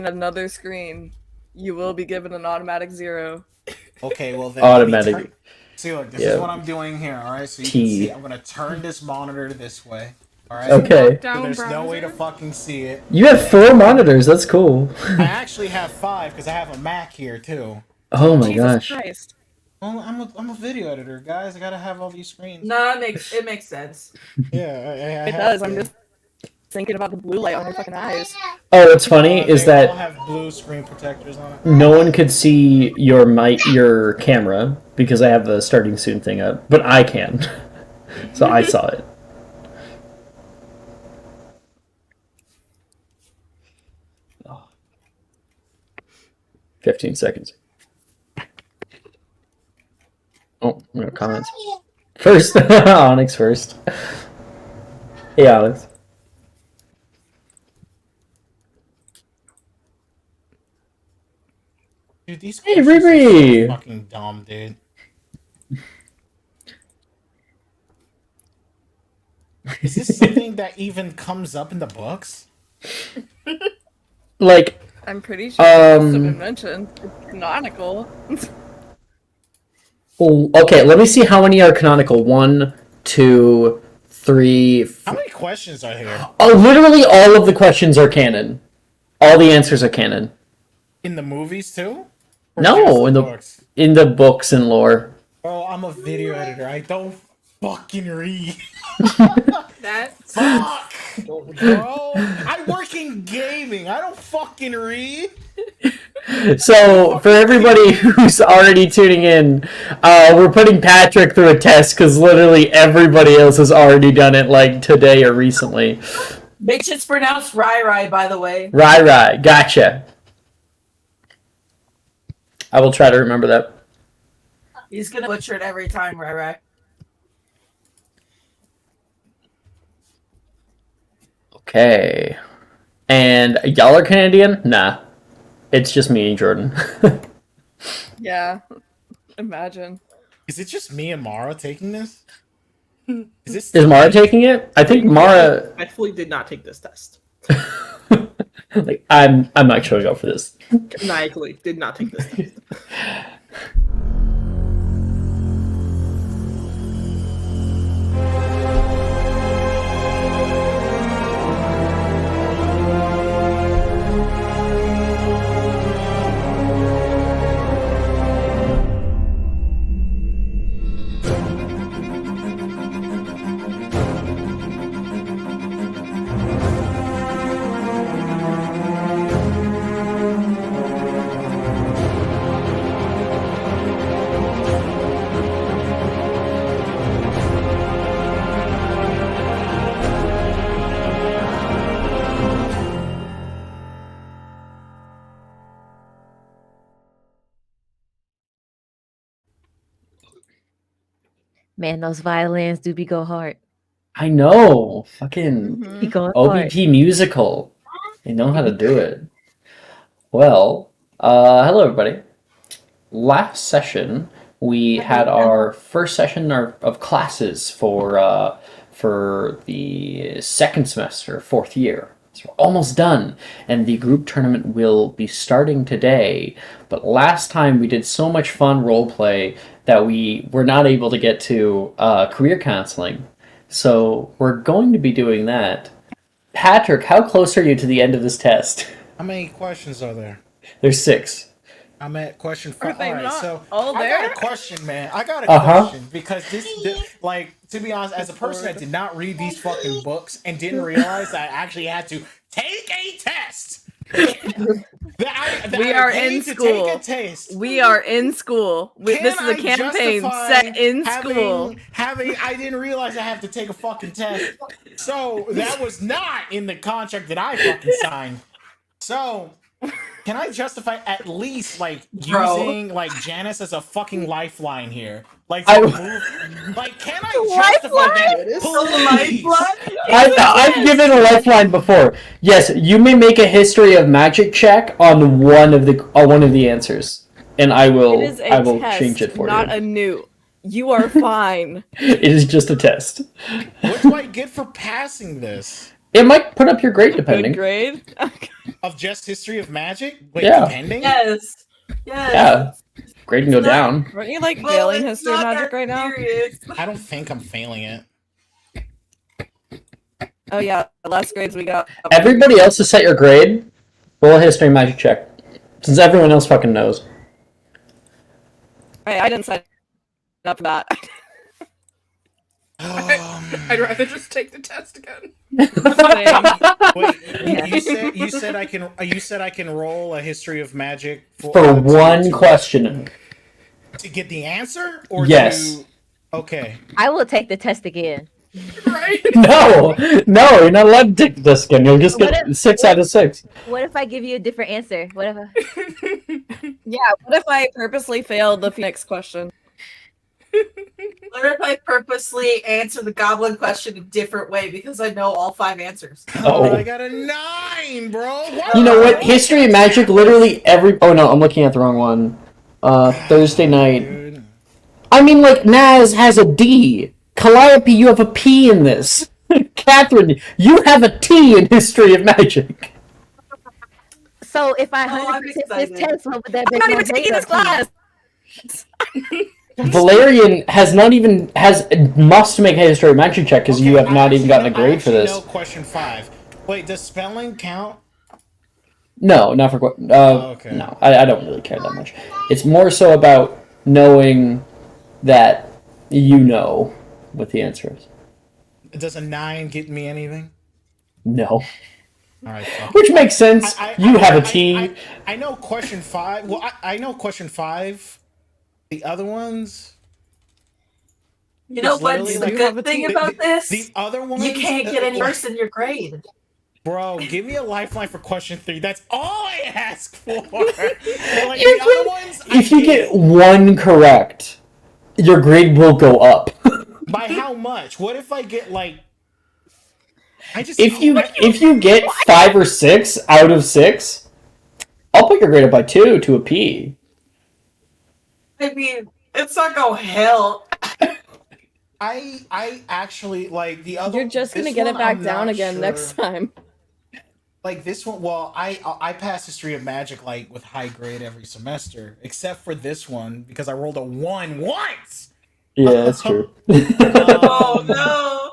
another screen, you will be given an automatic 0. Okay, well then let me turn. Automatic. See, look, this is Yeah. what I'm doing here. All right, so you can see. T. I'm gonna turn this monitor this way. All It's a right. Okay. So lockdown there's no way to browser. fucking see it. You have 4 monitors. That's cool. I actually have 5 because I have a Mac here too. Oh my Jesus gosh. Christ. Well, I'm a video editor, guys. I gotta have all these screens. No, it makes sense. Yeah, I It have does. I'm to. just thinking about the blue light on your fucking eyes. Oh, what's funny is They all that have blue screen protectors on it. no one could see your camera because I have the starting soon thing up, but I can. So I saw it. Oh. 15 seconds. Oh, I'm gonna comments. First, Onyx first. Hey, Onyx. Dude, these Hey, questions are Riri! so fucking dumb, dude. Is this something that even comes up in the books? Like, I'm pretty sure it must have been um, mentioned. It's canonical. oh, okay, let me see how many are canonical. 1, 2, 3. How many questions are here Oh, literally all of the questions are canon. All the answers are canon. in the movies too? Or No, just in the books? in the books and lore. Bro, I'm a video editor. I don't fucking read. That's Fuck, bro. I work in gaming. I don't fucking read. So, for everybody who's already tuning in, we're putting Patrick through a test because literally everybody else has already done it like today or recently. bitch. It's pronounced Rai, by the way. Right, gotcha. I will try to remember that. He's gonna butcher it every time, Rai. Okay. And y'all are Canadian? Nah. It's just me and Jordan. Yeah. Imagine. Is it just me and Mara taking this? Is this Is Mara taking it? I think Mara. I fully did not take this test. Like, I'm not showing up for this. Maniacally did not take this test. Man, those violins do be go hard. I know. Fucking Be going hard. OBP musical. They know how to do it. Well, hello everybody. Last session we had our first session of classes for the second semester, 4th year. So we're almost done, and the group tournament will be starting today. But last time we did so much fun roleplay that we were not able to get to career counseling. So we're going to be doing that. Patrick, how close are you to the end of this test? How many questions are there? There's 6. I'm at question 5. they Alright, not so all I there? got a question, man. I got a Uh-huh. question because this, like, to be honest, as a person that did not read these fucking books and didn't realize that I actually had to take a test. We are in school. Take a test. We are in school. This is a Can I campaign justify set in school. Having I didn't realize I have to take a fucking test. So that was not in the contract that I fucking signed. So can I justify at least like using like Janice as a fucking lifeline here? Like, can I justify that? Please. I've given a lifeline before. Yes, you may make a history of magic check on one of the answers, and I It will is a test, change it for not you. a newt. You are fine. It is just a test. What do I get for passing this? It might put up your grade Good depending. grade. Of just history of magic? Wait, Yeah. depending? Yes. Yes. Yeah, grade can go It's not- down. Weren't you like Well, failing it's history of not magic that right now? serious. I don't think I'm failing it. Oh yeah, the last grades we got. Everybody else to set your grade. Roll a history and magic check, since everyone else fucking knows. I didn't sign up for that. I'd rather just take the test again. Wait, you said I can roll a history of magic For one question. to get the answer, or Yes. to... Okay. I will take the test again. Right? No, you're not allowed to take this again. You'll just What get if- 6 out of 6. What if I give you a different answer? What if I... Yeah, what if I purposely failed the Phoenix question? What if I purposely answer the goblin question a different way because I know all 5 answers? Oh, Oh. I got a 9, bro. Why You know would I what? History and magic, literally every... Oh no, I'm looking at the wrong one. Thursday night. Dude. I mean, like, Naz has a D. Calliope, you have a P in this. Catherine, you have a T in history of magic. So if I Oh, I'm 100% this excited. test, what would that I'm make not my even taking grade this up to? class. Valerian has not even... must make a history of magic check because you Okay, have not even gotten a grade for I this. know question 5. Wait, does spelling count? No, not for... okay. No, I don't really care that much. It's more so about knowing that you know what the answer is. Does a 9 get me anything? No. Alright, fuck. Which makes sense. You have a T. I know question 5. Well, I know question 5. The other ones... You know It's what's literally the like- good thing about this? The other ones... You can't get any worse than your grade. Bro, give me a lifeline for question 3. That's all I ask for. Like, the other ones, If you get one correct, your grade will go up. by how much? What if I get like? I just If you get 5 or 6 out of 6, I'll put your grade up by 2 to a P. I mean, it's not gonna help. I actually like the other. You're just gonna this get it one, back I'm down not again sure. next time. Like this one, well, I passed history of magic like with high grade every semester, except for this one because I rolled a 1 once. Yeah, that's true. Oh no!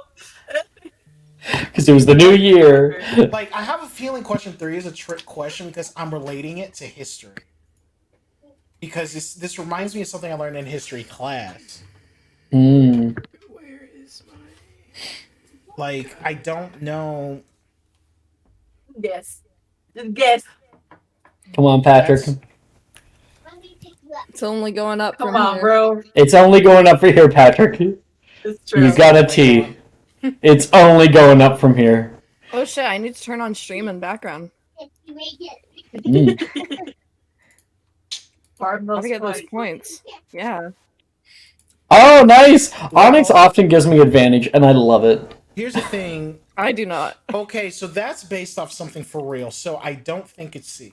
Because it was the new year. Like I have a feeling question 3 is a trick question because I'm relating it to history. Because this reminds me of something I learned in history class. Mm. Where is my... Like I don't know. Yes. Yes. Come on, Patrick. That's- It's only going up Come from on, here. bro. It's only going up for here, Patrick. It's true. You got a T. It's only going up from here. Oh shit, I need to turn on stream and background. Mm. Pardon How those to get those points. points. Yeah. Oh, nice! Onyx often gives me advantage, and I love it. Here's the thing. I do not. Okay, so that's based off something for real. So I don't think it's C.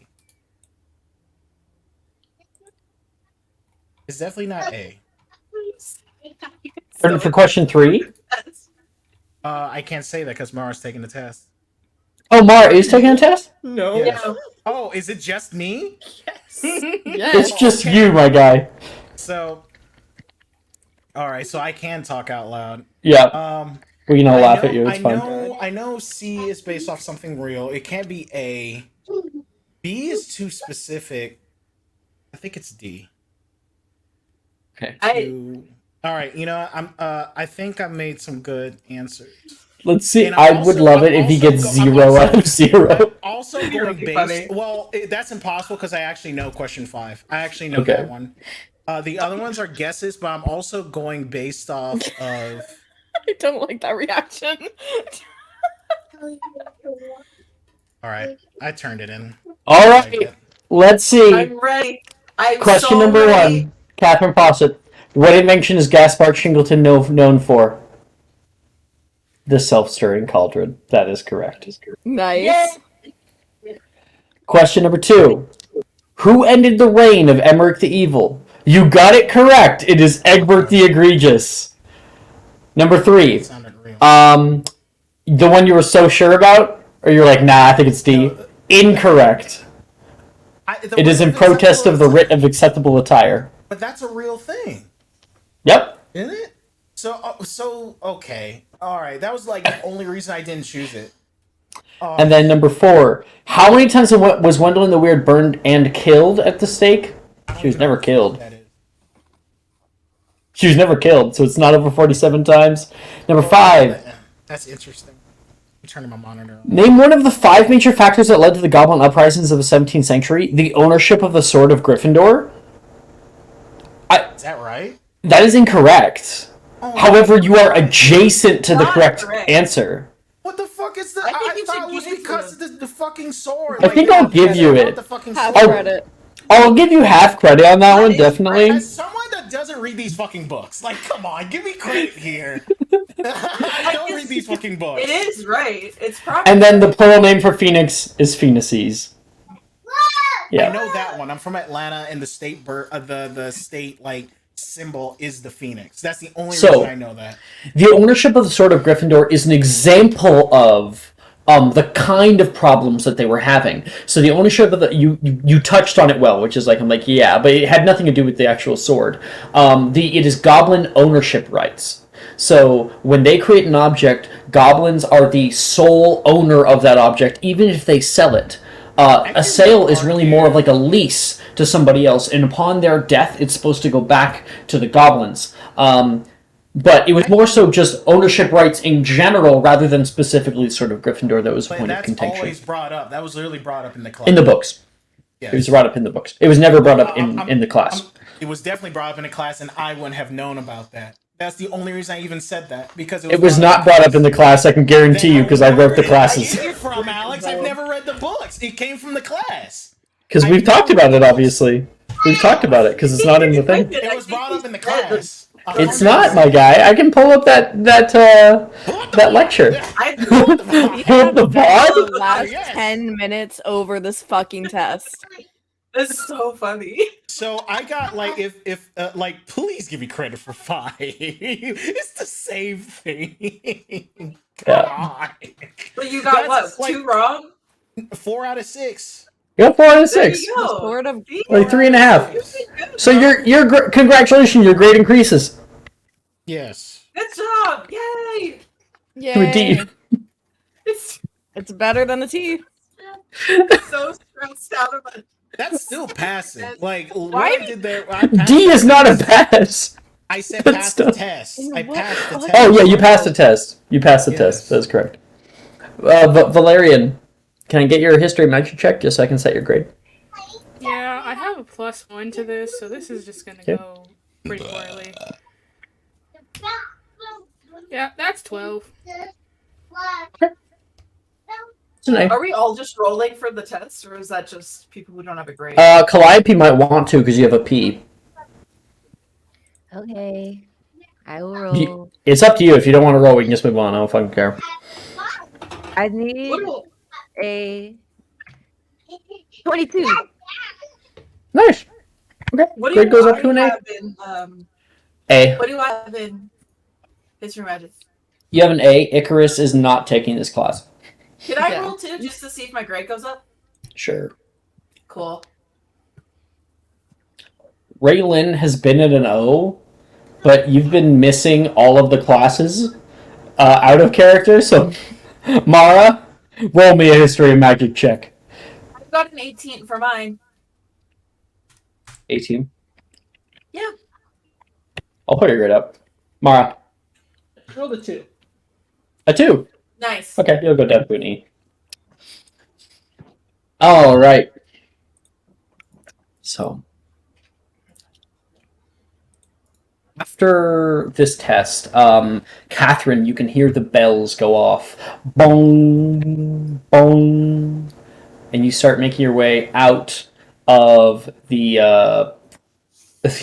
It's definitely not A. For question 3? I can't say that because Mara's taking the test. Oh, Mara is taking a test? No. Yeah. No. Oh, is it just me? Yes. It's just you, my guy. So, all right. So I can talk out loud. Yeah, we can all laugh at you. It's I fine. I know C is based off something real. It can't be A. B is too specific. I think it's D. Okay. All right. You know, I think I made some good answers. Let's see. And I I'm would also- love it I'm if he also gets I'm 0 also- out of 0. Also You're going really based. funny. Well, that's impossible because I actually know question 5. I actually know Okay. that one. The other ones are guesses, but I'm also going based off of. I don't like that reaction. All right, I turned it in. All I right, get- let's see. I'm ready. I'm Question so number ready. 1. Catherine Fawcett. What invention is Gaspard Shingleton known for? The self-stirring cauldron. That is correct. Nice. Yay. Question number 2. Who ended the reign of Emmerich the Evil? You got it correct. It is Egbert the Egregious. Number 3. It sounded real. The one you were so sure about? Or you're like, nah, I think it's D? Incorrect. It is in protest of the writ of acceptable attire. But that's a real thing, Yep. isn't it? So okay, all right. That was like the only reason I didn't choose it. And then number 4. How many times was Gwendolyn the Weird burned and killed at the stake? She was never killed. She was never killed, so it's not over 47 times. Number 5. That's interesting. I'm turning my monitor on. Name one of the 5 major factors that led to the Goblin uprisings of the 17th century. The ownership of the Sword of Gryffindor. Is that right? That is incorrect. Oh, However, you are adjacent to the Not correct correct. answer. What the fuck is the? I think I you thought should it was give it to because him. of the fucking sword. I think I'll give you not it. The fucking Half sword. credit. I'll give you half credit on that one, definitely. As someone that doesn't read these fucking books, like, come on, give me credit here. I don't read these fucking books. It is right. It's probably. And then the plural name for Phoenix is Phoenices. I Yeah. know that one. I'm from Atlanta, and the state the state like symbol is the phoenix. That's the only So- reason I know that. The ownership of the Sword of Gryffindor is an example of the kind of problems that they were having. So the ownership of the you touched on it well, which is like I'm like yeah, but it had nothing to do with the actual sword. It is goblin ownership rights. So when they create an object, goblins are the sole owner of that object, even if they sell it. A sale is really more of like a lease to somebody else, and upon their death, it's supposed to go back to the goblins. But it was more so just ownership rights in general, rather than specifically sort of Gryffindor that was a But point of that's contention. always brought up. That was literally brought up in the class. In the books. Yes. It was brought up in the books. It was never brought up in the class. It was definitely brought up in the class, and I wouldn't have known about that. That's the only reason I even said that, because It was not brought up in the class, I can guarantee you, because I wrote the classes. Where did it from, Alex? I've never read the books. It came from the class. Because we've talked about it, obviously. We've talked about it, because it's not in the thing. It was brought up in the class. It's not, my guy. I can pull up that lecture. I Pull up the The VOD? last Yes. 10 minutes over this fucking test. It's so funny. So I got like if like please give me credit for 5. It's the same thing. Come Yeah. on. But you got That's what? like- 2 wrong? 4 out of 6. You got 4 out of There 6. you The go. Sword of See? Like 3.5. You did good, So bro. congratulations, your grade increases. Yes. Good job! Yay! To a D. It's It's better than a T. so stressed out about. That's still passing. Like what Why? I did there. I passed D is the not a test. pass. I said But pass the still. test. In I what passed the fucking- test. Oh, yeah, you passed the test. You passed the Yes. test. That's correct. Valerian, can I get your history magic check just so I can set your grade? Yeah, I have a +1 to this, so this is just gonna Okay. go pretty poorly. Yeah, that's 12. It's an A. Are we all just rolling for the test, or is that just people who don't have a grade? Calliope might want to because you have a P. Okay. I will roll. It's up to you. If you don't want to roll, we can just move on. I don't fucking care. I need What do- a 22. Nice. Okay. What do Grade you goes up to an A. have in, A. what do I have in History Magic? You have an A. Icarus is not taking this class. Can I Yeah. roll 2 just to see if my grade goes up? Sure. Cool. Raylan has been at an O, but you've been missing all of the classes out of character. So, Mara, roll me a history and magic check. I got an 18 for mine. 18. Yeah. I'll put your grade up. Mara. Roll the 2. A 2. Nice. Okay, you'll go down to an E. All right. So, after this test, Catherine, you can hear the bells go off. Bong, bong. And you start making your way out of the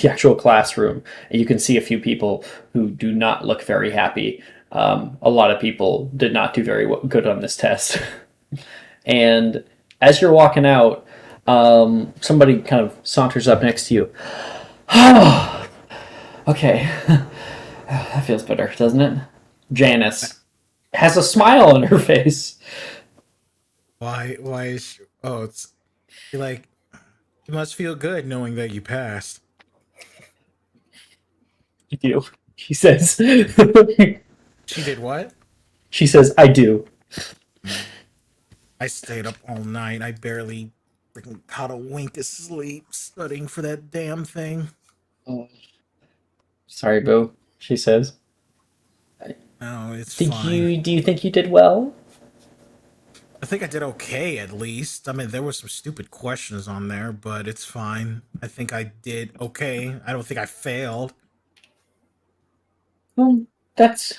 actual classroom. And you can see a few people who do not look very happy. A lot of people did not do very good on this test. And as you're walking out, somebody kind of saunters up next to you. Okay. That feels better, doesn't it? Janice. has a smile on her face. Why is she, oh, it's you're like, you must feel good knowing that you passed. You do. She says. She did what? She says, I do. I stayed up all night. I barely freaking caught a wink of sleep studying for that damn thing. Sorry, Boo, she says. Oh, it's Do fine. you think you did well? I think I did okay, at least. I mean, there were some stupid questions on there, but it's fine. I think I did okay. I don't think I failed. Well, that's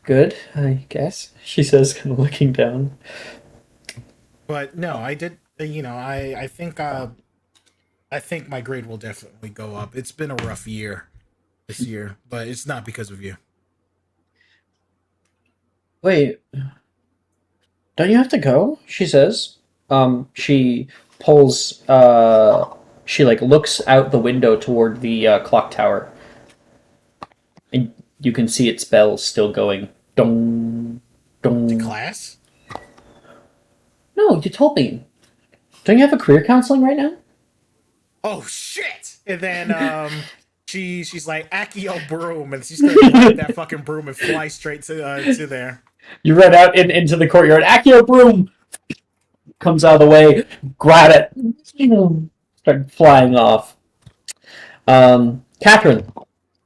good, I guess. She says, kind of looking down. But no, I did. I think my grade will definitely go up. It's been a rough year this year, but it's not because of you. Wait, don't you have to go? She says. She pulls. She like looks out the window toward the clock tower, and you can see its bells still going. Dong, To dong. class? No, you told me. Don't you have a career counseling right now? Oh shit! And then she's like Accio broom, and she's gonna grab that fucking broom and fly straight to there. You run out into the courtyard. Accio broom comes out of the way. Grab it. Start flying off. Catherine,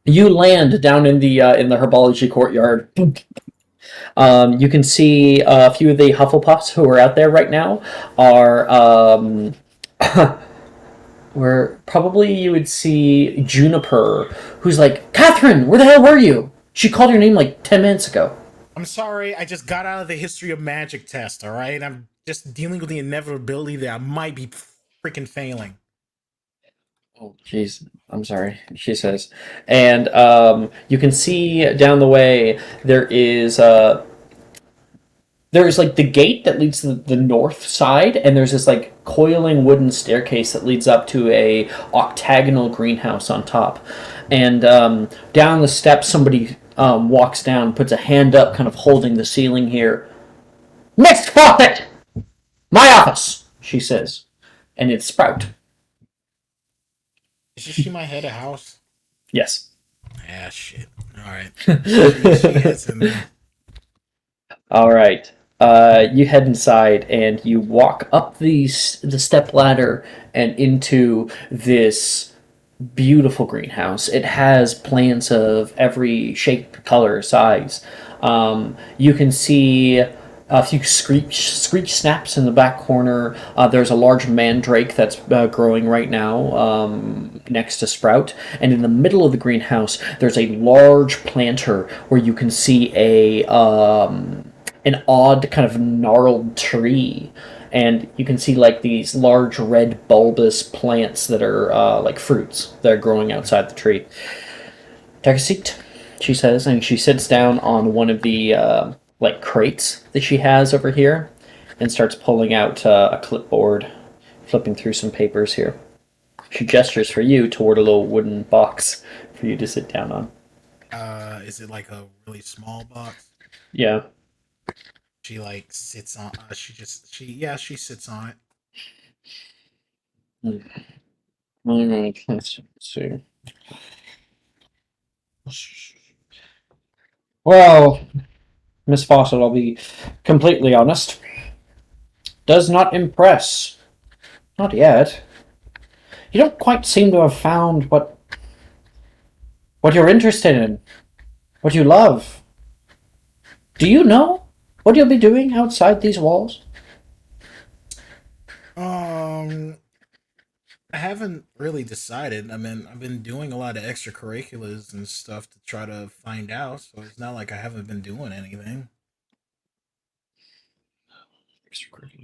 you land down in the herbology courtyard. You can see a few of the Hufflepuffs who are out there right now are where probably you would see Juniper, who's like, Catherine, where the hell were you? She called your name like 10 minutes ago. I'm sorry, I just got out of the history of magic test, alright? I'm just dealing with the inevitability that I might be freaking failing. Oh, jeez. I'm sorry, she says. And you can see down the way there's like the gate that leads to the north side, and there's this like coiling wooden staircase that leads up to a octagonal greenhouse on top. And down the steps, somebody walks down, puts a hand up, kind of holding the ceiling here. Next faucet! My office, she says. And it's Sprout. Is she my head of house? Yes. Ah, shit. Alright. She gets in there. All right. You head inside and you walk up the step ladder and into this beautiful greenhouse. It has plants of every shape, color, size. You can see a few screech snaps in the back corner. There's a large mandrake that's growing right now next to Sprout. And in the middle of the greenhouse, there's a large planter where you can see an odd kind of gnarled tree, and you can see like these large red bulbous plants that are like fruits that are growing outside the tree. Take a seat, she says, and she sits down on one of the like crates that she has over here and starts pulling out a clipboard, flipping through some papers here. She gestures for you toward a little wooden box for you to sit down on. Is it like a really small box? Yeah. She like sits on. She sits on it. All right, let's see. Well, Miss Fawcett, I'll be completely honest. Does not impress. Not yet. You don't quite seem to have found what you're interested in, what you love. Do you know what you'll be doing outside these walls? I haven't really decided. I mean, I've been doing a lot of extracurriculars and stuff to try to find out, so it's not like I haven't been doing anything.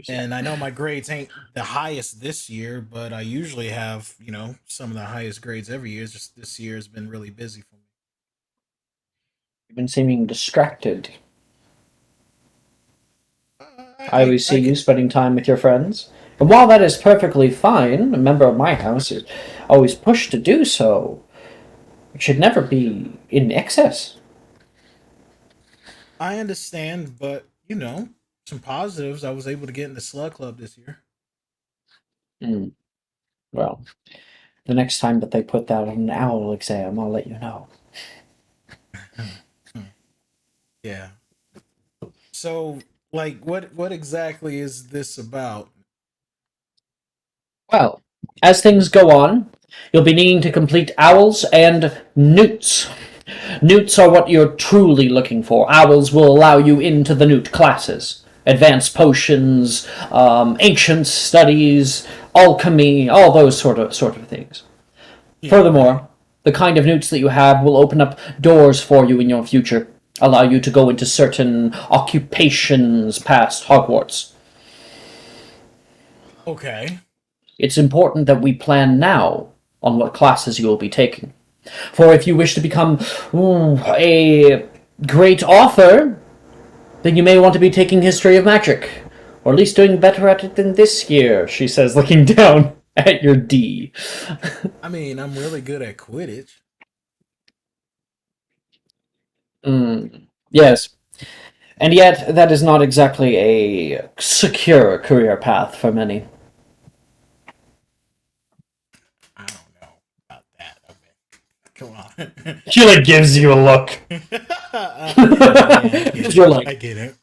And I know my grades ain't the highest this year, but I usually have, some of the highest grades every year. It's just this year has been really busy for me. You've been seeming distracted. I always see you spending time with your friends. And while that is perfectly fine, a member of my house is always pushed to do so. It should never be in excess. I understand, but you know, some positives. I was able to get in the slug club this year. Hmm. Well, the next time that they put that on an owl exam, I'll let you know. Yeah. So, like, what exactly is this about? Well, as things go on, you'll be needing to complete owls and newts. Newts are what you're truly looking for. Owls will allow you into the newt classes. Advanced potions, ancient studies, alchemy, all those sort of things. Yeah. Okay. Furthermore, the kind of newts that you have will open up doors for you in your future, allow you to go into certain occupations past Hogwarts. Okay. It's important that we plan now on what classes you will be taking. For if you wish to become a great author, then you may want to be taking History of Magic, or at least doing better at it than this year, she says, looking down at your D. I mean, I'm really good at Quidditch. Yes, and yet that is not exactly a secure career path for many. I don't know about that. Okay. Come on. She like gives you a look. Yeah, You're like, I get it.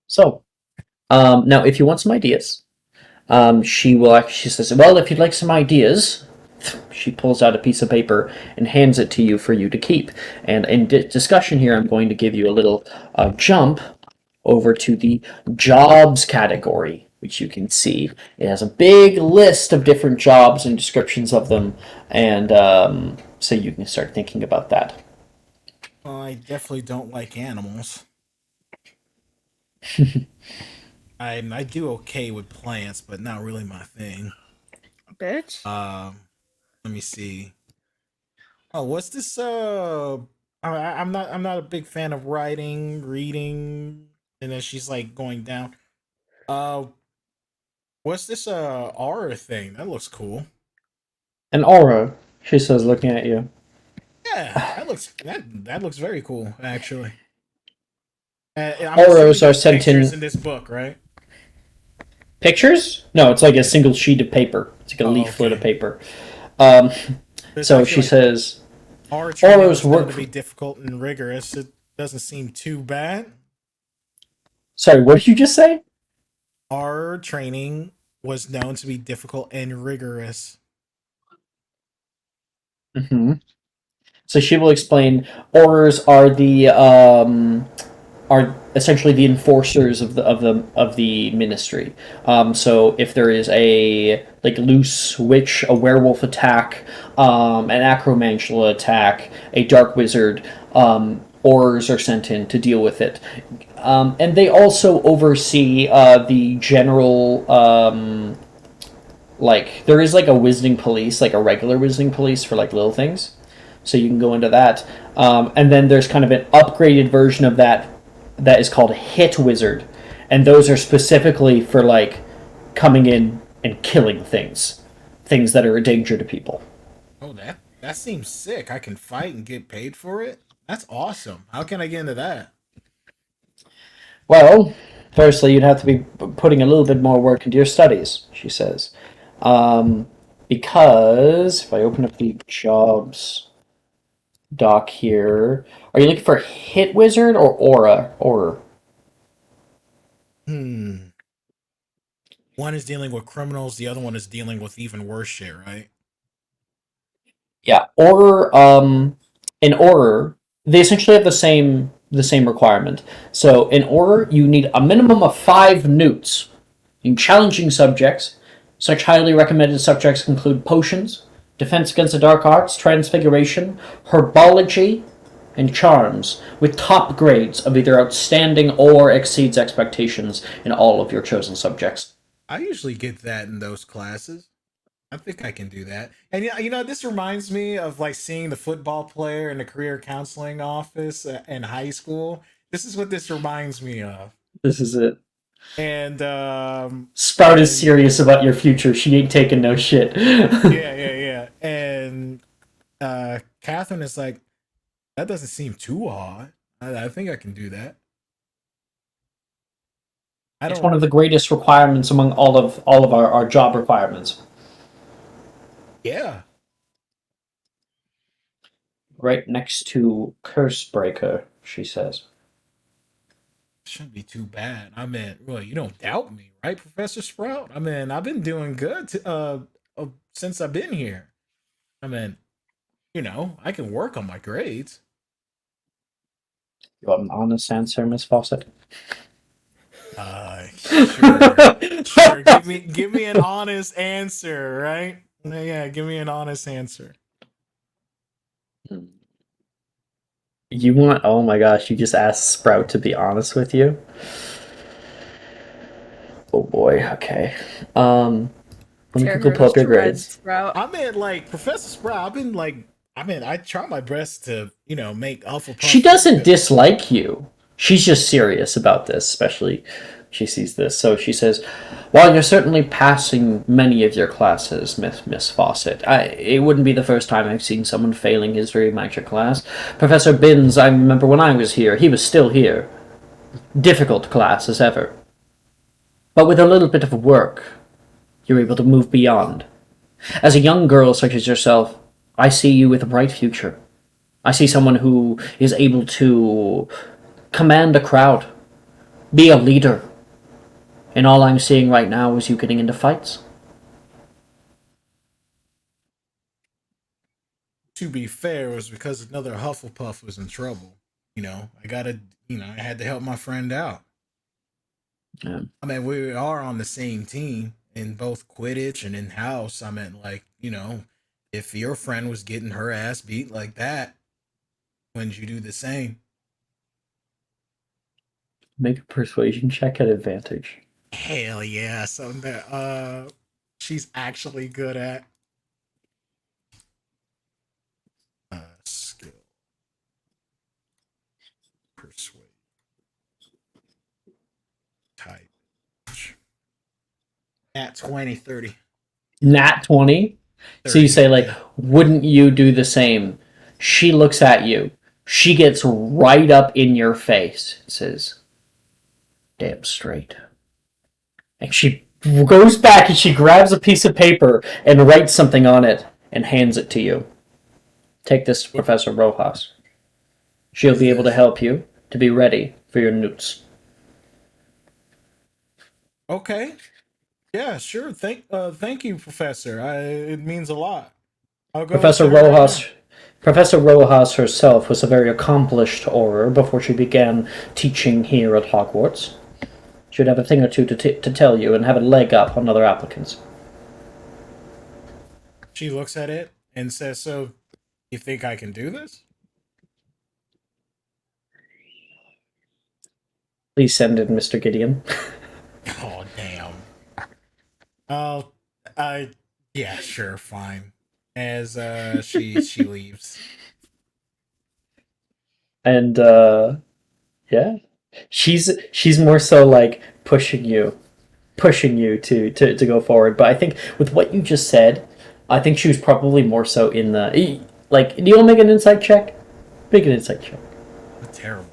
so, now if you want some ideas, she says, well, if you'd like some ideas, she pulls out a piece of paper and hands it to you for you to keep. And in discussion here, I'm going to give you a little jump over to the jobs category, which you can see. It has a big list of different jobs and descriptions of them, and so you can start thinking about that. Well, I definitely don't like animals. I do okay with plants, but not really my thing. Bitch. Let me see. Oh, what's this? I'm not a big fan of writing, reading, and then she's like going down. Uh, what's this? Aura thing? That looks cool. An aura, she says, looking at you. Yeah, that looks very cool, actually. I'm assuming Auras are there's sent pictures in in this book, right? pictures? No, it's like a single sheet of paper. It's like a Oh, leaflet of okay. paper. Um, Because I so feel she like says, aura training auras was known work. to be difficult and rigorous. It doesn't seem too bad. Sorry, what did you just say? Aura training was known to be difficult and rigorous. Hmm. So she will explain. Auras are essentially the enforcers of the ministry. So if there is a like loose witch, a werewolf attack, an acromantula attack, a dark wizard, aurors are sent in to deal with it, and they also oversee the general. Like there is like a wizarding police, like a regular wizarding police for like little things, so you can go into that. And then there's kind of an upgraded version of that that is called Hit Wizard, and those are specifically for like coming in and killing things that are a danger to people. Oh, that seems sick. I can fight and get paid for it. That's awesome. How can I get into that? Well, firstly, you'd have to be putting a little bit more work into your studies, she says, because if I open up the jobs doc here, are you looking for Hit Wizard or Aura? Aura. Hmm. One is dealing with criminals. The other one is dealing with even worse shit, right? Yeah, Aura. In Aura, they essentially have the same requirement. So in Aura, you need a minimum of 5 newts in challenging subjects. Such highly recommended subjects include potions, defense against the dark arts, transfiguration, herbology, and charms, with top grades of either outstanding or exceeds expectations in all of your chosen subjects. I usually get that in those classes. I think I can do that. And yeah, this reminds me of like seeing the football player in the career counseling office in high school. This is what this reminds me of. This is it. And Sprout is serious about your future. She ain't taking no shit. yeah. And Catherine is like, that doesn't seem too hard. I think I can do that. I It's don't. one of the greatest requirements among all of our job requirements. Yeah. Right next to Curse Breaker, she says. Shouldn't be too bad. I mean, well, you don't doubt me, right, Professor Sprout? I mean, I've been doing good since I've been here. I mean, I can work on my grades. You want an honest answer, Miss Fawcett? Sure. Sure. Give me an honest answer, right? Yeah, give me an honest answer. You want? Oh my gosh! You just asked Sprout to be honest with you. Oh boy. Okay. Let me Tear quickly her pull to up your shreds, grades. Sprout. I mean, like Professor Sprout. I try my best to, make Hufflepuff. She doesn't dislike you. She's just serious about this, especially she sees this. So she says, "While you're certainly passing many of your classes, Miss Fawcett, it wouldn't be the first time I've seen someone failing his very magic class. Professor Binns, I remember when I was here, he was still here. Difficult class as ever. But with a little bit of work, you're able to move beyond. As a young girl such as yourself, I see you with a bright future. I see someone who is able to command a crowd, be a leader. And all I'm seeing right now is you getting into fights." To be fair, it was because another Hufflepuff was in trouble. I had to help my friend out. Yeah. I mean, we are on the same team in both Quidditch and in house. I mean, like, if your friend was getting her ass beat like that, wouldn't you do the same? Make a persuasion check at advantage. Hell yeah, something that she's actually good at. Skill. Persuade. Type. At 20, 30. Nat 20? So you say, like, wouldn't you do the same? She looks at you. She gets right up in your face and says, "Damn straight." And she goes back and she grabs a piece of paper and writes something on it and hands it to you. Take this to Professor Rojas. She'll be able to help you to be ready for your newts. Okay. Yeah, sure. Thank you, Professor. It means a lot. I'll go Professor to her right Rojas now. Professor Rojas herself was a very accomplished Auror before she began teaching here at Hogwarts. She'd have a thing or two to tell you and have a leg up on other applicants. She looks at it and says, "So, you think I can do this?" Please send in Mr. Gideon. Oh, damn. Yeah, sure, fine. As she leaves. And yeah, she's more so like pushing you to go forward. But I think with what you just said, I think she was probably more so in the like. Do you want to make an insight check? Make an insight check. Terrible.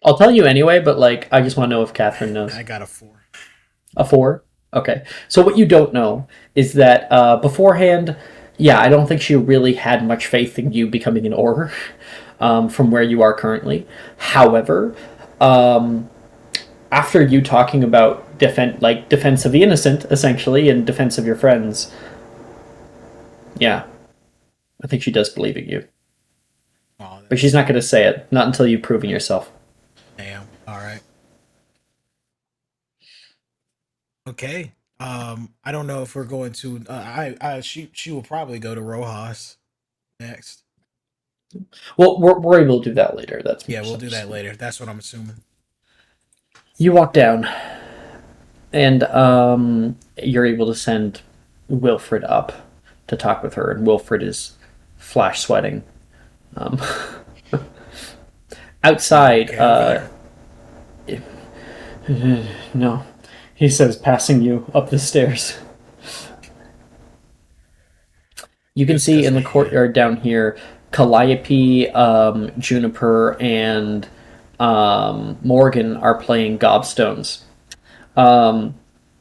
I'll tell you anyway, but like I just want to know if Catherine knows. I got a 4. A 4? Okay. So what you don't know is that beforehand, yeah, I don't think she really had much faith in you becoming an Auror from where you are currently. However, after you talking about defense of the innocent, essentially, and defense of your friends, yeah, I think she does believe in you. Oh, but she's not going to say it, not until you've proven yourself. Damn. All right. Okay. I don't know if we're going to. She will probably go to Rojas next. Well, we're able to do that later. That's yeah, we'll do that later. That's what I'm assuming. You walk down, and you're able to send Wilfred up to talk with her, and Wilfred is flash sweating. Outside, no, he says, passing you up the stairs. You can Just see 'cause in the they- courtyard down here, Calliope, Juniper, and Morgan are playing gobstones. Um,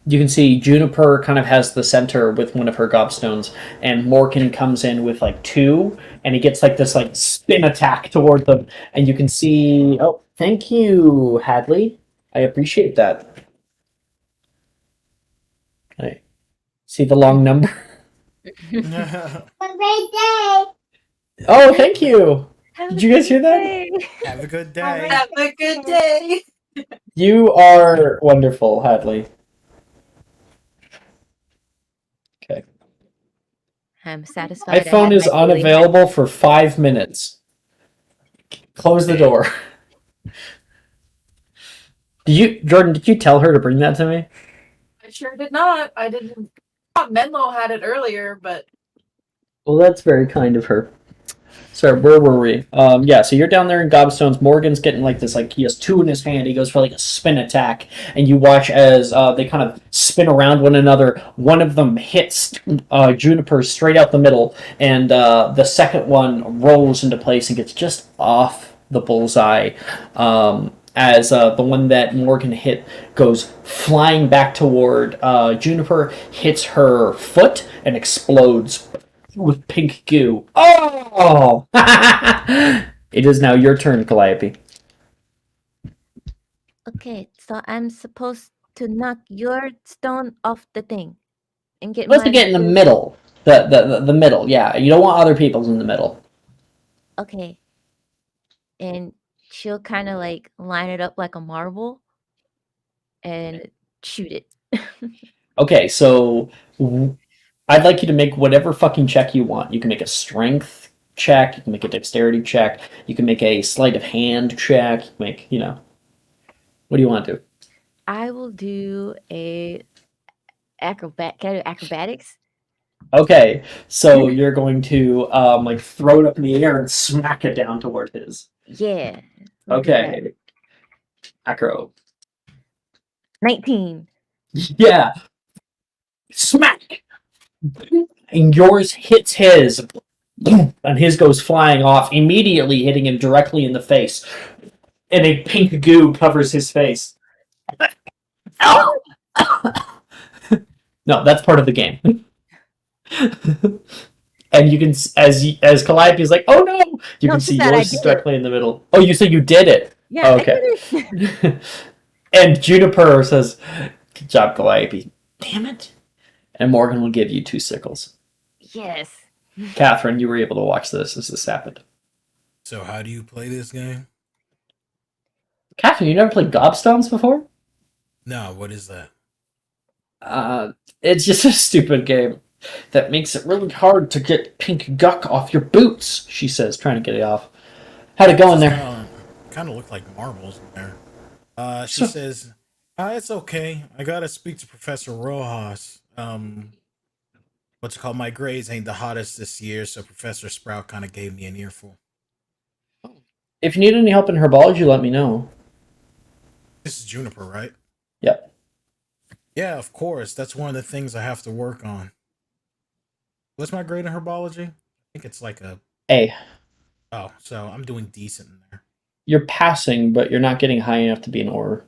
you can see Juniper kind of has the center with one of her gobstones, and Morgan comes in with like two, and he gets like this like spin attack toward them, and you can see. Oh, thank you, Hadley. I appreciate that. I see the long number. Oh, thank you. Have Did a you guys good hear that? day. Have a good All day. right. Have a good day. You are wonderful, Hadley. Okay. I'm My satisfied. I phone had is my bowling unavailable for 5 minutes. Close the door. Jordan, did you tell her to bring that to me? I sure did not. I didn't. I thought Menlo had it earlier, but Well, that's very kind of her. Sorry, where were we? Yeah, so you're down there in Gobstones. Morgan's getting like this, like he has two in his hand. He goes for like a spin attack, and you watch as they kind of spin around one another. One of them hits Juniper straight out the middle, and the second one rolls into place and gets just off the bullseye. As the one that Morgan hit goes flying back toward Juniper, hits her foot, and explodes with pink goo. Oh! It is now your turn, Calliope. Okay, so I'm supposed to knock your stone off the thing and get Supposed to mine get in the to- middle. The middle, yeah. You don't want other people's in the middle. Okay. And she'll kind of like line it up like a marble and shoot it. Okay, so I'd like you to make whatever fucking check you want. You can make a strength check, you can make a dexterity check, you can make a sleight of hand check, you can make, what do you want to do? I will do a can I do acrobatics? Okay, so you're going to like throw it up in the air and smack it down toward his. Yeah. we'll do that. Okay. Acro. 19. Yeah. Smack! And yours hits his. And his goes flying off, immediately hitting him directly in the face. And a pink goo covers his face. No, that's part of the game. And you can, as Calliope is like, oh no! You No, can she see said I yours is did it. directly in the middle. Oh, you said you did it. Yeah, Okay. I did it. And Juniper says, good job, Calliope. Damn it. And Morgan will give you 2 sickles. Yes. Catherine, you were able to watch this as this happened. So how do you play this game? Catherine, you never played Gobstones before? No, what is that? It's just a stupid game that makes it really hard to get pink guck off your boots, she says, trying to get it off. How'd it go in there? Kind of look like marbles in there. She So- says, it's okay. I gotta speak to Professor Rojas. What's it called? My grades ain't the hottest this year, so Professor Sprout kind of gave me an earful. If you need any help in herbology, let me know. This is Juniper, right? Yep. Yeah, of course. That's one of the things I have to work on. What's my grade in herbology? I think it's like a... A. Oh, so I'm doing decent in there. You're passing, but you're not getting high enough to be an ore.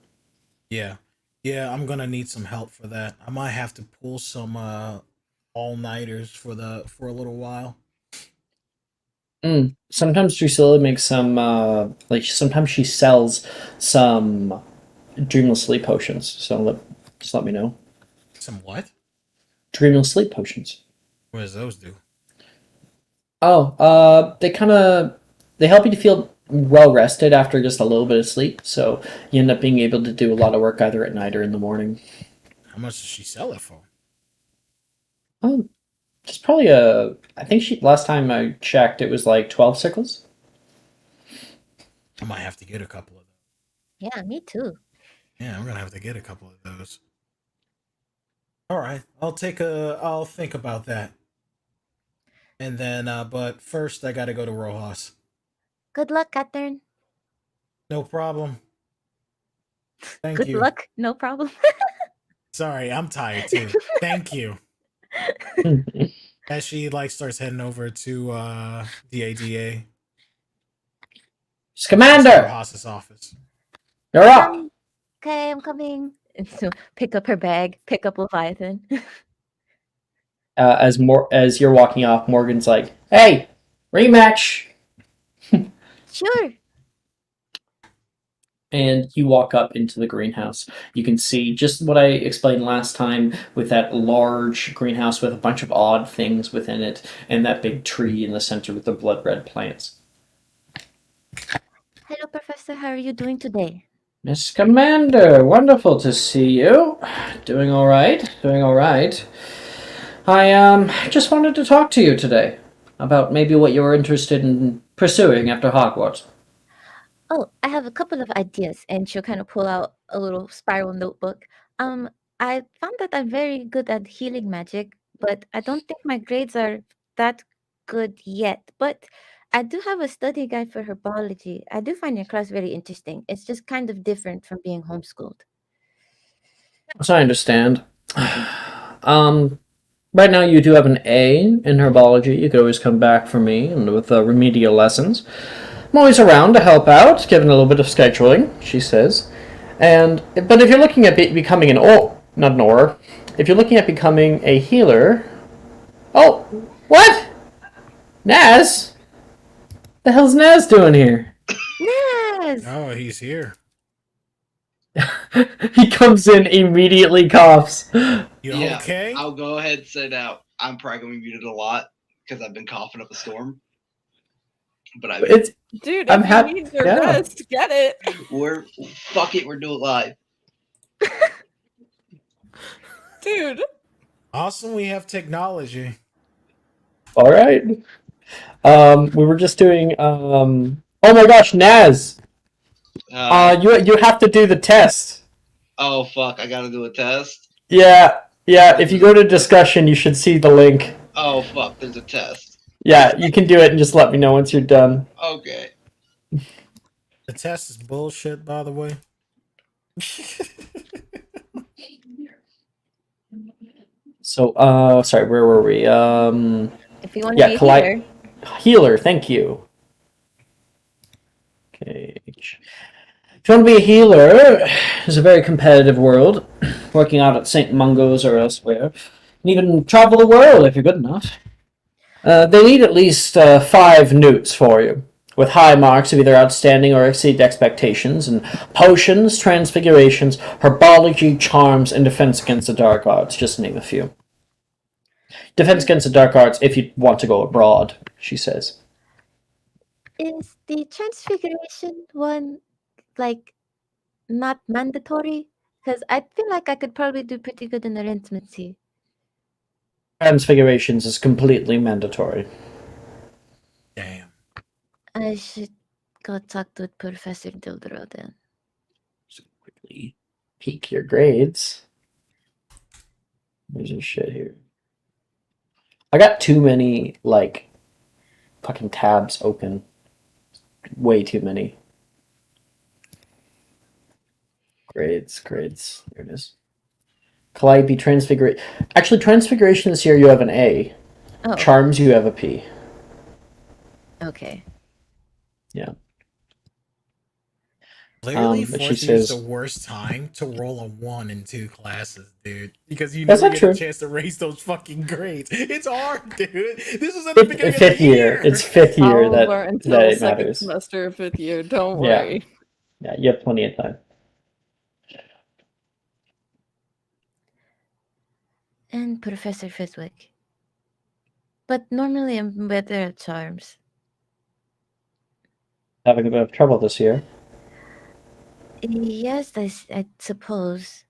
Yeah. Yeah, I'm gonna need some help for that. I might have to pull some all-nighters for a little while. Sometimes Drusilla makes some, sometimes she sells some dreamless sleep potions, so just let me know. Some what? Dreamless sleep potions. What does those do? Oh, they help you to feel well rested after just a little bit of sleep, so you end up being able to do a lot of work either at night or in the morning. How much does she sell it for? Oh, just probably I think last time I checked, it was like 12 sickles. I might have to get a couple of those. Yeah, me too. Yeah, I'm gonna have to get a couple of those. All right, I'll think about that. And then, but first I gotta go to Rojas. Good luck, Catherine. No problem. Thank Good you. luck. No problem. Sorry, I'm tired too. Thank you. As she like starts heading over to DADA, Commander, Haas's office. you're up. Okay, I'm coming. And so pick up her bag, pick up Leviathan. As you're walking off, Morgan's like, "Hey, rematch!" Sure. And you walk up into the greenhouse. You can see just what I explained last time with that large greenhouse with a bunch of odd things within it, and that big tree in the center with the blood red plants. Hello, Professor. How are you doing today? Miss Commander, wonderful to see you. Doing all right. Doing all right. I just wanted to talk to you today about maybe what you were interested in pursuing after Hogwarts. Oh, I have a couple of ideas, and she'll kind of pull out a little spiral notebook. I found that I'm very good at healing magic, but I don't think my grades are that good yet. But I do have a study guide for herbology. I do find your class very interesting. It's just kind of different from being homeschooled. So I understand. Right now you do have an A in herbology. You could always come back for me and with remedial lessons. I'm always around to help out, given a little bit of scheduling, she says. But if you're looking at becoming not an aura, if you're looking at becoming a healer, oh, what? Naz? The hell's Naz doing here? Yes. Oh, he's here. He comes in, immediately coughs. You Yeah, okay? I'll go ahead and say now. I'm probably going to be muted a lot because I've been coughing up a storm. But Dude, I'm if happy- you need your yeah. rest, get it. we're fuck it. We're doing it live. Dude. Awesome, we have technology. All right. We were just doing. Oh my gosh, Naz! You have to do the test. Oh fuck! I got to do a test. Yeah. If you go to discussion, you should see the link. Oh fuck! There's a test. Yeah, you can do it and just let me know once you're done. Okay. The test is bullshit, by the way. So, sorry, where were we? If you want to be a healer. Healer, thank you. Okay. If you want to be a healer, it's a very competitive world. Working out at St. Mungo's or elsewhere. And even travel the world if you're good enough. They need at least 5 newts for you, with high marks of either outstanding or exceed expectations, and potions, transfigurations, herbology, charms, and defense against the dark arts, just to name a few. Defense against the dark arts if you want to go abroad, she says. Is the transfiguration one, like, not mandatory? Because I feel like I could probably do pretty good in arithmetic. Transfigurations is completely mandatory. Damn. I should go talk to Professor Dildro then. So quickly peek your grades. There's your shit here. I got too many, like, fucking tabs open. Way too many. Grades. There it is. Calliope, Transfiguration. Actually, Transfiguration this year you have an A. Oh, Charms you have a P. okay. Yeah. Literally, but she fourth year is says- the worst time to roll a 1 in 2 classes, dude. Because you That's never not get a true. chance to raise those fucking grades. It's hard, dude. This is at the beginning of Fifth the year. It's fifth year I'll that learn until that it second matters. semester of 5th year. Don't Yeah. worry. Yeah, you have plenty of time. And Professor Fiswick. But normally I'm better at charms. Having a bit of trouble this year. Yes, I suppose.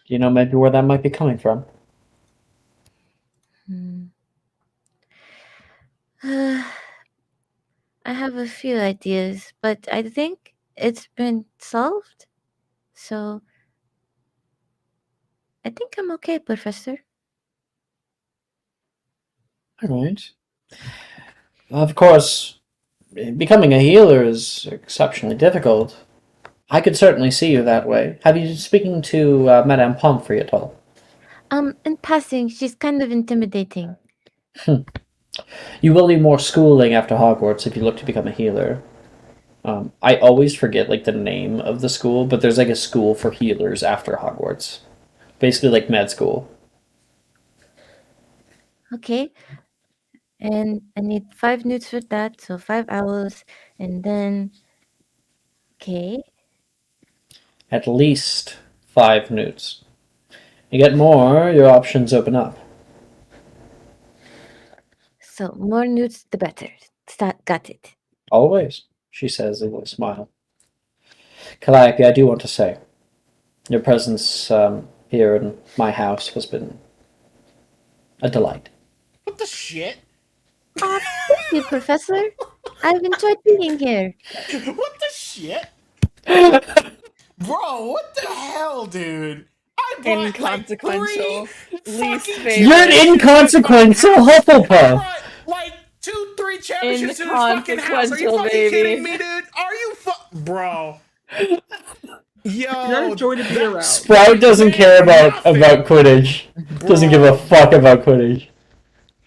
Do you know maybe where that might be coming from? I have a few ideas, but I think it's been solved. So I think I'm okay, Professor. All right. Of course, becoming a healer is exceptionally difficult. I could certainly see you that way. Have you been speaking to Madame Pomfrey at all? In passing, she's kind of intimidating. You will need more schooling after Hogwarts if you look to become a healer. I always forget like the name of the school, but there's like a school for healers after Hogwarts. Basically like med school. Okay. And I need 5 newts for that, so 5 owls, and then okay. At least 5 newts. You get more, your options open up. So more newts, the better. Got it. Always, she says with a smile. Calliope, I do want to say, your presence here in my house has been a delight. What the shit? Thank you, Professor. I've enjoyed being here. What the shit? Bro, what the hell, dude? I brought Inconsequential. like Least fucking favorite. You're inconsequential, I Hufflepuff! brought like 2-3 championships to this fucking house. Are you Inconsequential, fucking baby. kidding me, dude? Are you bro? Yo, not a joy to be that- around. Sprout doesn't care about Quidditch. Doesn't give a fuck about Quidditch.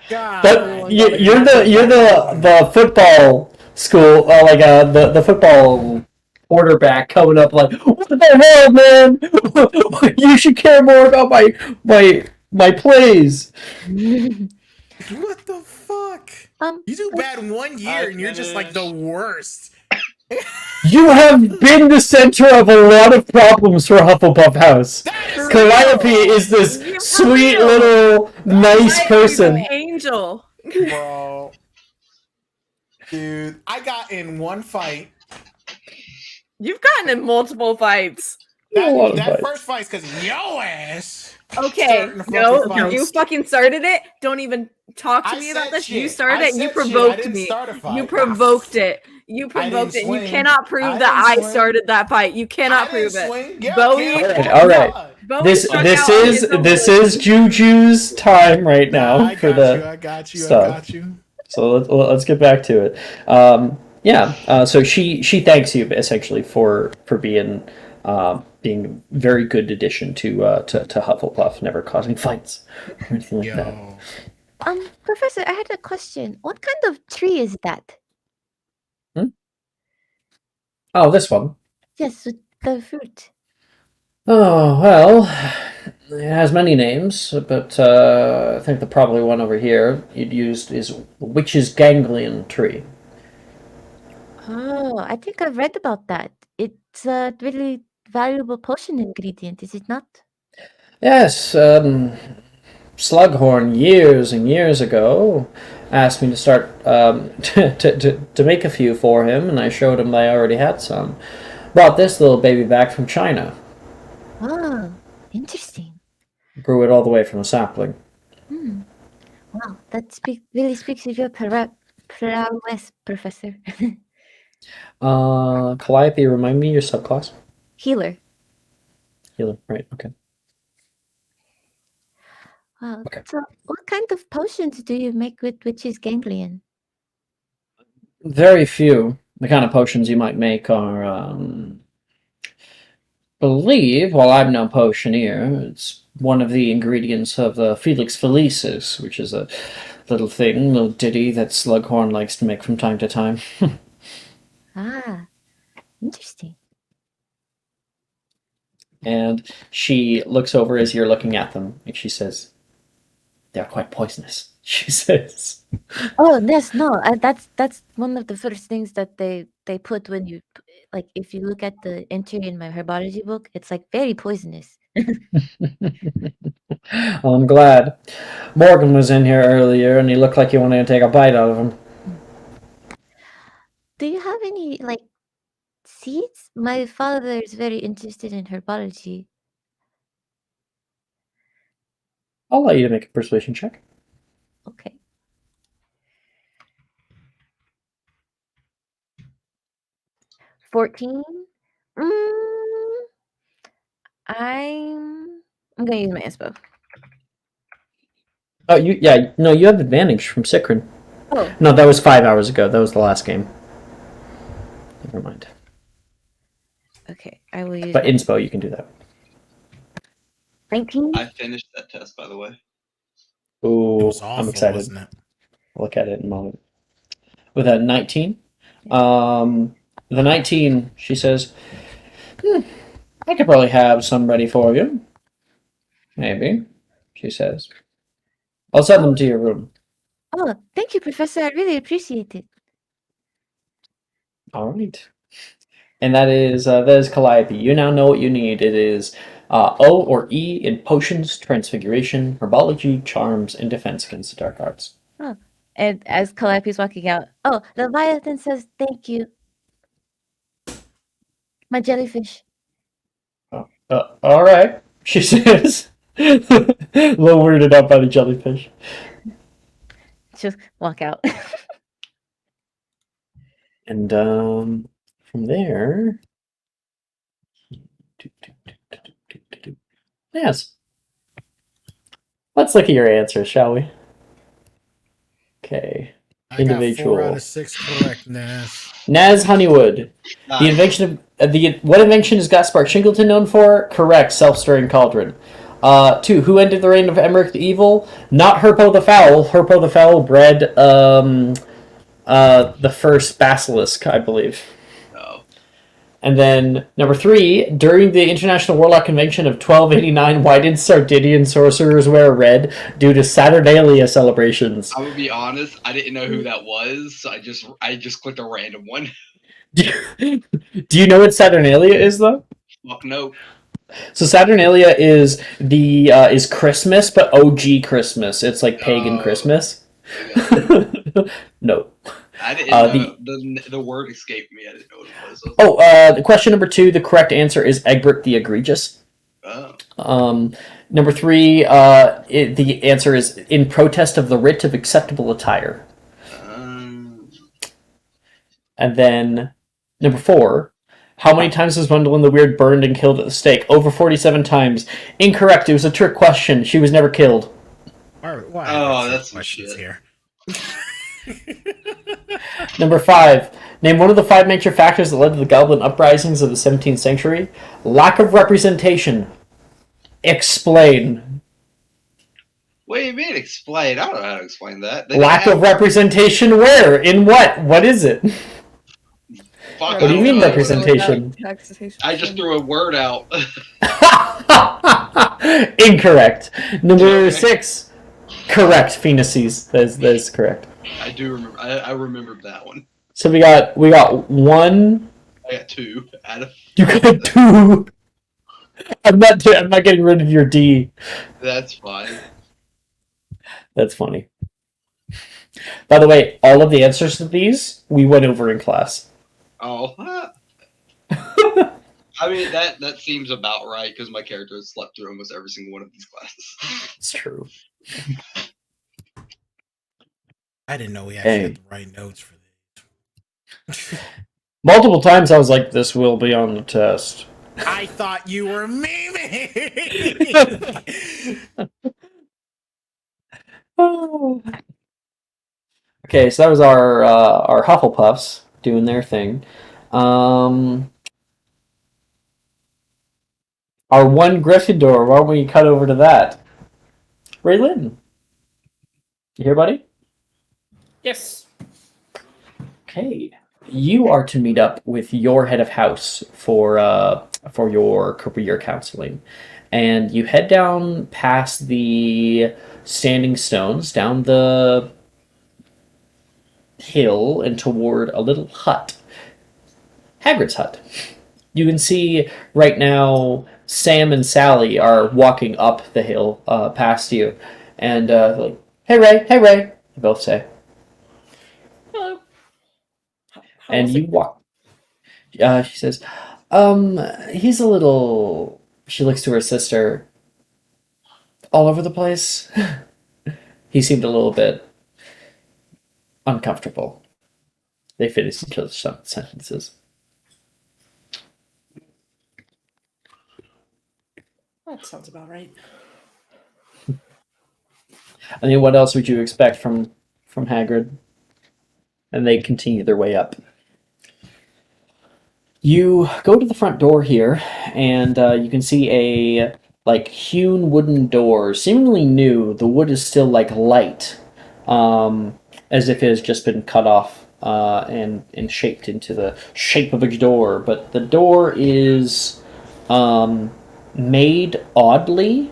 God, But you're the football school, the football quarterback coming up like, what the hell, man? You should care more about my plays. what the fuck? Um, You do bad in 1 year and you're just like the worst. You have been the center of a lot of problems for Hufflepuff House. That is Calliope is this You're for sweet real. little nice Calliope's person. an angel. bro. Dude, I got in one fight. You've gotten in multiple fights. A lot of That fights. first fight's because yo ass. Okay, Starting to no, fucking fight. you fucking started it. Don't even talk to I me about said this. shit. You started I it. And you said shit. I provoked didn't me. start a fight. You provoked it. You I provoked didn't it. And you swing. cannot prove I that didn't I swing. started that fight. You cannot I didn't prove it. swing. Yeah, Bowie- I can. All right. God. Bowie This struck this out on is his own this volition. is Juju's time right now I for got the you. I got you. stuff. I got you. So let's get back to it. So she thanks you essentially for being a very good addition to Hufflepuff, never causing fights or anything like that. Yo. Professor, I had a question. What kind of tree is that? Oh, this one. Yes, with the fruit. Oh well, it has many names, but I think the probably one over here you'd used is witch's ganglion tree. Oh, I think I've read about that. It's a really valuable potion ingredient, is it not? Yes, Slughorn years and years ago asked me to start to make a few for him, and I showed him I already had some. Brought this little baby back from China. Oh, interesting. Grew it all the way from a sapling. Wow, that really speaks of your prowess, Professor. Calliope, remind me your subclass. Healer. Healer, right? Okay. Wow. Okay. So, what kind of potions do you make with witch's ganglion? Very few. The kind of potions you might make are, well, I'm no potioneer. It's one of the ingredients of the Felix Felicis, which is a little ditty that Slughorn likes to make from time to time. Ah, interesting. And she looks over as you're looking at them, and she says, "They're quite poisonous," she says. Oh, yes, no, that's one of the first things that they put when you, like, if you look at the entry in my herbology book, it's like very poisonous. Well, I'm glad. Morgan was in here earlier, and he looked like he wanted to take a bite out of him. Do you have any, like, seeds? My father is very interested in herbology. I'll allow you to make a persuasion check. Okay. $14. I'm gonna use my inspo. Oh, you have advantage from Cicrin. Oh. No, that was 5 hours ago. That was the last game. Never mind. Okay, I will use. But inspo, you can do that. 19? I finished that test, by the way. It Ooh, was awful, I'm excited. wasn't it? I'll look at it in a moment. With a 19, the 19, she says, I could probably have some ready for you. Maybe, she says. I'll send them to your room. Oh, thank you, Professor. I really appreciate it. All right. And that is Calliope. You now know what you need. It is O or E in potions, transfiguration, herbology, charms, and defense against the dark arts. Oh, and as Calliope's walking out, oh, Leviathan says thank you. My jellyfish. All right, she says, a little weirded out by the jellyfish. She'll walk out. And from there, yes. Let's look at your answers, shall we? Okay. I got 4 out of 6 correct, Naz. Naz Honeywood. The invention of what invention is Gaspar Shingleton known for? Correct. Self-stirring cauldron. 2. Who ended the reign of Emmerich the Evil? Not Herpo the Foul. Herpo the Foul bred the first basilisk, I believe. Oh. And then number 3, during the International Warlock Convention of 1289, why did Sardinian sorcerers wear red? Due to Saturnalia celebrations. I'm gonna be honest, I didn't know who that was, so I just clicked a random one. Do you know what Saturnalia is, though? Fuck no. So Saturnalia is is Christmas, but OG Christmas. It's like pagan Christmas. No. I didn't know. The word escaped me. I didn't know what it was. Question number 2. The correct answer is Egbert the Egregious. Oh. Number 3. The answer is in protest of the writ of acceptable attire. And then number 4. How many times was Gwendolyn the Weird burned and killed at the stake? Over 47 times. Incorrect. It was a trick question. She was never killed. Why that's questions here. Number 5. Name one of the 5 major factors that led to the Goblin uprisings of the 17th century. Lack of representation. Explain. What do you mean explain? I don't know how to explain that. Lack of representation where? In what? What is it? Fuck, What do you mean representation? I just threw a word out. Incorrect. Number 6. Correct. Phoenices. That is correct. I do remember. I remembered that one. So we got 1. I got 2 out of. You got 2. I'm not getting rid of your D. That's fine. That's funny. By the way, all of the answers to these we went over in class. Oh. I mean that seems about right because my character has slept through almost every single one of these classes. It's true. I didn't know we actually had the right notes for these. Multiple times I was like, this will be on the test. I thought you were memeing! Okay, so that was our Hufflepuffs doing their thing. Our one Gryffindor, why don't we cut over to that? Raylan. You here, buddy? Yes. Okay. You are to meet up with your head of house for your career counseling. And you head down past the standing stones, down the hill and toward a little hut. Hagrid's hut. You can see right now Sam and Sally are walking up the hill past you. And like, hey Ray, they both say. Hello. And you walk. She says, he's a little. She looks to her sister. All over the place. He seemed a little bit uncomfortable. They finish each other's sentences. That sounds about right. I mean, what else would you expect from Hagrid? And they continue their way up. You go to the front door here, and you can see a like hewn wooden door, seemingly new. The wood is still like light, as if it has just been cut off and shaped into the shape of a door. But the door is made oddly.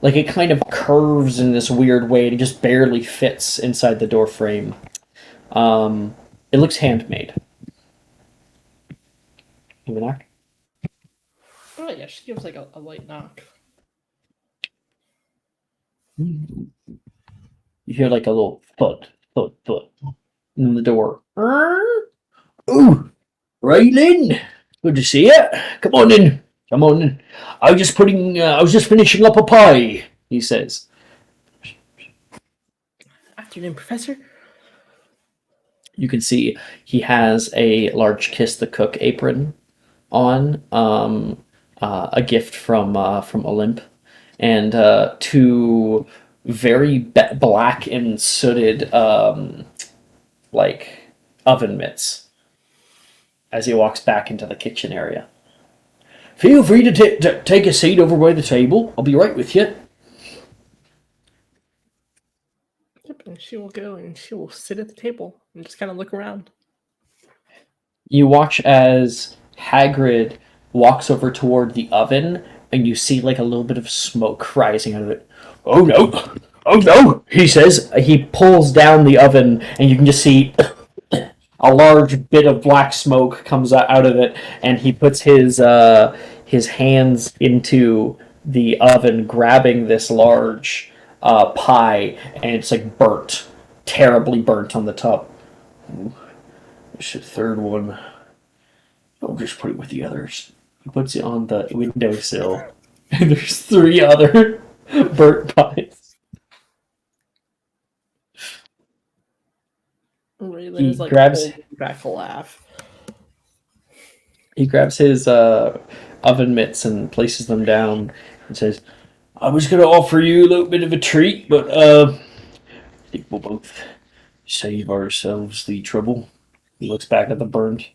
Like it kind of curves in this weird way and it just barely fits inside the door frame. It looks handmade. You have a knock? Oh yeah, she gives like a light knock. You hear like a little thud in the door. Ooh, Raylan, good to see you. Come on in. Come on in. I was just finishing up a pie, he says. Afternoon, Professor. You can see he has a large Kiss the Cook apron on, a gift from Olymp, and two very black and sooted like oven mitts as he walks back into the kitchen area. Feel free to take a seat over by the table. I'll be right with you. Yep, and she will go and she will sit at the table and just kind of look around. You watch as Hagrid walks over toward the oven, and you see like a little bit of smoke rising out of it. Oh no! Oh no! He says. He pulls down the oven, and you can just see a large bit of black smoke comes out of it, and he puts his hands into the oven, grabbing this large pie, and it's like burnt, terribly burnt on the top. Ooh, this is the third one. I'll just put it with the others. He puts it on the windowsill, and there's 3 other burnt pies. Raylan is like grabs- holding back a laugh. He grabs his oven mitts and places them down and says, I was going to offer you a little bit of a treat, but I think we'll both save ourselves the trouble. He looks back at the burnt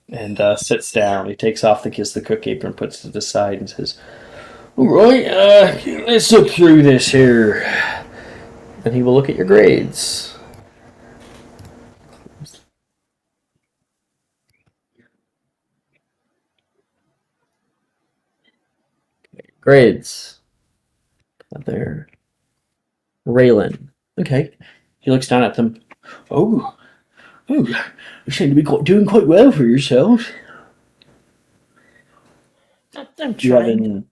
and sits down. He takes off the Kiss the Cook apron, puts it aside, and says, all right, let's look through this here. And he will look at your grades. Grades. Up there. Raylan. Okay. He looks down at them. Oh, you seem to be doing quite well for yourselves. I'm Do you have trying.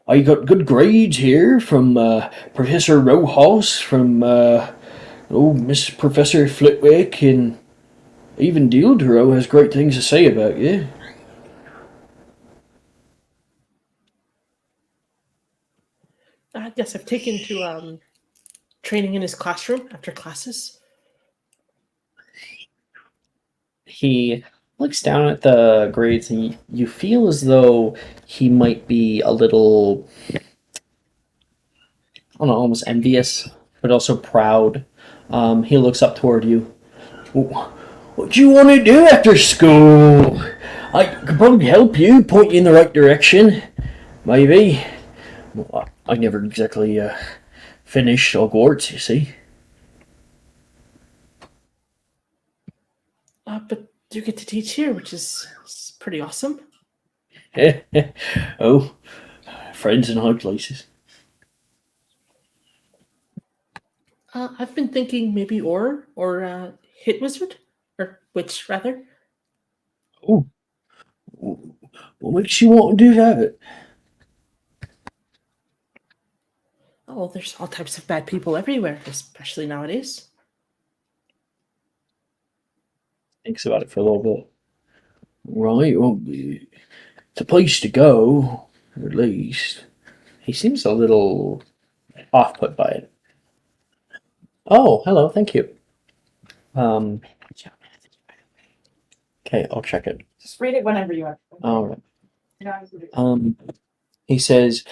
I got good grades here from Professor Rojas, from Miss Professor Flitwick, and even Dieldro has great things to say about you. Yes, I've taken to training in his classroom after classes. He looks down at the grades, and you feel as though he might be a little, I don't know, almost envious, but also proud. He looks up toward you. What do you want to do after school? I could probably help you, point you in the right direction. Maybe. Well, I never exactly finished Hogwarts, you see. But you get to teach here, which is pretty awesome. Oh, friends in high places. I've been thinking maybe or hit wizard or witch rather. Oh, what makes you want to do that? Oh, there's all types of bad people everywhere, especially nowadays. Thinks about it for a little bit. Right, well, it's a place to go, at least. He seems a little off-put by it. Oh, hello, thank you. Okay, I'll check it. Just read it whenever you are. All right. He says,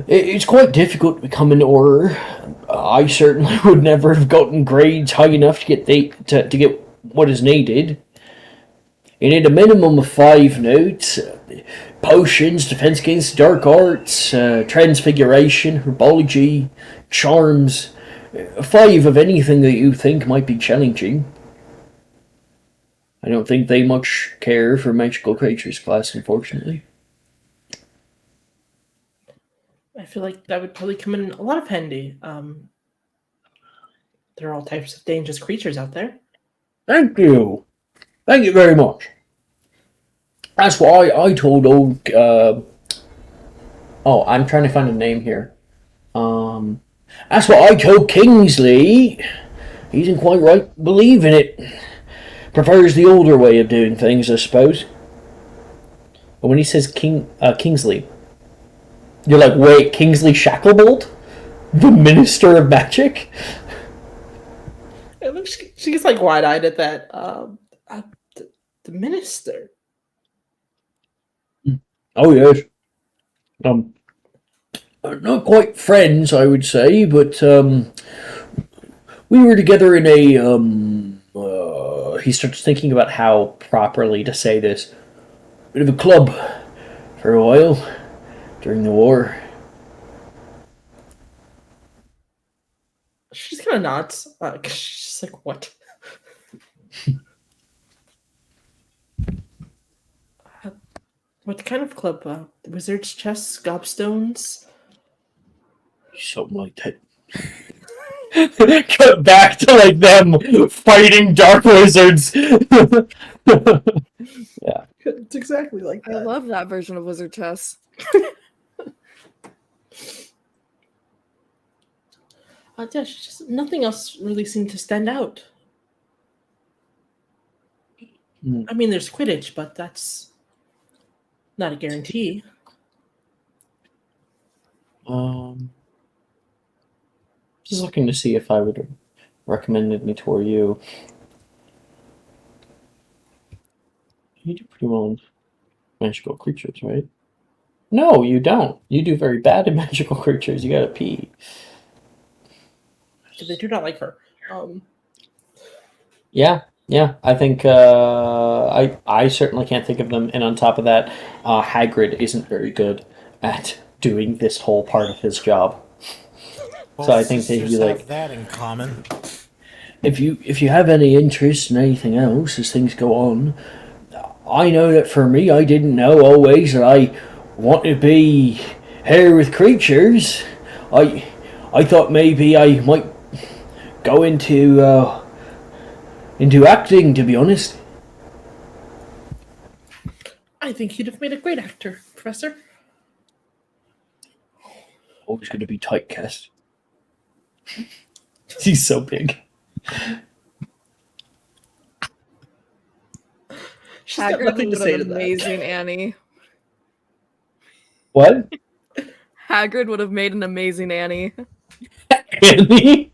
it's quite difficult to become an Auror. I certainly would never have gotten grades high enough to get what is needed. You need a minimum of 5 notes. potions, defense against dark arts, transfiguration, herbology, charms. 5 of anything that you think might be challenging. I don't think they much care for magical creatures class, unfortunately. I feel like that would probably come in a lot of handy. There are all types of dangerous creatures out there. Thank you. Thank you very much. That's why I told old. Oh, I'm trying to find a name here. That's what I told Kingsley. He isn't quite right believing it. Prefers the older way of doing things, I suppose. But when he says Kingsley, you're like, wait, Kingsley Shacklebolt? The Minister of Magic? It looks, she gets like wide-eyed at that. The minister. Oh, yes. Not quite friends, I would say, but we were together in a. He starts thinking about how properly to say this. Bit of a club for a while during the war. She's kind of nods. 'Cause she's like, what? What kind of club? Wizards, chess, gobstones? Something like that. Cut back to like them fighting dark wizards. Yeah. It's exactly like I that. love that version of Wizard Chess. Yeah, she just nothing else really seemed to stand out. I mean, there's Quidditch, but that's not a guarantee. Just looking to see if I would recommend any toward you. You do pretty well in magical creatures, right? No, you don't. You do very bad in magical creatures. You gotta pee. They do not like her. Yeah. I think I certainly can't think of them. And on top of that, Hagrid isn't very good at doing this whole part of his job. So I think that sisters you have like that in common. if you have any interest in anything else as things go on, I know that for me, I didn't know always that I want to be here with creatures. I thought maybe I might go into acting, to be honest. I think you'd have made a great actor, Professor. Always going to be typecast. He's so big. She's got Hagrid nothing to would say have to that. amazing Annie. What? Hagrid would have made an amazing Annie. Annie?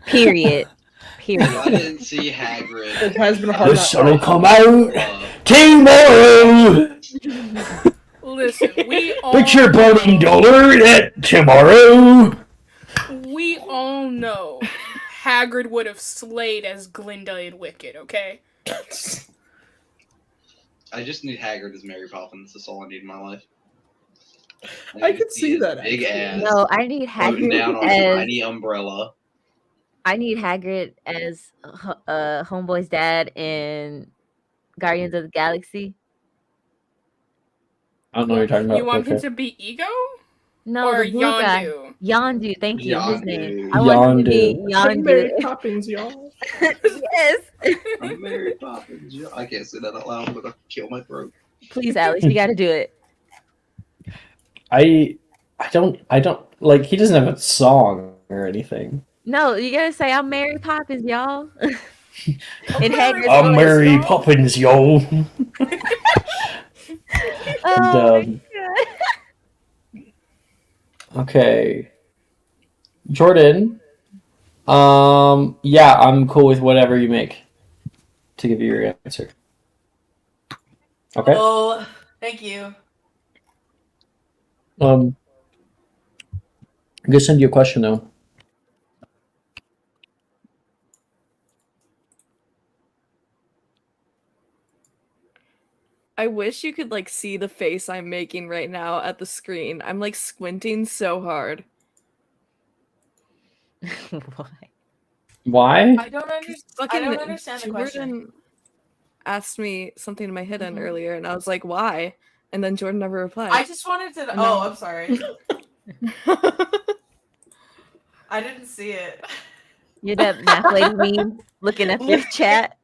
Period. I Period. didn't see Hagrid. It has been a hard The knock sun will life. come out tomorrow. Listen, we all Picture burning know, dollar that tomorrow. we all know Hagrid would have slayed as Glinda in Wicked, okay? I just need Hagrid as Mary Poppins. That's all I need in my life. I need to could see his that, big actually. ass No, I need floating down Hagrid on a as tiny umbrella. Homeboy's dad in Guardians of the Galaxy. I don't know what you're talking about. You want him Okay. to be Ego? No, Or the blue guy. Yondu? Yondu, thank you. His name. Yondu. I want him to be Like Mary Yondu. Poppins, y'all. Yes. I'm Mary Poppins. I can't say that out loud. I'm gonna kill my throat. Please, Alex, you got to do it. I don't like. He doesn't have a song or anything. No, you gotta say I'm Mary Poppins, y'all. And Mary Hagrid's I'm voice. Mary y'all. Poppins, y'all. Oh And, my god. okay, Jordan. Yeah, I'm cool with whatever you make to give you your answer. Okay. Oh, thank you. I'm gonna send you a question though. I wish you could like see the face I'm making right now at the screen. I'm like squinting so hard. Why? Why? I don't understand. I Fucking don't understand the question. Jordan asked me something in my hidden Mhm. earlier, and I was like, "Why?" And then Jordan never replied. I just wanted to. And Oh, now- I'm sorry. I didn't see it. You're that math lady meme looking at your chat.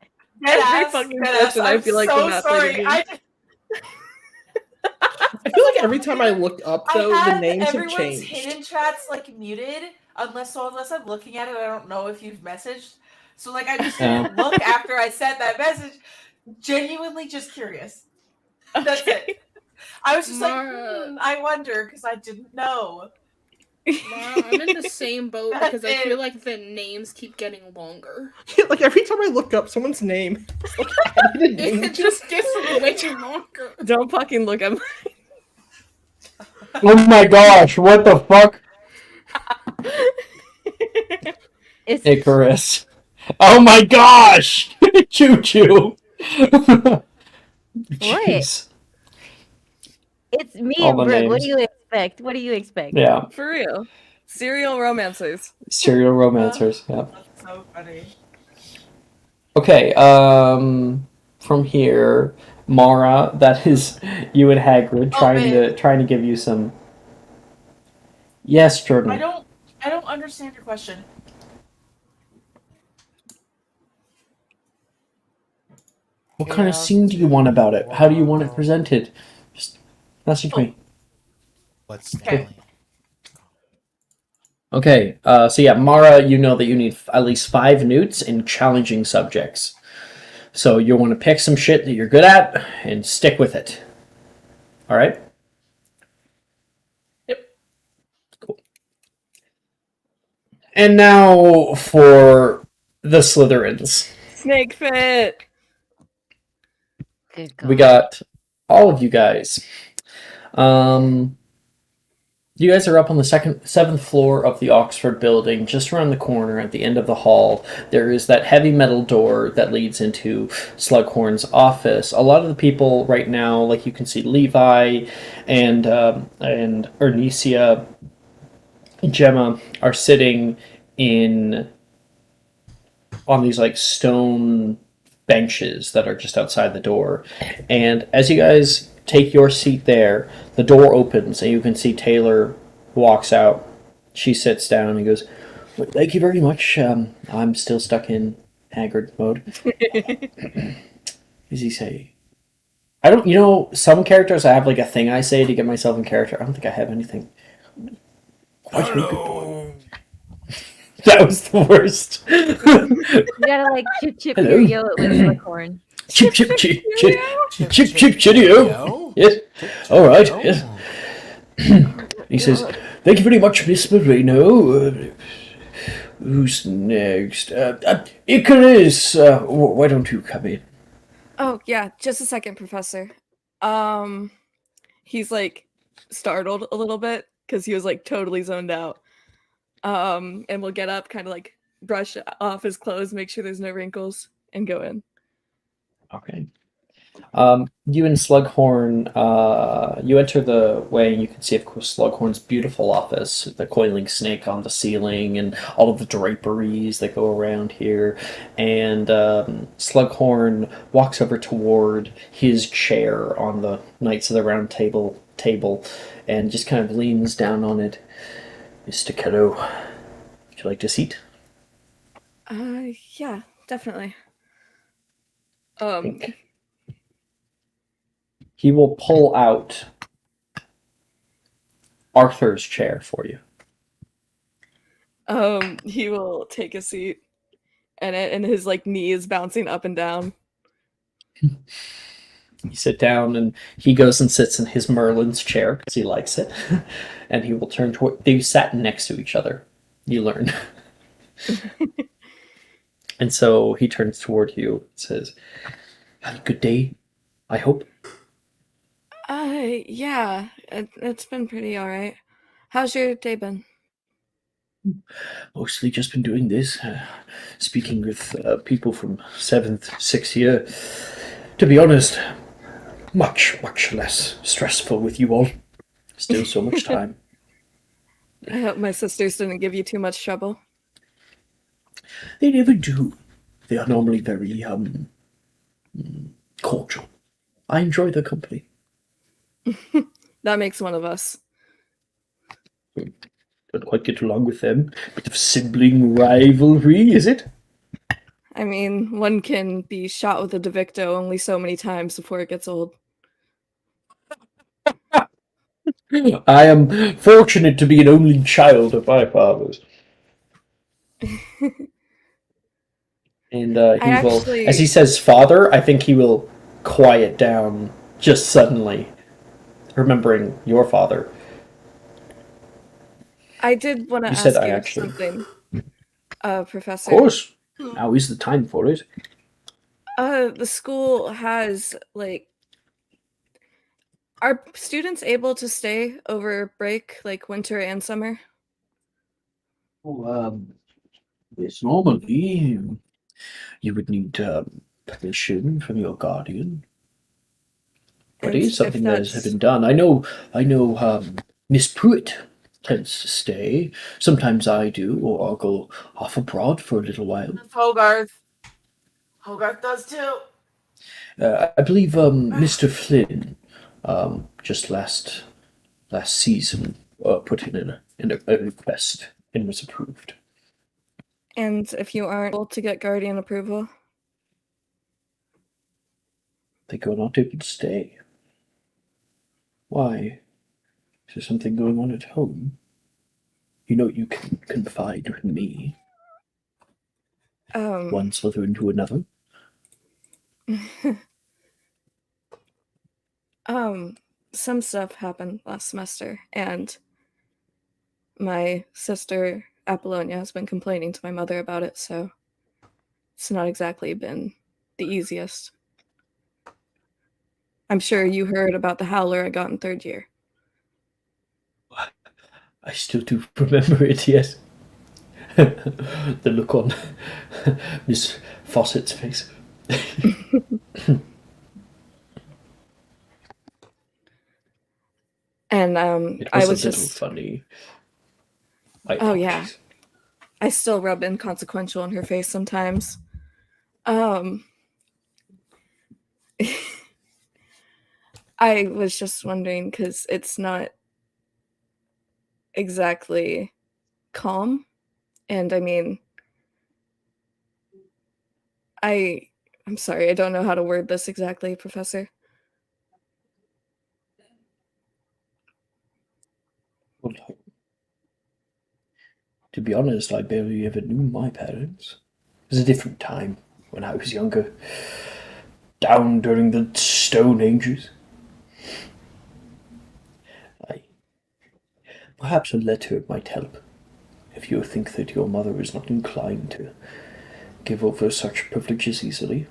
Every fucking session, I I'm feel like the so math sorry. lady. I feel like every time I look up, though, I the have names have everyone's changed. hidden chats like muted, unless I'm looking at it, I don't know if you've messaged. So like I just didn't look after I sent that message. Genuinely just curious. That's it. I was just Mara. like, I wonder because I didn't know. Mara, I'm in the same boat because I That's feel it. like the names keep getting longer. Like every time I look up someone's name, it's like added a name It to just gets way longer. Don't fucking look at my. Oh my gosh! What the fuck? It's Icarus. Oh my gosh! Choo choo. Jeez. it's me All and the Brooke. What names. do you expect? What do you expect? Yeah. For real. Serial romancers. Serial romancers. Yeah. That's so funny. Okay. From here, Mara. That is you and Hagrid trying to give you some. Yes, Jordan. I don't understand your question. What kind of scene do you want about it? How do you want it presented? Just message me. What's Okay. Stanley? Okay, so yeah, Mara, you know that you need at least 5 newts in challenging subjects. So you want to pick some shit that you're good at and stick with it. Alright? Yep. Cool. And now for the Slytherins. Snake fit. Good We God. got all of you guys. You guys are up on the 7th floor of the Oxford building, just around the corner at the end of the hall. There is that heavy metal door that leads into Slughorn's office. A lot of the people right now, like you can see Levi and Ernesia, Gemma, are sitting on these like stone benches that are just outside the door. And as you guys take your seat there, the door opens and you can see Taylor walks out. She sits down and goes, "Well, thank you very much. I'm still stuck in Hagrid mode." Does he say? I don't, some characters I have like a thing I say to get myself in character. I don't think I have anything. Quite a good boy. That was the worst. You gotta like chip chip Hello. cheerio it with Slughorn. Chip chip chip chip chip chip cheerio. Yes. All right. Yes. He says, "Thank you very much, Miss Moreno. Who's next? Icarus. Why don't you come in?" Oh yeah, just a second, Professor. He's like startled a little bit because he was like totally zoned out. And we'll get up, kind of like brush off his clothes, make sure there's no wrinkles, and go in. Okay. You and Slughorn, you enter the way, and you can see, of course, Slughorn's beautiful office, the coiling snake on the ceiling, and all of the draperies that go around here. And Slughorn walks over toward his chair on the Knights of the Round Table, and just kind of leans down on it. "Mr. Kello, would you like to seat?" Yeah, definitely. He will pull out Arthur's chair for you. He will take a seat, and his like knee is bouncing up and down. You sit down, and he goes and sits in his Merlin's chair because he likes it. And he will turn toward. They sat next to each other. You learn. And so he turns toward you and says, "Have a good day, I hope." Yeah, it's been pretty all right. How's your day been? Mostly just been doing this, speaking with people from 7th, 6th year. To be honest, much less stressful with you all. Still so much time. I hope my sisters didn't give you too much trouble. They never do. They are normally very cordial. I enjoy their company. That makes one of us. Don't quite get along with them. Bit of sibling rivalry, is it? I mean, one can be shot with a Devicto only so many times before it gets old. I am fortunate to be an only child of my father's. And he will, as he says father, I think he will quiet down just suddenly, remembering your father. I did want to You said ask I you actually. something, Of Professor. course. Now is the time for it. The school has, like, are students able to stay over break, like winter and summer? Oh, yes, normally you would need permission from your guardian. But it And is if something that has that's been done. I know Miss Pruitt tends to stay. Sometimes I do, or I'll go off abroad for a little while. Hogarth. Hogarth does too. I believe Mr. Flynn just last season put in a request and was approved. and if you aren't able to get guardian approval? They go not able to stay. Why? Is there something going on at home? You know you can confide in me. One Slytherin to another. Some stuff happened last semester, and my sister Apollonia has been complaining to my mother about it, so it's not exactly been the easiest. I'm sure you heard about the howler I got in third year. I still do remember it, yes. The look on Miss Fawcett's face. And It I was a was little just funny. I oh yeah. apologize. I still rub inconsequential in her face sometimes. Um I was just wondering because it's not exactly calm. And I mean, I'm sorry, I don't know how to word this exactly, Professor. Well, to be honest, I barely ever knew my parents. It was a different time when I was younger. Down during the Stone Ages. Perhaps a letter might help, if you think that your mother is not inclined to give over such privileges easily.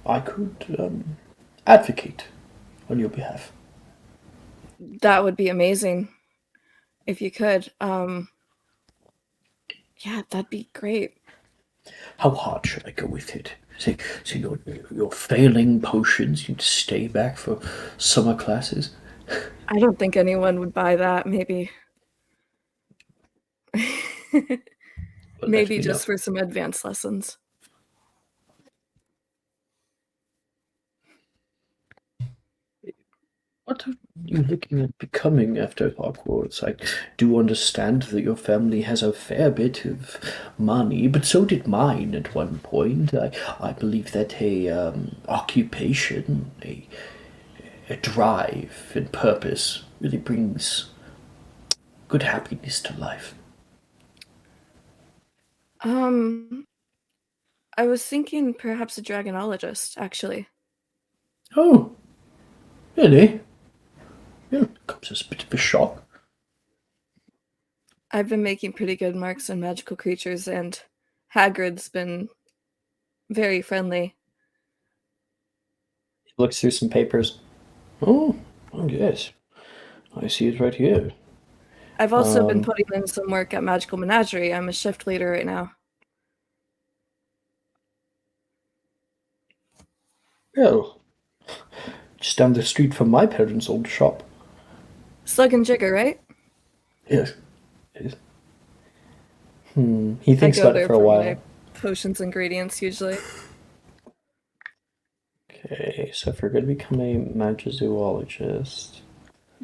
I could advocate on your behalf. That would be amazing if you could. Yeah, that'd be great. How hard should I go with it? Say you're failing potions. You'd stay back for summer classes. I don't think anyone would buy that, maybe. But Maybe just for some advanced lessons. What are you looking at becoming after Hogwarts? I do understand that your family has a fair bit of money, but so did mine at one point. I believe that a occupation, a drive and purpose really brings good happiness to life. I was thinking perhaps a dragonologist, actually. Oh, really? Yeah, comes as a bit of a shock. I've been making pretty good marks on magical creatures, and Hagrid's been very friendly. He looks through some papers. Oh yes, I see it right here. I've also been putting in some work at Magical Menagerie. I'm a shift leader right now. Well, just down the street from my parents' old shop. Slug and Jigger, right? Yes. Yes. He I thinks go about it there for a for while. my potions ingredients usually. Okay, so if you're going to become a magizoologist...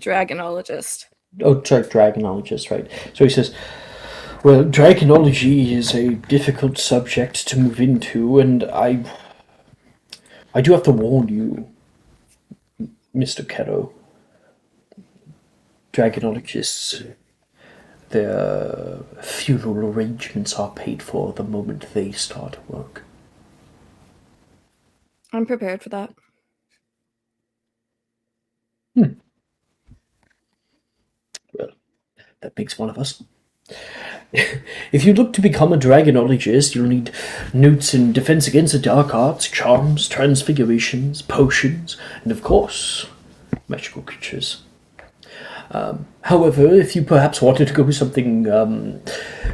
Dragonologist. Oh, sorry, dragonologist, right. So he says, well, dragonology is a difficult subject to move into, and I do have to warn you, Mr. Kero. Dragonologists, their funeral arrangements are paid for the moment they start work. I'm prepared for that. Well, that makes one of us. If you look to become a dragonologist, you'll need notes in defense against the dark arts, charms, transfigurations, potions, and of course, magical creatures. However, if you perhaps wanted to go with something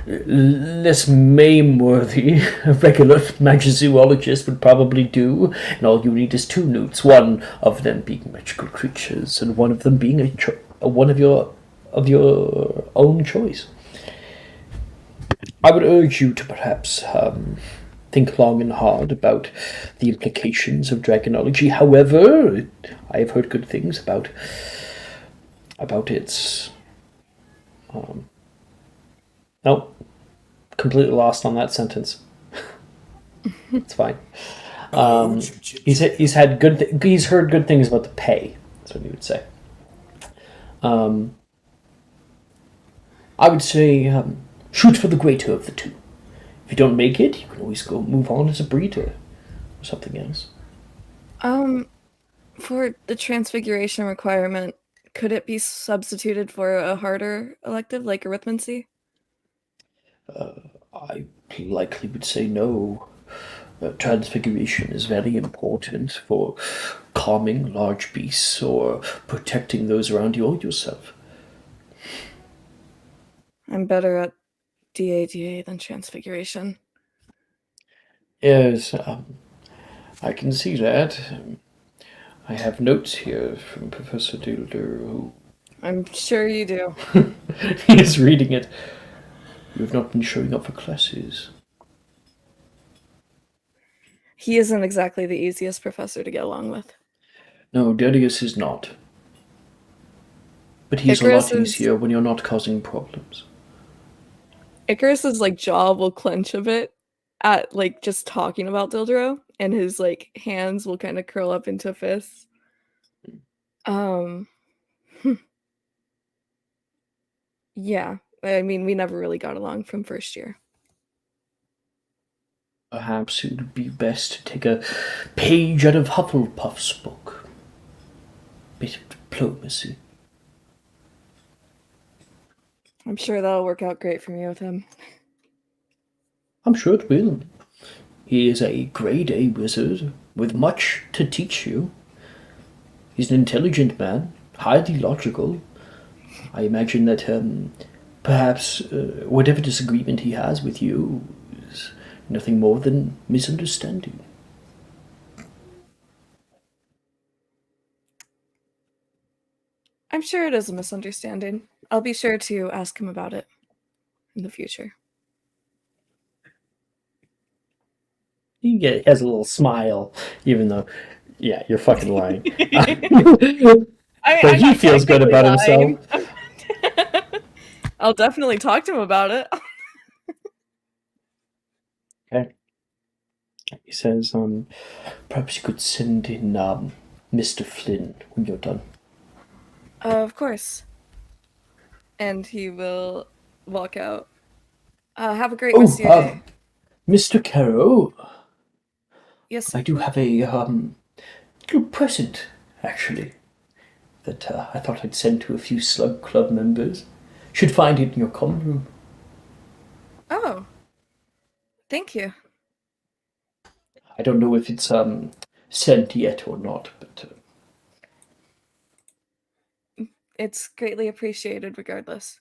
less mame-worthy, a regular magizoologist would probably do, and all you need is 2 notes, one of them being magical creatures, and one of them being one of your own choice. I would urge you to perhaps think long and hard about the implications of dragonology. However, I have heard good things about its. Nope, completely lost on that sentence. It's fine. He's heard good things about the pay. That's what he would say. I would say shoot for the greater of the two. If you don't make it, you can always go move on as a breeder or something else. For the transfiguration requirement, could it be substituted for a harder elective like arithmancy? I likely would say no. Transfiguration is very important for calming large beasts or protecting those around you or yourself. I'm better at DADA than transfiguration. Yes, I can see that. I have notes here from Professor Dilder who I'm sure you do. he is reading it. You have not been showing up for classes. He isn't exactly the easiest professor to get along with. No, Darius is not. But he's a lot easier when you're not causing problems. Icarus's like jaw will clench a bit at like just talking about Dildro, and his like hands will kind of curl up into fists. Yeah, I mean, we never really got along from first year. Perhaps it would be best to take a page out of Hufflepuff's book. Bit of diplomacy. I'm sure that'll work out great for me with him. I'm sure it will. He is a grade A wizard with much to teach you. He's an intelligent man, highly logical. I imagine that perhaps whatever disagreement he has with you is nothing more than misunderstanding. I'm sure it is a misunderstanding. I'll be sure to ask him about it in the future. He has a little smile, even though, yeah, you're fucking lying. But he feels good about himself. I'll definitely talk to him about it. Okay. He says, perhaps you could send in Mr. Flynn when you're done. Of course. And he will walk out. Have a great rest of your day. Mr. Caro, Yes. I do have a little present, actually, that I thought I'd send to a few Slug Club members. Should find it in your common room. Oh. Thank you. I don't know if it's sent yet or not, but It's greatly appreciated regardless.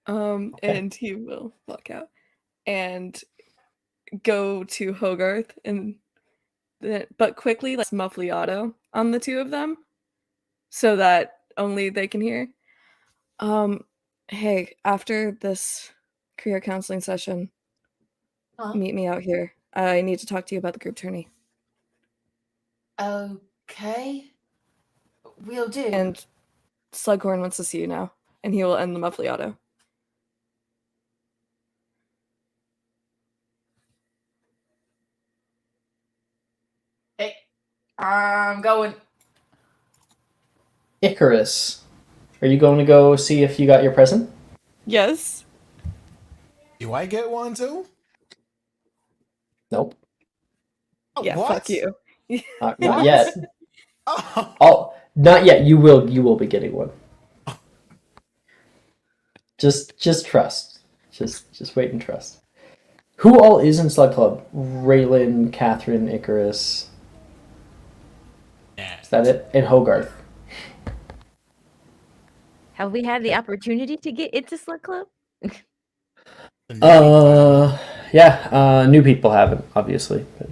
okay. And he will walk out. And go to Hogarth and but quickly let's muffliato on the two of them so that only they can hear. Um, hey, after this career counseling session, Huh? meet me out here. I need to talk to you about the group tourney. Okay. We'll do. And Slughorn wants to see you now, and he will end the muffliato. Hey, I'm going. Icarus, are you going to go see if you got your present? Yes. Do I get one too? Nope. Oh, Yeah, what? fuck you. Not What? yet. Oh. Oh, not yet. You will be getting one. Just trust. Just wait and trust. Who all is in Slug Club? Raylan, Catherine, Icarus. Yeah. Is that it? And Hogarth. Have we had the opportunity to get into Slug Club? Yeah. New people haven't, obviously. But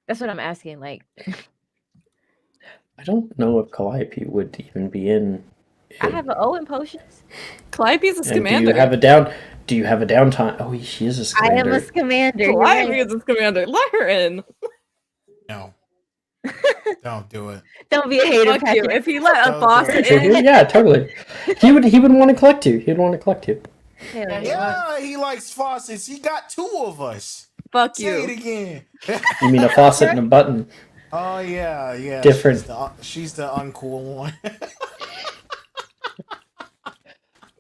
That's what I'm asking. Like, I don't know if Calliope would even be in. I have an O in potions. Calliope's a And scamander. do you have a downtime? Oh, she is a I am a scamander. scamander. You're Calliope right. is a scamander. Let her in. No. Don't do it. Don't be a hater, Fuck you. Patrick. If he let a Don't do faucet it. So in, yeah, totally. He would want to collect you. He'd want to collect you. Hell Yeah, yeah. Yeah, he likes faucets. He got two of us. fuck Say it you. again. You mean a faucet and a button? Oh yeah. Different. She's the uncool one.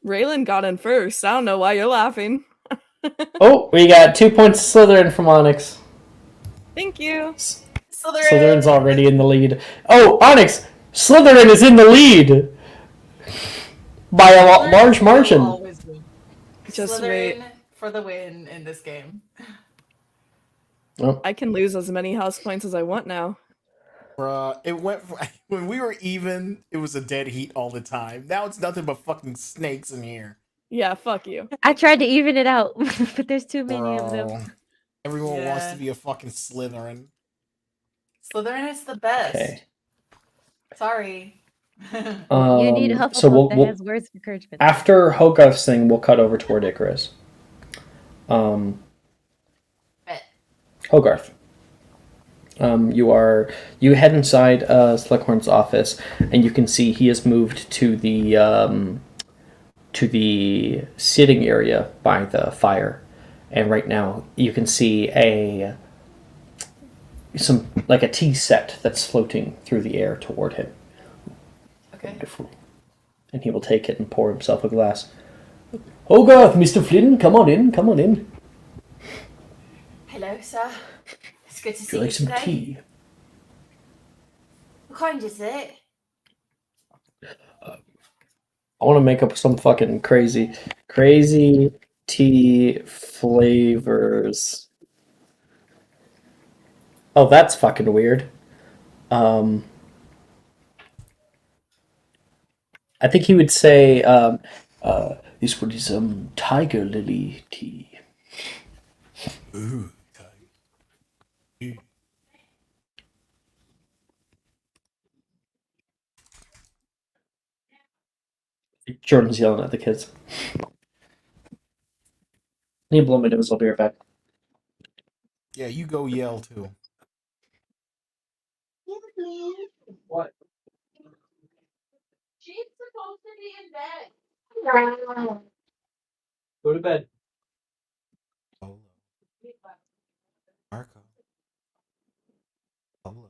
Raylan got in first. I don't know why you're laughing. Oh, we got 2 points of Slytherin from Onyx. Thank you. Slytherin's already in the lead. Oh, Onyx! Slytherin is in the lead! By a large margin. Always win. Just Slytherin wait. for the win in this game. Oh, I can lose as many house points as I want now. Bruh, it went when we were even, it was a dead heat all the time. Now it's nothing but fucking snakes in here. Yeah, fuck you. I tried to even it out, but there's too many of them. Bro. Everyone wants Yeah. to be a fucking Slytherin. Slytherin is the best. okay. Sorry. You need a Hufflepuff so that we'll has words of encouragement. after Hogarth's thing, we'll cut over toward Icarus. Bet. Hogarth. You head inside Slughorn's office, and you can see he has moved to the sitting area by the fire, and right now you can see a tea set that's floating through the air toward him. Okay. Wonderful. And he will take it and pour himself a glass. Hogarth, Mr. Flynn, come on in, come on in. Hello, sir. It's good to Would see you you like some today. tea? What kind is it? I want to make up some fucking crazy tea flavors. Oh, that's fucking weird. I think he would say, this one is tiger lily tea. Ooh. Jordan's yelling at the kids. Need to blow my nose, I'll be right back. Yeah, you go yell too. What? She's supposed to be in bed. Go to bed. Polo. Marco. Polo.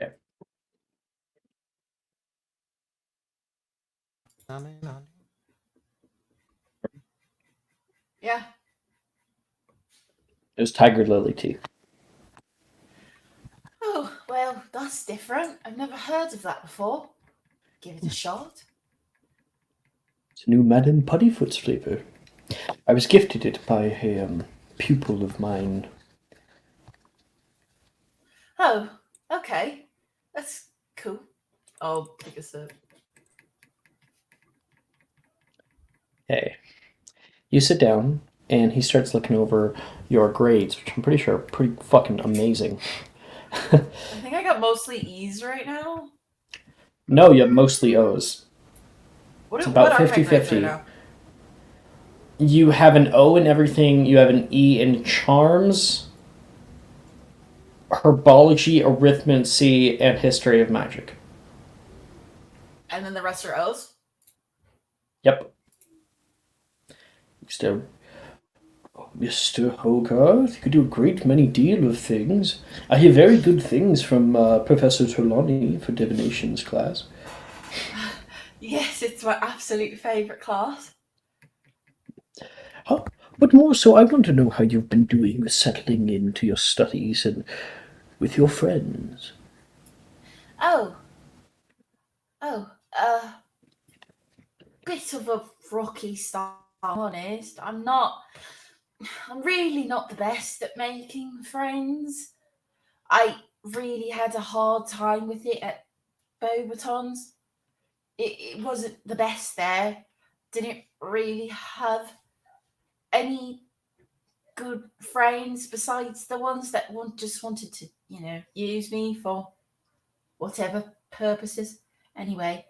Okay. Yeah. It was tiger lily tea. Oh, well, that's different. I've never heard of that before. Give it a shot. It's a new Madame Puddyfoot's flavor. I was gifted it by a pupil of mine. Oh, okay. That's cool. I'll take a sip. Hey, you sit down, and he starts looking over your grades, which I'm pretty sure are pretty fucking amazing. I think I got mostly E's right now. No, you have mostly O's. What, It's what about are my grades right 50-50. now? You have an O in everything. You have an E in charms, herbology, arithmancy, and history of magic. And then the rest are O's? Yep. Mr. Hogarth, you could do a great many deal of things. I hear very good things from Professor Trelawney for divinations class. Yes, it's my absolute favourite class. But more so, I want to know how you've been doing with settling into your studies and with your friends. Oh, bit of a rocky start, I'm honest. I'm really not the best at making friends. I really had a hard time with it at Beauxbatons. It wasn't the best there. Didn't really have any good friends besides the ones that just wanted to, use me for whatever purposes. Anyway,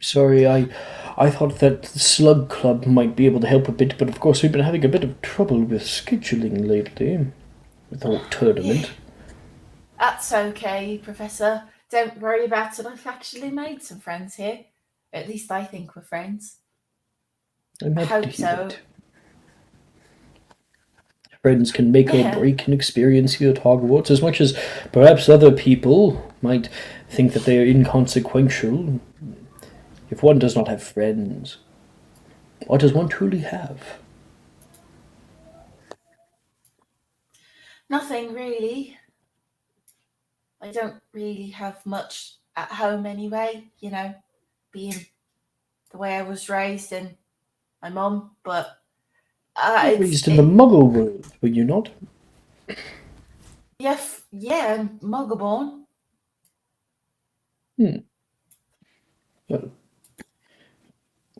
Sorry, I thought that the Slug Club might be able to help a bit, but of course we've been having a bit of trouble with scheduling lately. With the whole tournament. that's okay, Professor. Don't worry about it. I've actually made some friends here. At least I think we're friends. I'm I happy to hope hear so. it. Friends can make or Yeah. break an experience here at Hogwarts, as much as perhaps other people might think that they are inconsequential. If one does not have friends, what does one truly have? Nothing really. I don't really have much at home anyway, being the way I was raised and my mum, but You were it's raised in the Muggle world, were you not? yeah, I'm Muggle-born. Well,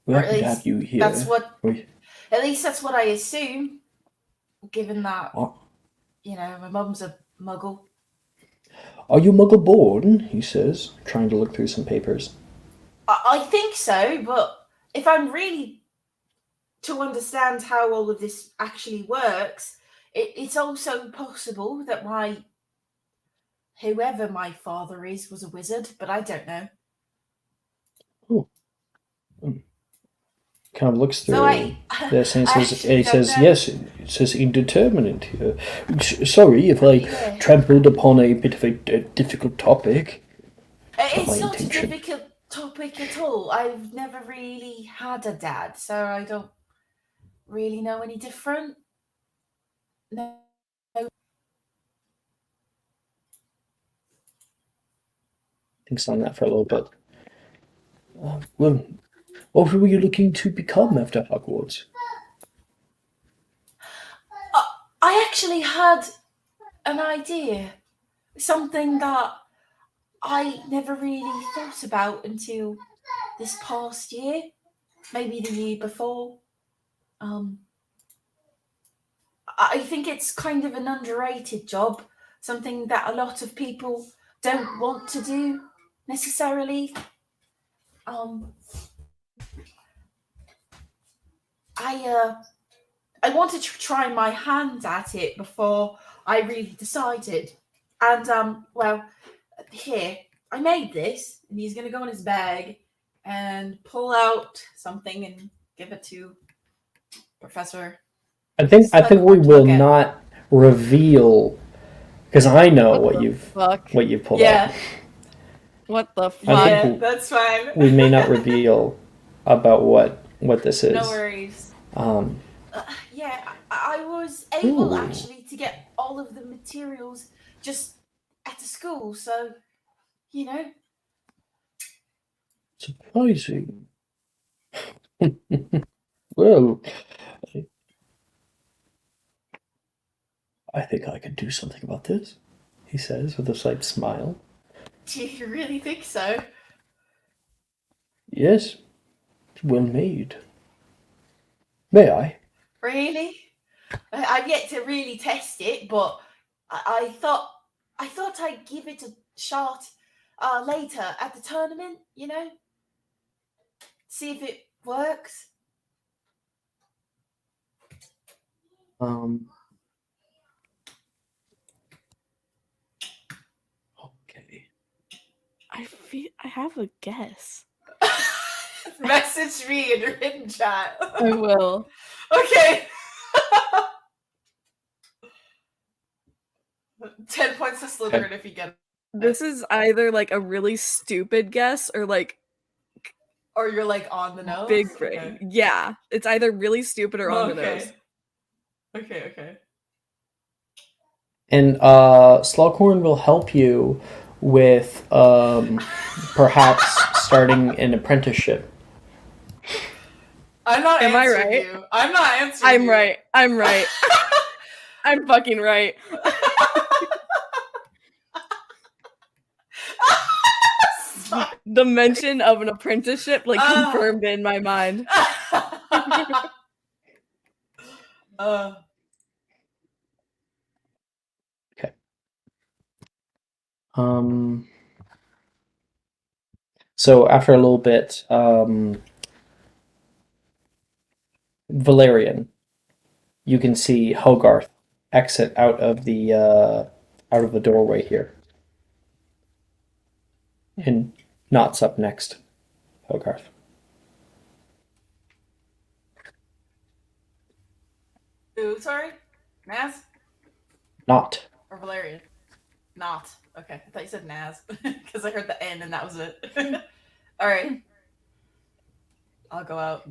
we're Or at happy to have least you here. that's what We- at least that's what I assume, given that Are my mum's a Muggle. are you Muggle born? He says, trying to look through some papers. I think so, but if I'm really to understand how all of this actually works, it's also possible that whoever my father is was a wizard, but I don't know. Oh. Kind of looks through So this and I says, actually he don't says, know. yes, it says indeterminate here. Sorry if I Yeah. trampled upon a bit of a difficult topic. It's my not intention. a difficult topic at all. I've never really had a dad, so I don't really know any different. No. Thinks on that for a little bit. Well, what were you looking to become after Hogwarts? I actually had an idea, something that I never really thought about until this past year, maybe the year before. I think it's kind of an underrated job, something that a lot of people don't want to do necessarily. I I wanted to try my hand at it before I really decided, and well, here I made this, and he's gonna go in his bag and pull out something and give it to Professor I think we Slughorn to will look at. not reveal, because I know what you've Fuck. pulled Yeah. out. What the I fuck? think Yeah, we'll- that's fine. We may not reveal about what this is. No worries. Yeah, I was able Ooh. actually to get all of the materials just at the school, so Surprising. Well, I think I could do something about this, he says with a slight smile. Do you really think so? Yes, it's well made. May I? Really? I've yet to really test it, but I thought I'd give it a shot later at the tournament. See if it works. Um. Okay. I have a guess. Message me in your hidden chat. I will. Okay. 10 points to Slytherin if you get it. This is either like a really stupid guess or like Or you're like on the nose. big brain. Okay. Yeah, it's either really stupid or on the nose. Okay. And Slughorn will help you with perhaps starting an apprenticeship. I'm not Am I answering right? you. I'm not answering I'm you. right. I'm right. I'm fucking right. The mention of an apprenticeship like confirmed in my mind. Okay. So after a little bit, Valerian, you can see Hogarth exit out of the doorway here, and Knott's up next. Hogarth. Ooh, sorry? Naz? Knott. Or Valerian? Not. Okay. I thought you said Naz. Because I heard the N and that was it. Alright. I'll go out.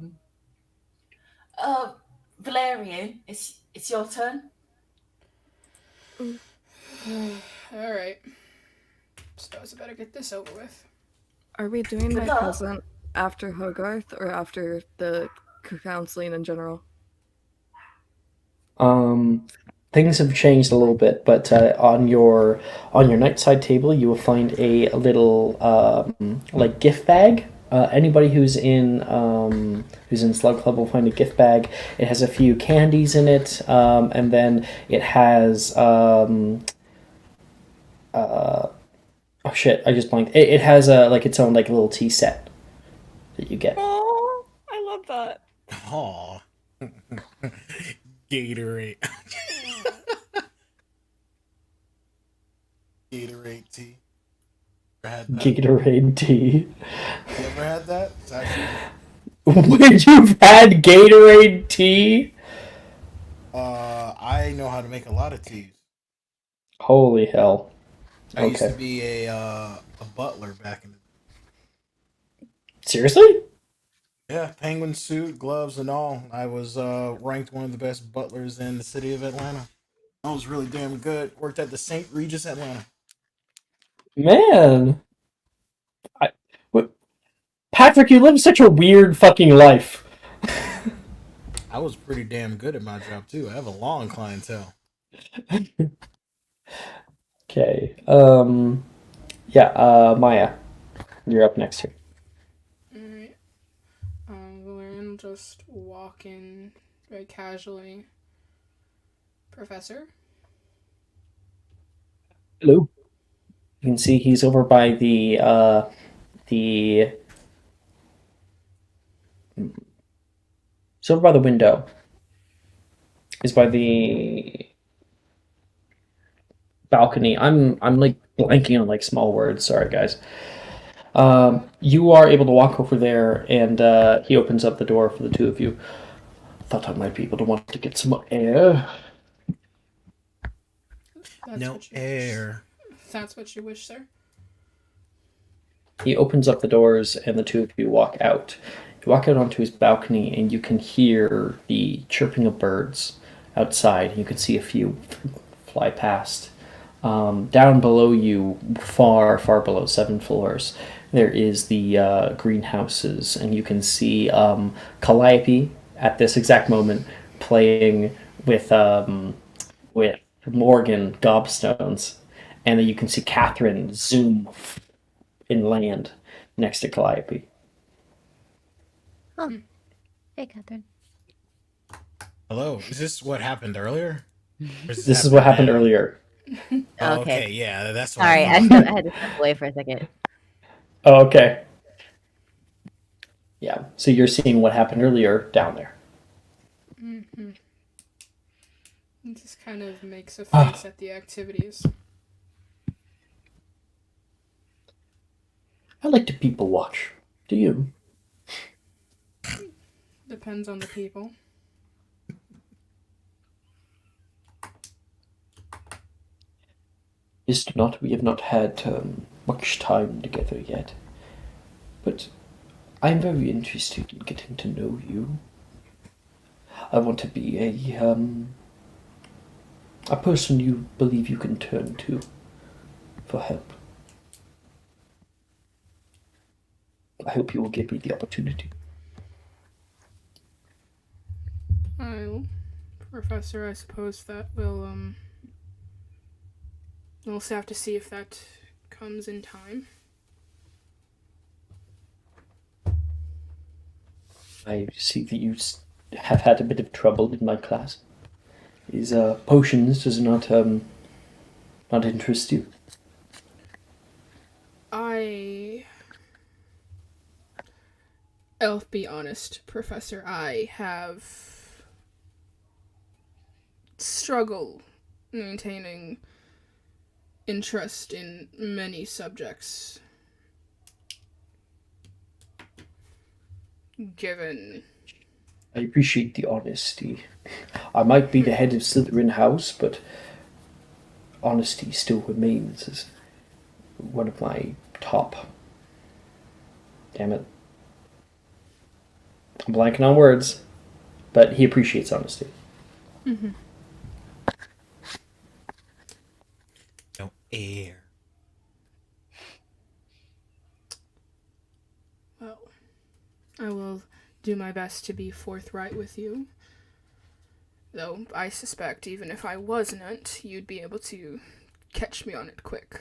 Valerian, it's your turn. Alright. Suppose I better get this over with. Are we doing my luck. present after Hogarth or after the counseling in general? Things have changed a little bit, but on your nightside table, you will find a little like gift bag. Anybody who's in Slug Club will find a gift bag. It has a few candies in it, and then it has oh shit! I just blanked. It has like its own like little tea set that you get. Oh, I love that. Aw. Gatorade. Gatorade tea. Ever had that? Gatorade tea. You ever had that? It's actually... When you've had Gatorade tea? I know how to make a lot of teas. Holy hell. I used to be a butler back in the day. Seriously? Yeah, penguin suit, gloves, and all. I was ranked one of the best butlers in the city of Atlanta. I was really damn good. Worked at the St. Regis Atlanta. Man. Patrick, you live such a weird fucking life. I was pretty damn good at my job too. I have a long clientele. Okay. Maya, you're up next here. Alright. Valerian just walk in very casually. Professor? Hello. You can see he's over by the He's over by the window. He's by the balcony. I'm like blanking on like small words. Sorry, guys. You are able to walk over there, and he opens up the door for the two of you. Thought I might be able to want to get some air. That's No what you air. Wish. That's what you wish, sir. He opens up the doors, and the two of you walk out. You walk out onto his balcony, and you can hear the chirping of birds outside. You can see a few fly past. Down below you, far, far below, 7 floors, there is the greenhouses, and you can see Calliope at this exact moment playing with Morgan gobstones, and then you can see Catherine zoom in land next to Calliope. Oh, hey, Catherine. Hello, is this what happened earlier? Or is This is what happened now? earlier. Oh, Okay. okay, yeah, that's what Sorry, I I thought. had to step away for a second. Oh, okay. Yeah. So you're seeing what happened earlier down there. Mm-hmm. It just kind of makes a face at the activities. I like to people watch. Do you? Depends on the people. Is not we have not had much time together yet, but I'm very interested in getting to know you. I want to be a person you believe you can turn to for help. I hope you will give me the opportunity. I'll, Professor, I suppose that we'll have to see if that comes in time. I see that you have had a bit of trouble in my class. Is potions does not interest you? I'll be honest, Professor, I have struggled maintaining interest in many subjects, given... I appreciate the honesty. I might be the head of Slytherin House, but honesty still remains as one of my top. Damn it. I'm blanking on words, but he appreciates honesty. Mm-hmm. No air. Well, I will do my best to be forthright with you. Though I suspect even if I wasn't, you'd be able to catch me on it quick.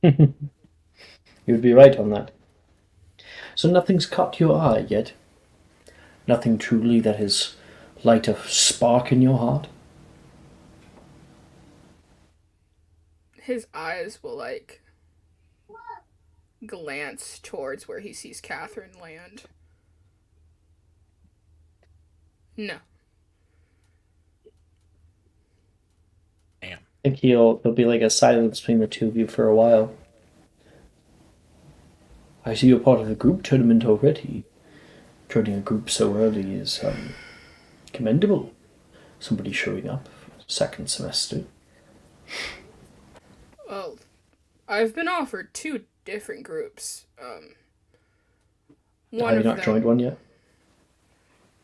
You would be right on that. So nothing's caught your eye yet? Nothing truly that has light a spark in your heart? His eyes will, glance towards where he sees Catherine land. No. Damn. I think there'll be like a silence between the two of you for a while. I see you're part of the group tournament already. Joining a group so early is commendable. Somebody showing up second semester. Well, I've been offered 2 different groups. One Have you of not them, joined one yet?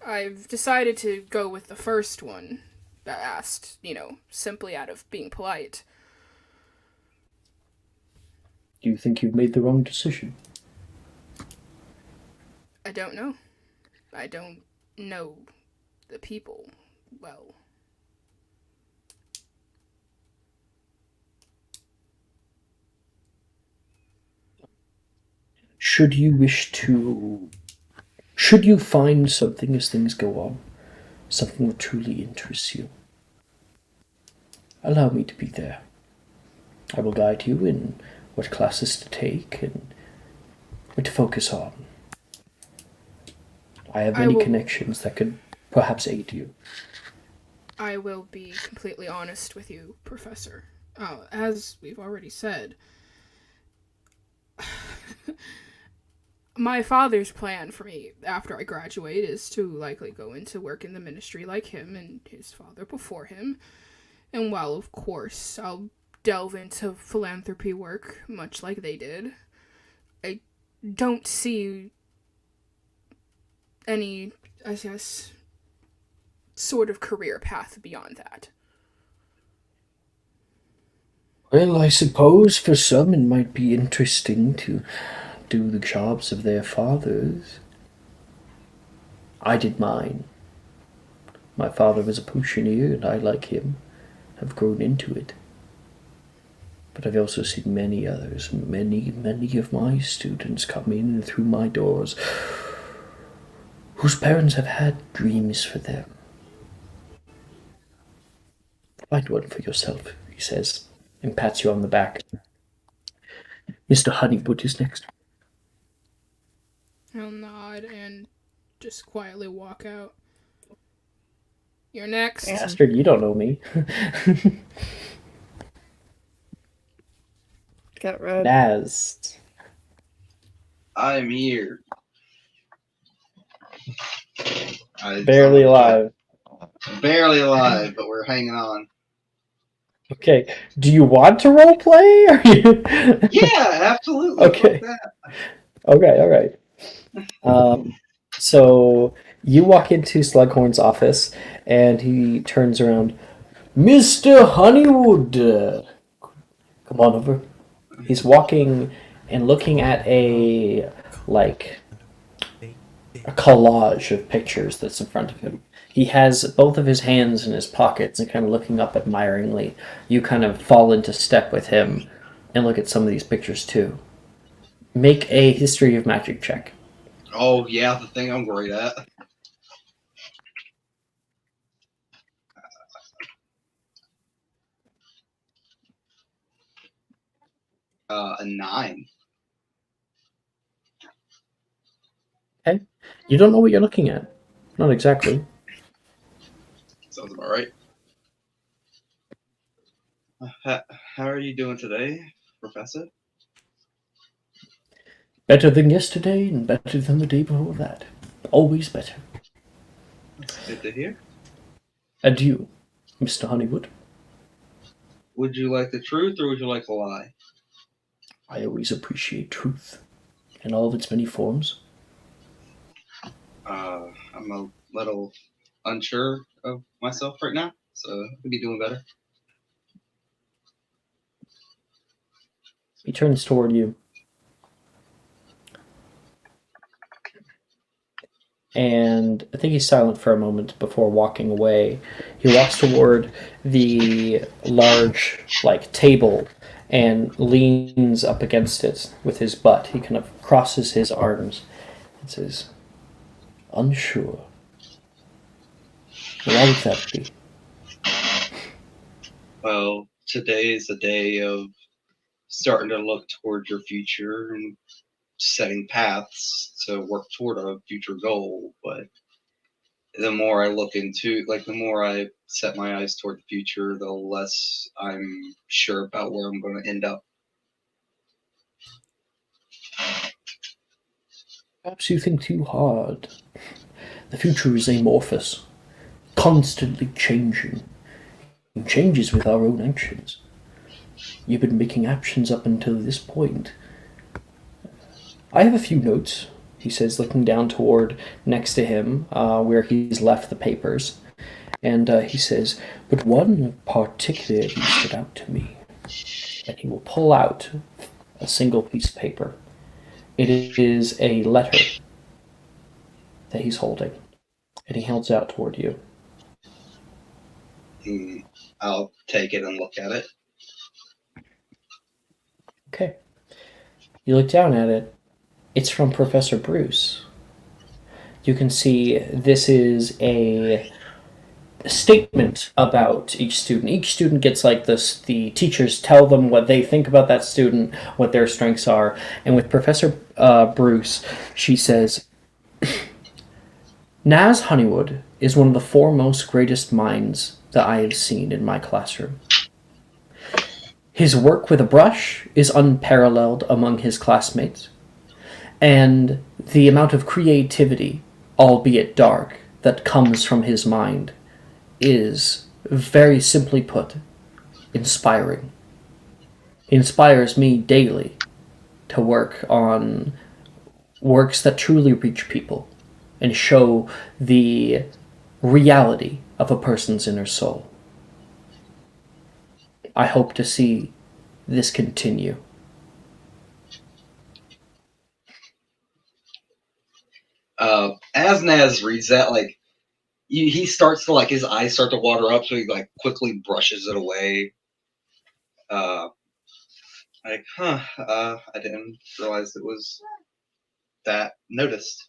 I've decided to go with the first one that asked, simply out of being polite. Do you think you've made the wrong decision? I don't know. I don't know the people well. Should you find something as things go on, something that truly interests you, allow me to be there. I will guide you in what classes to take and what to focus on. I have many connections that could perhaps aid you. I will be completely honest with you, Professor. As we've already said, my father's plan for me after I graduate is to likely go into work in the ministry like him and his father before him. And while, of course, I'll delve into philanthropy work much like they did, I don't see any, I guess, sort of career path beyond that. Well, I suppose for some it might be interesting to do the jobs of their fathers. I did mine. My father was a potioneer, and I, like him, have grown into it. But I've also seen many others, many of my students come in and through my doors, whose parents have had dreams for them, Find one for yourself, he says, and pats you on the back. Mr. Honeywood is next. I'll nod and just quietly walk out. You're next. Bastard, you don't know me. Got red. Naz. I'm here. Barely alive. Barely alive, but we're hanging on. Okay. Do you want to roleplay? Yeah, absolutely. Okay. Fuck that. Okay, alright. So you walk into Slughorn's office and he turns around. Mr. Honeywood! Come on over. He's walking and looking at a collage of pictures that's in front of him. He has both of his hands in his pockets and kind of looking up admiringly. You kind of fall into step with him and look at some of these pictures too. Make a history of magic check. Oh, yeah, the thing I'm great at. A 9. Okay. You don't know what you're looking at. Not exactly. Sounds about right. How are you doing today, Professor? Better than yesterday and better than the day before that. Always better. That's good to hear. And you, Mr. Honeywood? Would you like the truth or would you like a lie? I always appreciate truth in all of its many forms. I'm a little unsure of myself right now, so I could be doing better. He turns toward you. And I think he's silent for a moment before walking away. He walks toward the large, table and leans up against it with his butt. He kind of crosses his arms and says, unsure. Why would that be? Well, today is a day of starting to look toward your future and setting paths to work toward a future goal. But the more I look into, the more I set my eyes toward the future, the less I'm sure about where I'm going to end up. Perhaps you think too hard. The future is amorphous, constantly changing. It changes with our own actions. You've been making actions up until this point. I have a few notes, he says, looking down toward next to him, where he's left the papers. And he says, but one particularly stood out to me. And he will pull out a single piece of paper. It is a letter that he's holding. And he holds out toward you. I'll take it and look at it. Okay. You look down at it. It's from Professor Bruce. You can see this is a statement about each student. Each student gets this. The teachers tell them what they think about that student, what their strengths are. And with Professor Bruce, she says, Naz Honeywood is one of the foremost greatest minds that I have seen in my classroom. His work with a brush is unparalleled among his classmates, and the amount of creativity, albeit dark, that comes from his mind is, very simply put, inspiring. He inspires me daily to work on works that truly reach people and show the reality of a person's inner soul. I hope to see this continue. As Naz reads that, he starts to his eyes start to water up, so he quickly brushes it away. I didn't realize it was that noticed.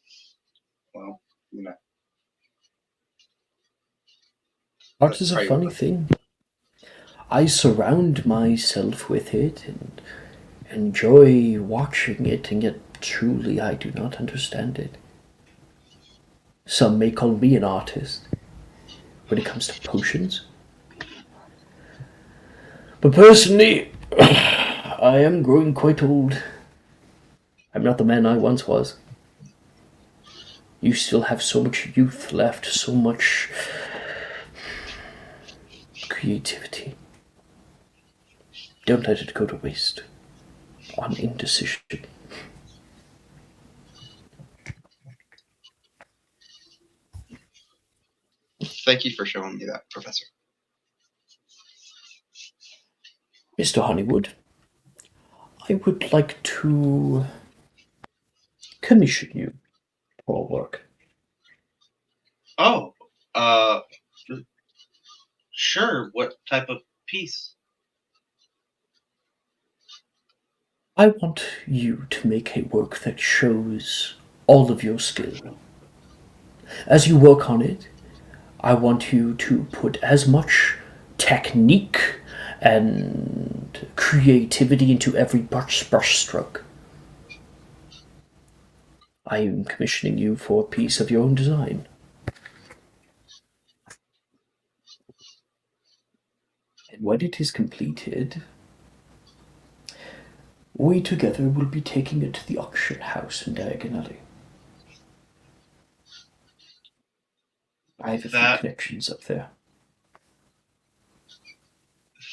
Well, Art is a funny thing. I surround myself with it and enjoy watching it, and yet truly I do not understand it. Some may call me an artist when it comes to potions. But personally, I am growing quite old. I'm not the man I once was. You still have so much youth left, so much creativity. Don't let it go to waste on indecision. Thank you for showing me that, Professor. Mr. Honeywood, I would like to commission you for work. Oh, sure. What type of piece? I want you to make a work that shows all of your skill. As you work on it, I want you to put as much technique and creativity into every brush stroke. I am commissioning you for a piece of your own design. And when it is completed, we together will be taking it to the auction house in Diagon Alley. I have a few That connections up there.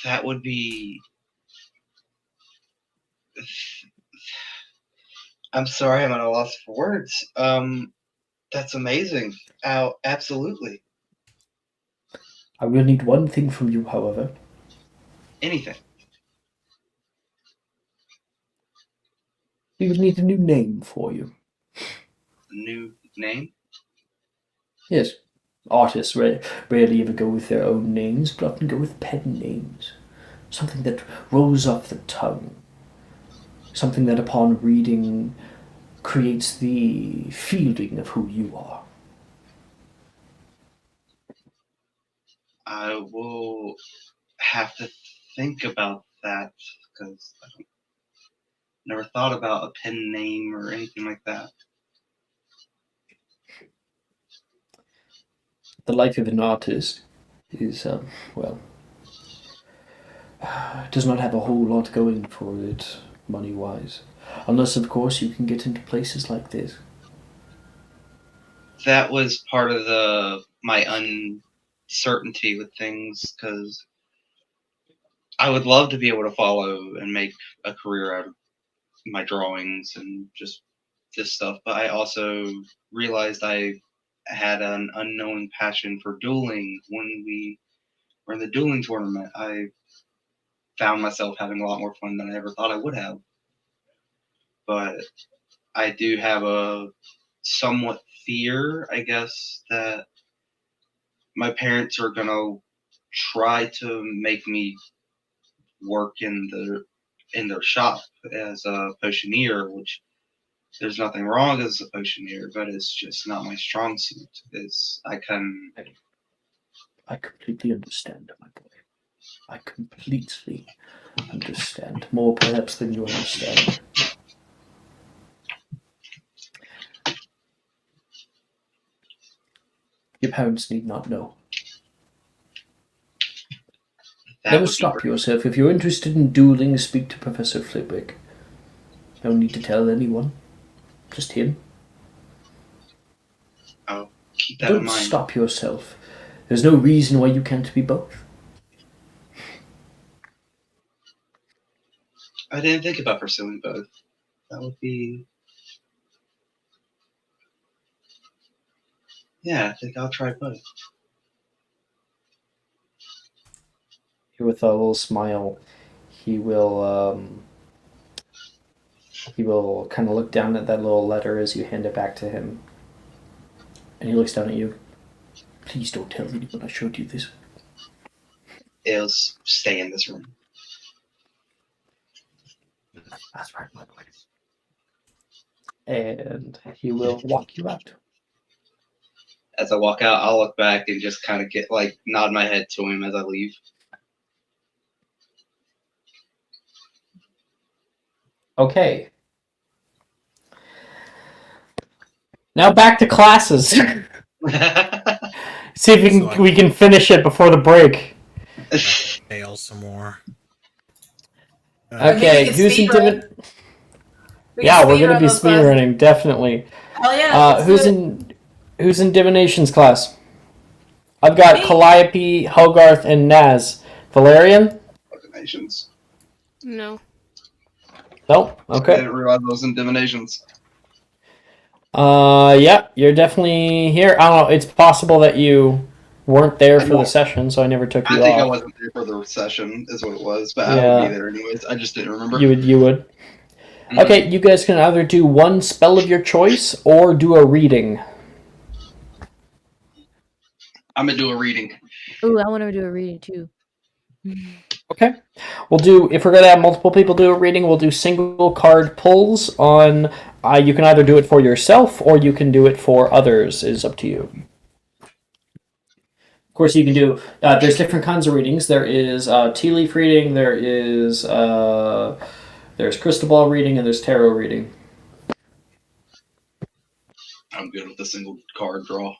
that would be. I'm sorry, I'm at a loss for words. That's amazing. Absolutely. I will need one thing from you, however. Anything. We will need a new name for you. New name? Yes, artists rarely ever go with their own names, but often go with pen names. Something that rolls off the tongue. Something that upon reading creates the feeling of who you are. I will have to think about that because I never thought about a pen name or anything like that. The life of an artist is, well, does not have a whole lot going for it, money-wise. Unless, of course, you can get into places like this. That was part of my uncertainty with things because I would love to be able to follow and make a career out of my drawings and just this stuff, but I also realized I had an unknowing passion for dueling. When we were in the dueling tournament, I found myself having a lot more fun than I ever thought I would have. But I do have a somewhat fear, I guess, that my parents are gonna try to make me work in their shop as a potioneer, which there's nothing wrong as a potioneer, but it's just not my strong suit. It's I completely understand, my boy. I completely understand. More perhaps than you understand. Your parents need not know. that Never would be stop great. yourself. If you're interested in dueling, speak to Professor Flitwick. No need to tell anyone. Just him. I'll keep But that in don't mind. stop yourself. There's no reason why you can't be both. I didn't think about pursuing both. That would be. Yeah, I think I'll try both. With a little smile, he will kind of look down at that little letter as you hand it back to him, and he looks down at you. Please don't tell anyone I showed you this. It'll stay in this room. That's right, my boy. And he will walk you out. As I walk out, I'll look back and just kind of get nod my head to him as I leave. Okay. Now back to classes. See if we can finish it before the break. Fail some more. Okay, who's in divin? Yeah, we're gonna be speedrunning, definitely. Hell yeah, who's in divinations class? I've got Calliope, Hogarth, and Naz. Valerian? Divinations. No. Nope. I Okay. didn't realize I was in divinations. Yeah, you're definitely here. I don't know. It's possible that you weren't there for the session, so I never took you off. I think I wasn't there for the session, is what it was, but I would be there anyways. I just didn't remember. You would. Mm-hmm. Okay, you guys can either do one spell of your choice or do a reading. I'm gonna do a reading. Ooh, I want to do a reading too. Okay. We'll do, if we're going to have multiple people do a reading, we'll do single card pulls on, you can either do it for yourself or you can do it for others, is up to you. Of course, you can do, there's different kinds of readings. There is tea leaf reading, there's crystal ball reading, and there's tarot reading. I'm good with the single card draw.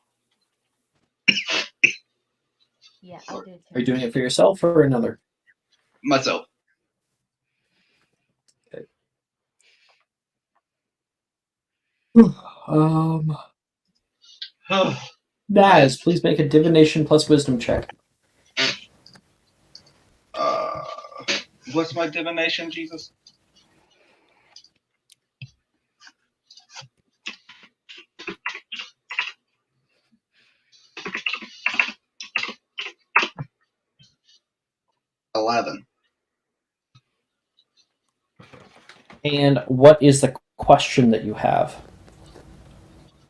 Yeah, I'll do it. Are you doing it for yourself or another? Myself. Okay. Naz, please make a divination plus wisdom check. What's my divination, Jesus? $11. And what is the question that you have?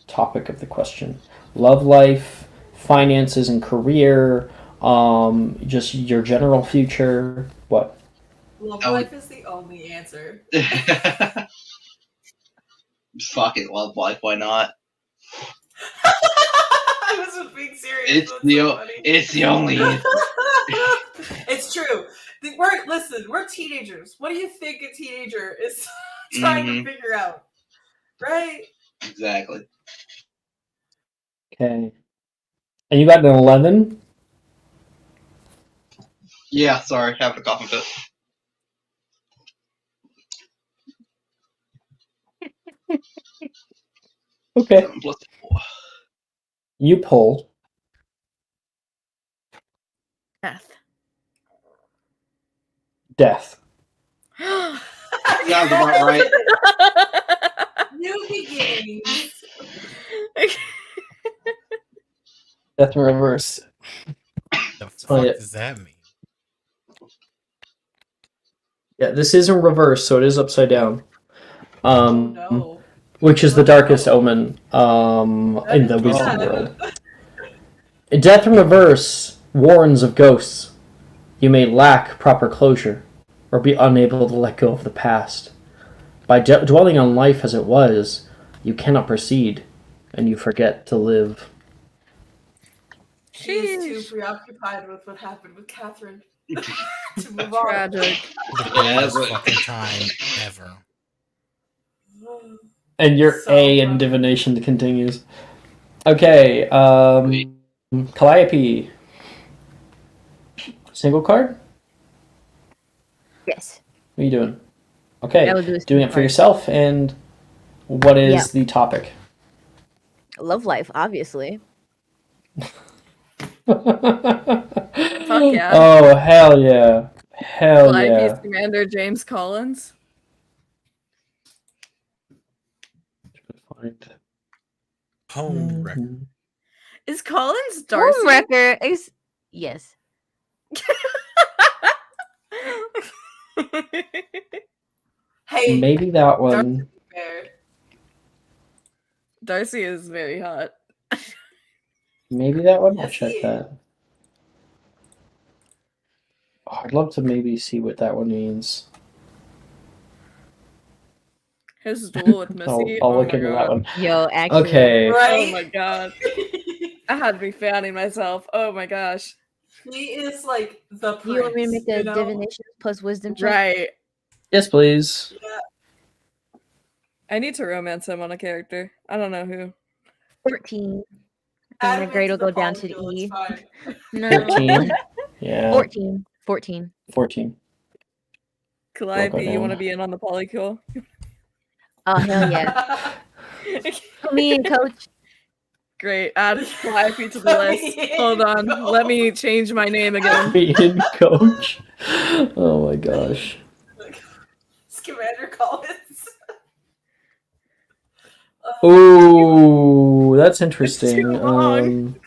Topic of the question. Love life, finances and career, just your general future. What? Love life is the only answer. Fucking love life, why not? I wasn't being serious. It's the only answer. It's true. We're teenagers. What do you think a teenager is trying to figure out? Right? Exactly. Okay. And you got an 11? Yeah, sorry, having a coughing fit. Okay. 7 plus 4. You pull. Death. Sounds about right. New beginnings. Death in reverse. The fuck does that mean? Yeah, this is in reverse, so it is upside down. No. Which is the darkest omen in the wisdom world. Death in reverse warns of ghosts. You may lack proper closure, or be unable to let go of the past. By dwelling on life as it was, you cannot proceed, and you forget to live. She is too preoccupied with what happened with Catherine to move on. Tragic. The best fucking time ever. And your A in divination continues. Okay, Calliope. Single card? Yes. What are you doing? Okay, I will do a doing it for yourself, and what is the topic? Love life, obviously. Fuck yeah. Oh, hell yeah. Hell Calliope's yeah. Commander James Collins. Homewrecker. Is Collins Darcy? Homewrecker is yes. Hey, maybe that one. Darcy is very hot. Maybe that one. I'll check that. Oh, I'd love to maybe see what that one means. His duel with Missy. I'll look into that one. Yo, actually. Okay. Right? Oh my god. I had to be fanning myself. Oh my gosh. He is like the prince. Do you want me to make a divination plus wisdom check? Right. Yes, please. Yeah. I need to romance him on a character. I don't know who. 14. Add And my him grade into will the go down to polycule, it's E. fine. No. 13. Yeah. 14. 14. 14. Calliope, you want to down. be in on the polycule? Oh, hell yeah. Put me in, coach. Great. Add Calliope to the list. Hold on. Let me change my name again. Being coach. Oh my gosh. Scamander Collins. Ooh, that's interesting. Too long.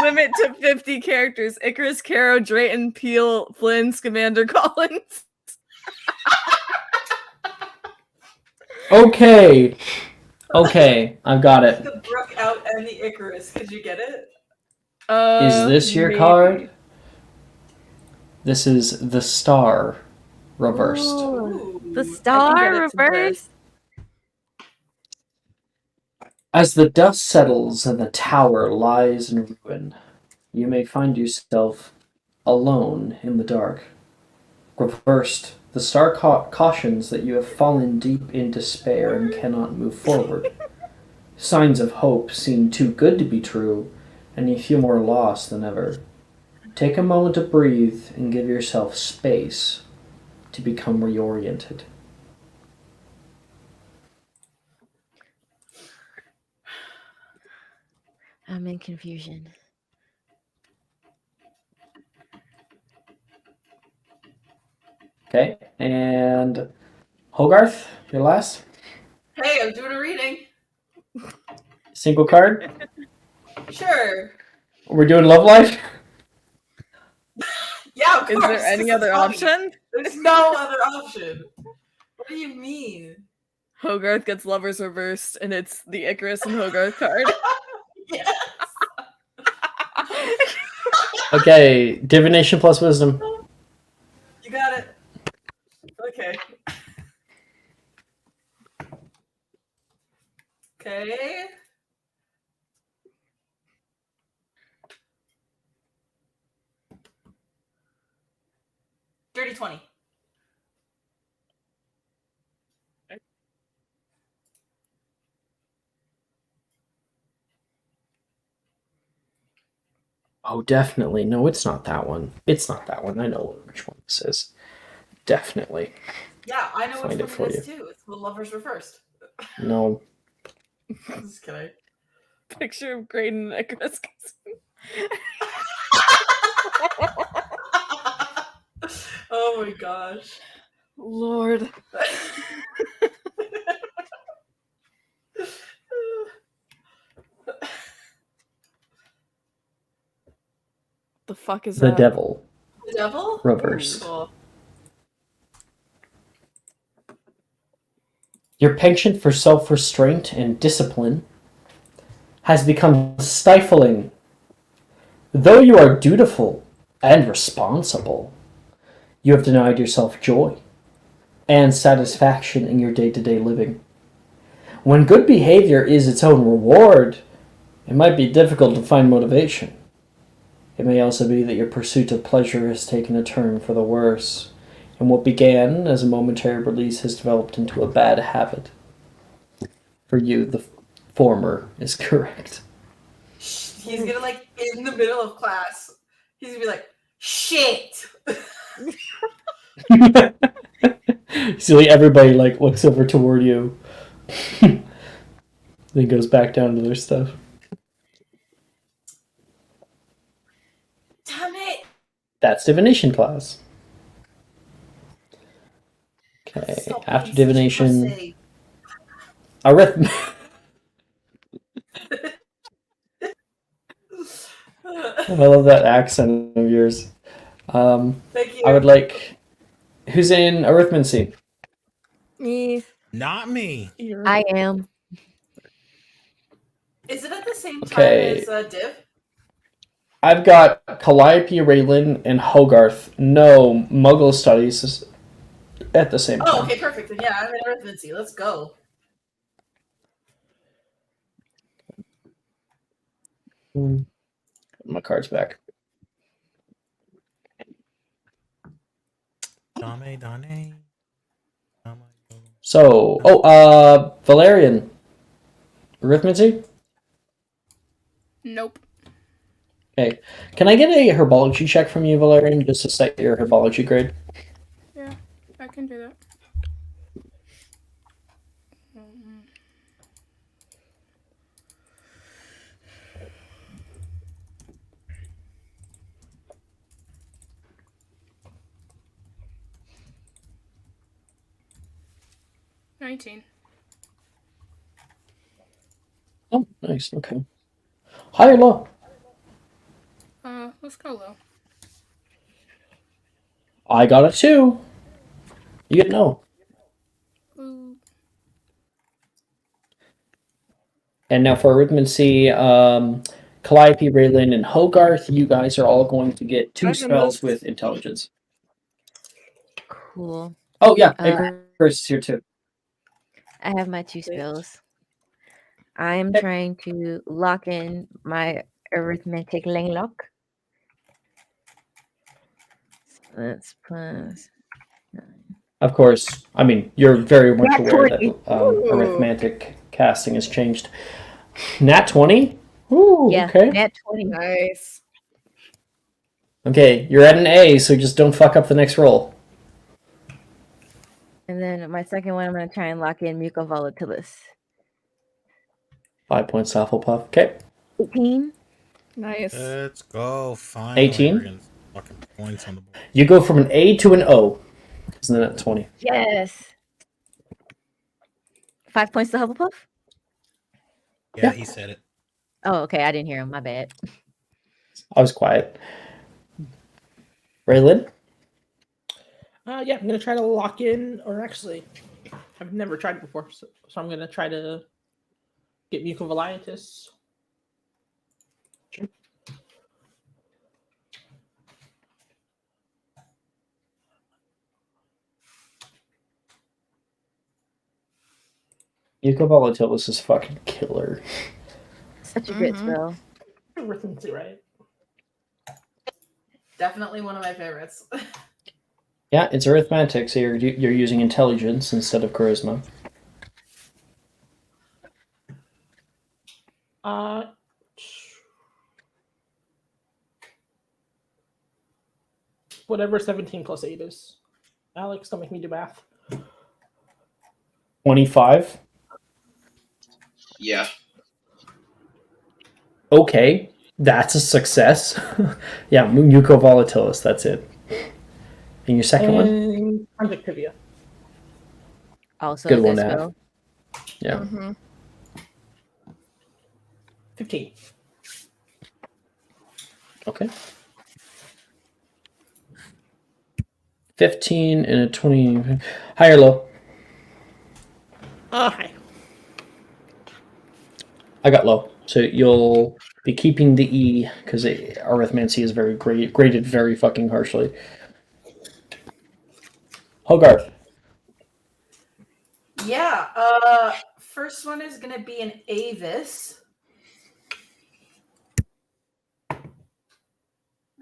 Limit to 50 characters. Icarus, Caro, Drayton, Peel, Flynn, Scamander, Collins. Okay. Okay, I've got it. The Brook out and the Icarus. Could you get it? Is this your Maybe. card? This is the star reversed. Ooh, the I can star get it to reversed. As the dust settles and the tower lies in ruin, you may find yourself alone in the dark. Reversed, the star cautions that you have fallen deep in despair and cannot move forward. Signs of hope seem too good to be true, and you feel more lost than ever. Take a moment to breathe and give yourself space to become reoriented. I'm in confusion. Okay, and Hogarth, your last Hey, I'm doing a reading. single card. Sure. We're doing Love Life. Yeah, of Is course. there any this is other funny. option? There's no other option. What do you mean? Hogarth gets lovers reversed, and it's the Icarus and Hogarth card. Yes. Okay, divination plus wisdom. You got it. Okay. Okay. Dirty 20. Oh, definitely. No, it's not that one. It's not that one. I know which one this is. Definitely. Yeah, I know Find it which for one it is you. too. It's the lovers reversed. No. Just kidding. Picture of Graydon and Icarus. Oh my gosh. Lord. The fuck is The that? devil. The devil? Reversed. Cool. Your penchant for self-restraint and discipline has become stifling. Though you are dutiful and responsible, you have denied yourself joy and satisfaction in your day-to-day living. When good behavior is its own reward, it might be difficult to find motivation. It may also be that your pursuit of pleasure has taken a turn for the worse, and what began as a momentary release has developed into a bad habit. For you, the former is correct. He's gonna like in the middle of class. He's gonna be like, shit. So like everybody like looks over toward you, then goes back down to their stuff. Damn it. That's divination class. Okay, Stop after being such a divination, pussy. arithmetic. I love that accent of yours. Thank you. I would like. Who's in arithmancy? Me. Not me. I am. Is it at the same time Okay. as Div? I've got Calliope, Raylan, and Hogarth. No Muggle studies is at the same Oh, time. okay, perfect. Then yeah, I'm in arithmancy. Let's go. My card's back. Dame, dame. So, Valerian. Arithmancy? Nope. Okay. Can I get a herbology check from you, Valerian, just to set your herbology grade? Yeah, I can do that. Mm. $19. Oh, nice. Okay. High or low? Let's go low. I got a 2. You get no. Ooh. And now for arithmancy, Calliope, Raylan, and Hogarth, you guys are all going to get 2 spells with intelligence. Cool. Oh, yeah. Icarus is here too. I have my 2 spells. I'm Okay. trying to lock in my arithmetic langlock. So that's plus. Of course, I mean, you're very much Nat aware 20. that arithmetic casting has changed. Nat 20? Ooh, Yeah, okay. nat 20. Nice. Okay, you're at an A, so just don't fuck up the next roll. And then my second one, I'm going to try and lock in Muco Volatilis. 5 points to Hufflepuff. Okay. 18. Nice. Let's go. Finally, 18? we're getting fucking points on the board. You go from an A to an O. Isn't that 20? Yes. 5 points to Hufflepuff? Yeah, he said it. Oh, okay. I didn't hear him. My bad. I was quiet. Raylan? Yeah, I'm gonna try to lock in, or actually, I've never tried it before, so I'm gonna try to get Mucovolitis. Muco Volatilis is fucking killer. Such a great spell. Arithmancy, right? Definitely one of my favorites. Yeah, it's arithmetic, so you're using intelligence instead of charisma. Whatever 17 plus 8 is. Alex, don't make me do math. 25? Yeah. Okay, that's a success. Yeah, Muco Volatilis, that's it. And your second one? And Conjunctivia. Also Good a one good to have. spell. Yeah. Mm-hmm. 15. Okay. 15 and a 20. High or low? Hi. I got low. So you'll be keeping the E because arithmancy is very graded very fucking harshly. Hogarth. Yeah. First one is gonna be an Avis.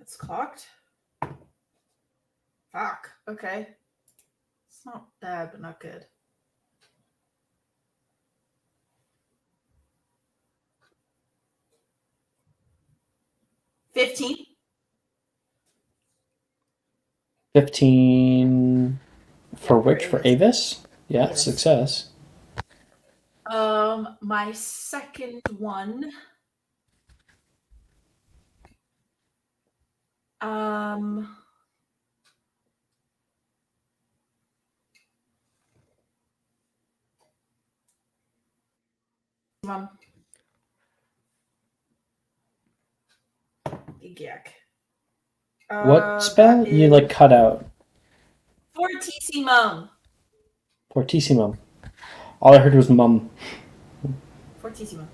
It's cocked. Fuck. Okay. It's not bad, but not good. $15. 15 for Yeah, which? For Avis? Yeah, Avis. success. My second one. Yak. What spell? You like cut out. Fortissimum. Fortissimum. All I heard was mum. Fortissimum.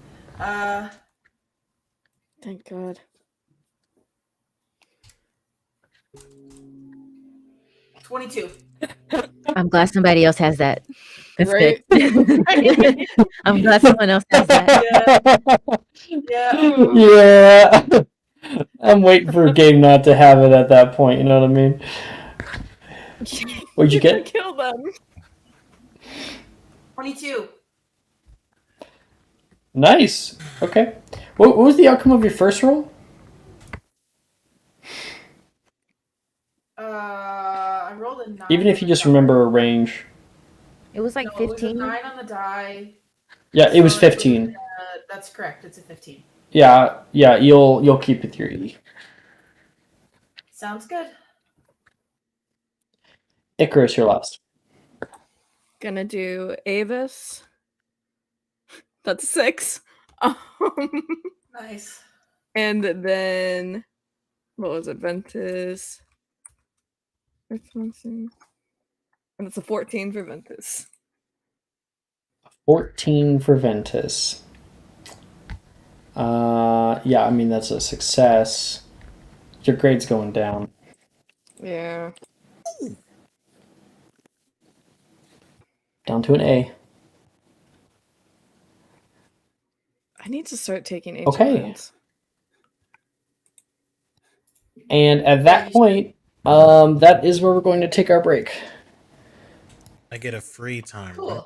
Thank God. 22. I'm glad somebody else has that. That's Right? good. I'm glad someone else has that. Yeah. Yeah. I'm waiting for Gabe not to have it at that point, you know what I mean? What'd you get? Kill them. 22. Nice. Okay. What was the outcome of your first roll? I rolled a 9. Even if you just remember a range. It was like No, it was a 15. 9 on the die. Yeah, it was So 15. That's correct. It's a 15. Yeah, you'll keep with your E. Sounds good. Icarus, you're last. Gonna do Avis. That's 6. Nice. And then what was it? Ventus. And it's a 14 for Ventus. 14 for Ventus. Yeah, I mean that's a success. Your grade's going down. Yeah. Down to an A. I need to start taking H Okay. And at that point, that is where we're going to take our break. I get a free time. Cool. Right?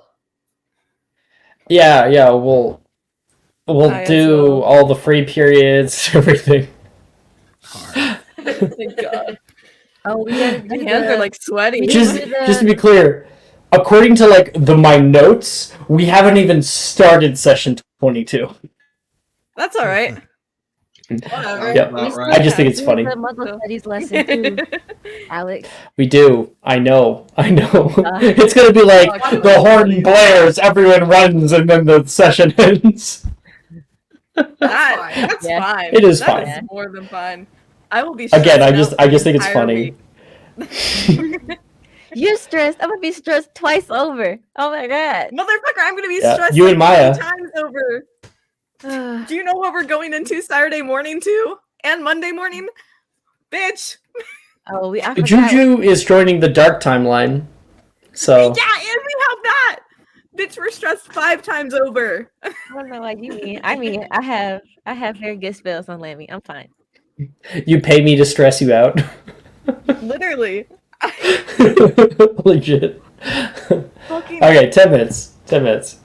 Yeah, we'll I do also- all the free periods, everything. Thank God. Oh, we gotta do My hands are like sweaty. Just do the- to be clear, according to like my notes, we haven't even started session 22. That's all right. Whatever. Yep. About I right. just think it's do funny. the Muggle Studies lesson too, Alex. We do. I know. It's gonna be like the horn blares, everyone runs, and then the session ends. That's Yeah. fine. It is That's fine. more than fine. I will be Again, I stressed just out the think it's entire funny. week. You're stressed. I'm gonna be stressed twice over. Oh my god. Motherfucker, I'm gonna be Yeah, stressed you like and Maya. 3 times over. Do you know what we're going into Saturday morning too? And Monday morning? Bitch. Oh, I forgot. Juju is joining the dark timeline, so Yeah, and we have that. Bitch, we're stressed 5 times over. I don't know what you mean. I mean, I have very good spells on Lammy. I'm fine. you pay me to stress you out. Literally. Legit. Fucking Okay, 10 minutes. 10 minutes.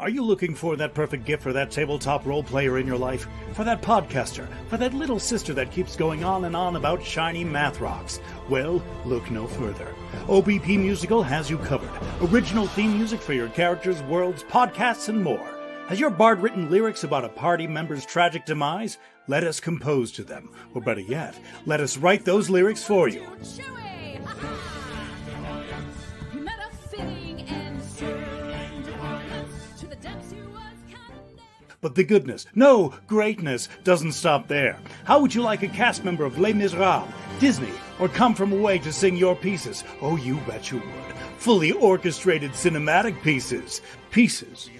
Are you looking for that perfect gift for that tabletop role player in your life? For that podcaster? For that little sister that keeps going on and on about shiny math rocks? Well, look no further. OBP Musical has you covered. Original theme music for your characters, worlds, podcasts, and more. Has your bard written lyrics about a party member's tragic demise? Let us compose to them. Or better yet, let us write those lyrics for you. But the goodness, no, greatness, doesn't stop there. How would you like a cast member of Les Miserables, Disney, or Come From Away to sing your pieces? Oh, you bet you would. Fully orchestrated cinematic pieces. Pieces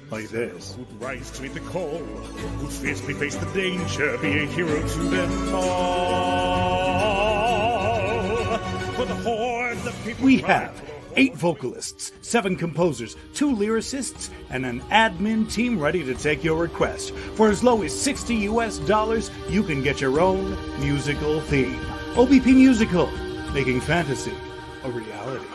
like this. Who'd rise to meet the call, who'd fiercely face the danger, be a hero to them all. For the horde, the people We have 8 vocalists, 7 composers, 2 lyricists, and an admin team ready to take your request. For as low as $60, you can get your own musical theme. OBP Musical, making fantasy a reality.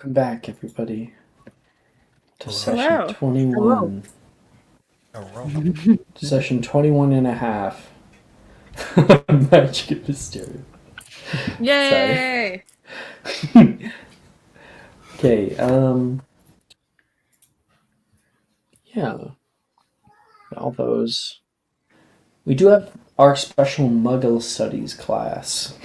Welcome back, everybody, to Hello. session Hello. 21. Oh, Session 21 and a half. Magic and Mysterium. Yay! Okay, yeah. All those. We do have our special Muggle Studies class.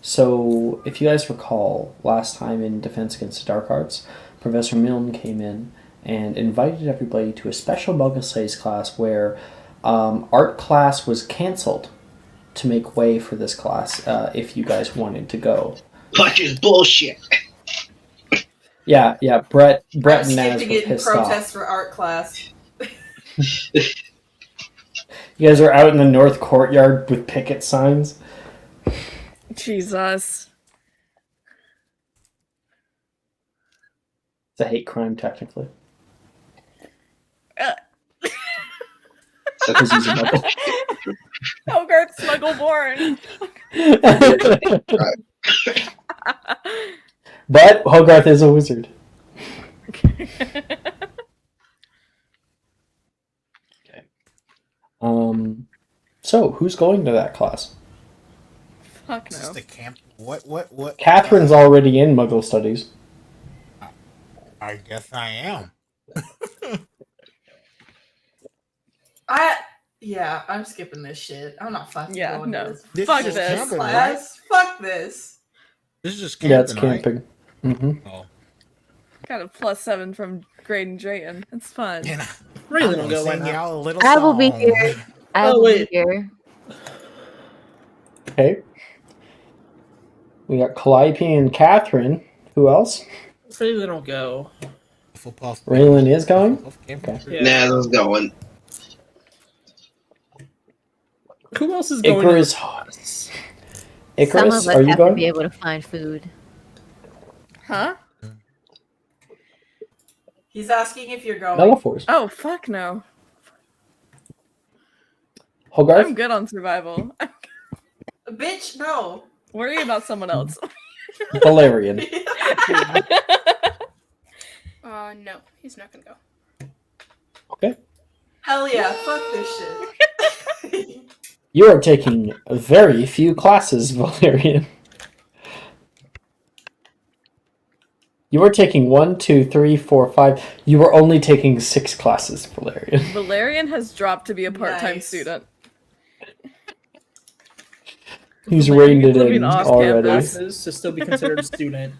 So, if you guys recall, last time in Defense Against the Dark Arts, Professor Milne came in and invited everybody to a special Muggle Studies class where art class was cancelled to make way for this class if you guys wanted to go. Bunch is bullshit. Yeah, Brett I'm and Naz skipping were it in pissed off. protest for art class. You guys are out in the North Courtyard with picket signs. Jesus. It's a hate crime, technically. Because he's a Muggle. Hogarth Smuggle-born. But Hogarth is a wizard. Okay. So who's going to that class? Fuck Is this no. the camp? What? Catherine's already in Muggle Studies. I guess I am. Yeah, I'm skipping this shit. I'm not fucking Yeah, going no. to this This Fuck is this. camping, right? class. Fuck this. This is just camping, Yeah, it's right? camping. Mm-hmm. Oh. Got a +7 from Graydon Drayton. It's fun. And Really I'm don't gonna go. Why sing not? y'all a little I will be song. here. I Oh, will wait. be here. Okay. We got Calliope and Catherine. Who else? Really don't go. Hufflepuff. Raylan is going? Hufflepuff camping. Okay. Yeah. Naz is going. Who else is going? Icarus. Some Icarus, of us are you have to going? be able to find food. Huh? He's asking if you're going. Mellaforce. Oh, fuck no. Hogarth? I'm good on survival. Bitch, no. Worry about someone else. Valerian. No, he's not gonna go. Okay. Hell yeah, fuck this shit. You are taking very few classes, Valerian. You are taking 1, 2, 3, 4, 5. You are only taking 6 classes, Valerian. Valerian has dropped to be a part-time Nice. student. He's Valerian reined it living in off already. campus. Classes to still be considered a student.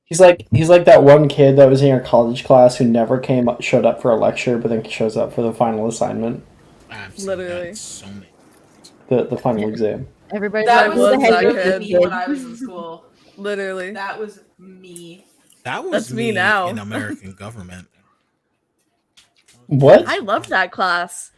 He's like that one kid that was in our college class who never showed up for a lecture, but then shows up for the final assignment, I've seen Literally. that so many. the final exam. Everybody's That like, was who the heck that is kid. this me when kid? I was in school. Literally. That was me. That was That's me me now. in American government. What? I loved that class.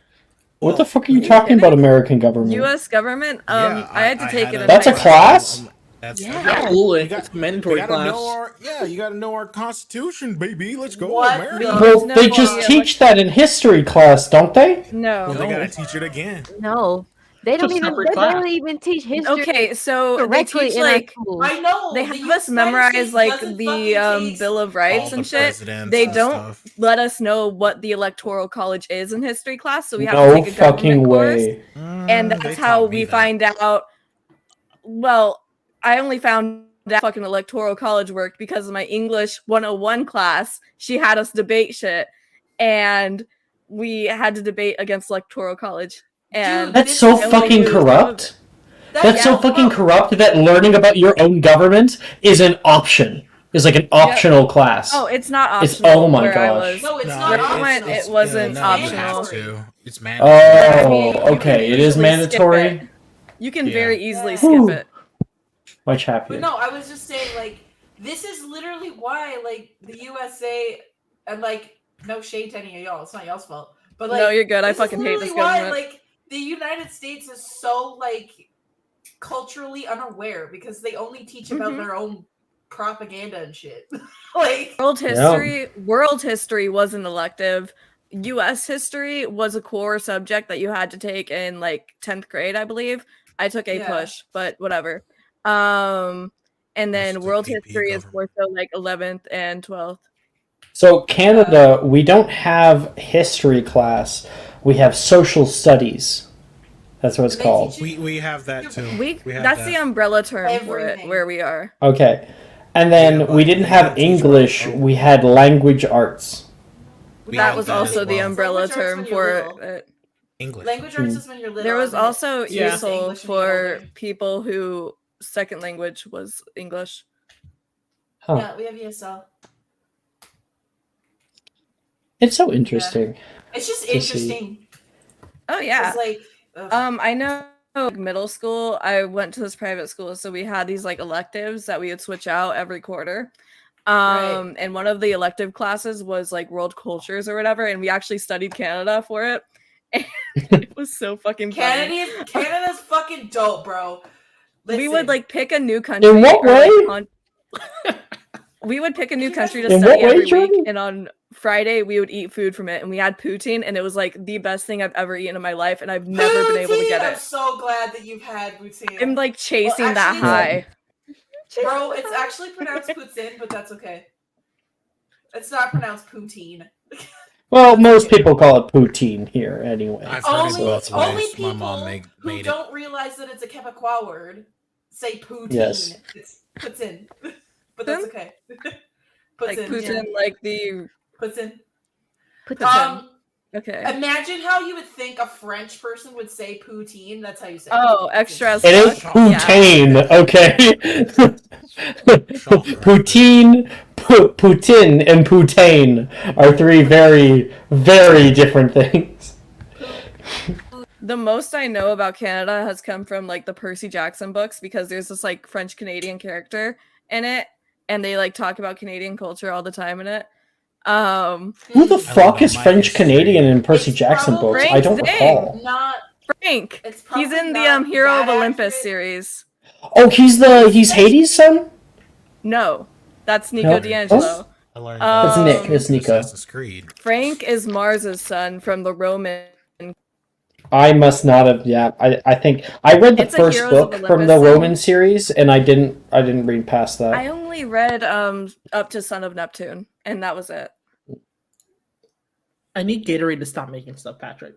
What the fuck are you talking about, American government? U.S. government. Yeah, I had to take it. had in That's a high class? school. That's Yeah. Cool. You got- It's a mandatory We gotta class. know our you gotta know our constitution, baby. Let's go, What America. the- Well, No, they just yeah, teach that in history class, don't they? No. Well, they gotta teach it again. No, they don't It's a even. separate They class. barely even teach history Okay, so they directly teach in like our school. I know. they the have us United memorize States like doesn't the fucking take- Bill of All Rights the and shit. presidents They and don't stuff. let us know what the Electoral College is in history class, so we have No to take a government fucking course. way. And They that's how taught me we that. find out. Well, I only found out fucking electoral college worked because of my English 101 class. She had us debate shit, and we had to debate against electoral college. And Dude, That's so I only fucking knew corrupt. That's so Yeah, fucking well, corrupt that learning about your own government is an option. Is like an optional class. oh, it's not It's- optional. oh my where I gosh. was. No, it's No, not Where I optional. went, it wasn't no, optional. You have to. It's mandatory. I mean, you Oh, can okay. It is easily skip mandatory. it. You can Yeah. very easily Yeah. skip Whew. it. My But champion. no, I was just saying, like, this is literally why, like, the USA, and, like, no shade to any of y'all, it's not y'all's fault. But, like, No, you're good. I this is fucking hate literally this why, government. like, the United States is so, like, culturally unaware because they only teach about Mhm. their own propaganda and shit. Like, World history was an elective. US history was a core subject that you had to take in like 10th grade, I believe. I took a Yeah. push, but whatever. And then That's the world AP history is government. more so like 11th and 12th. So Canada, we don't have history class. We have social studies. That's what it's They called. teach you We have that too. We have That's that. the umbrella term for it, everything. where we are. Okay. And then Yeah, we but didn't they have don't teach English, about- we had language arts. We That have was that also as the well. umbrella Language arts term when you're for little. it. English. Language arts is when you're little. There was and then it also switches to ESOL English when you get for older. people who second language was English. Huh. Yeah, we have ESL. It's so interesting. It's just To see. interesting. Oh yeah. It's like, ugh. I know like, middle school, I went to this private school, so we had these like electives that we would switch out every quarter. Right. And one of the elective classes was like world cultures or whatever, and we actually studied Canada for it. And it was so fucking funny. Canada's fucking dope, bro. We would Listen. like pick a new country. In what or, like, way? we would pick a new country to In study what way, every Jordan? week, and on Friday we would eat food from it, and we had poutine, and it was like the best thing I've ever eaten in my life, and I've never been able to get I'm it. so glad that you've had poutine. I'm like chasing that actually, high. Bro, it's actually pronounced poutine, but that's okay. It's not pronounced poutine. Well, most people call it poutine here anyway. I've heard it both Only ways. people My mom who made it. don't realize that it's a Quebecois word say poutine. Yes. It's poutine. But that's okay. Like poutine, like the Poutine. poutine. Okay. Imagine how you would think a French person would say poutine. That's how you say Oh, it. extra as It is fuck. poutine, okay? Poutine, Putin, and poutine are three very, very different things. The most I know about Canada has come from like the Percy Jackson books, because there's this like French Canadian character in it, and they like talk about Canadian culture all the time in it. Who the fuck is French Canadian in Percy Jackson books? I don't recall. Not Frank. It's He's in the not Hero of that Olympus accurate. series. Oh, he's Hades' son? No, that's Nico No. D'Angelo. I learned That's that Nick. from It's Nico. Assassin's Creed. Frank is Mars's son from the Roman. I must not have. Yeah, I think I read the It's a first Heroes of book from Olympus the series. Roman series, and I didn't read past that. I only read up to Son of Neptune, and that was it. I need Gatorade to stop making stuff, Patrick.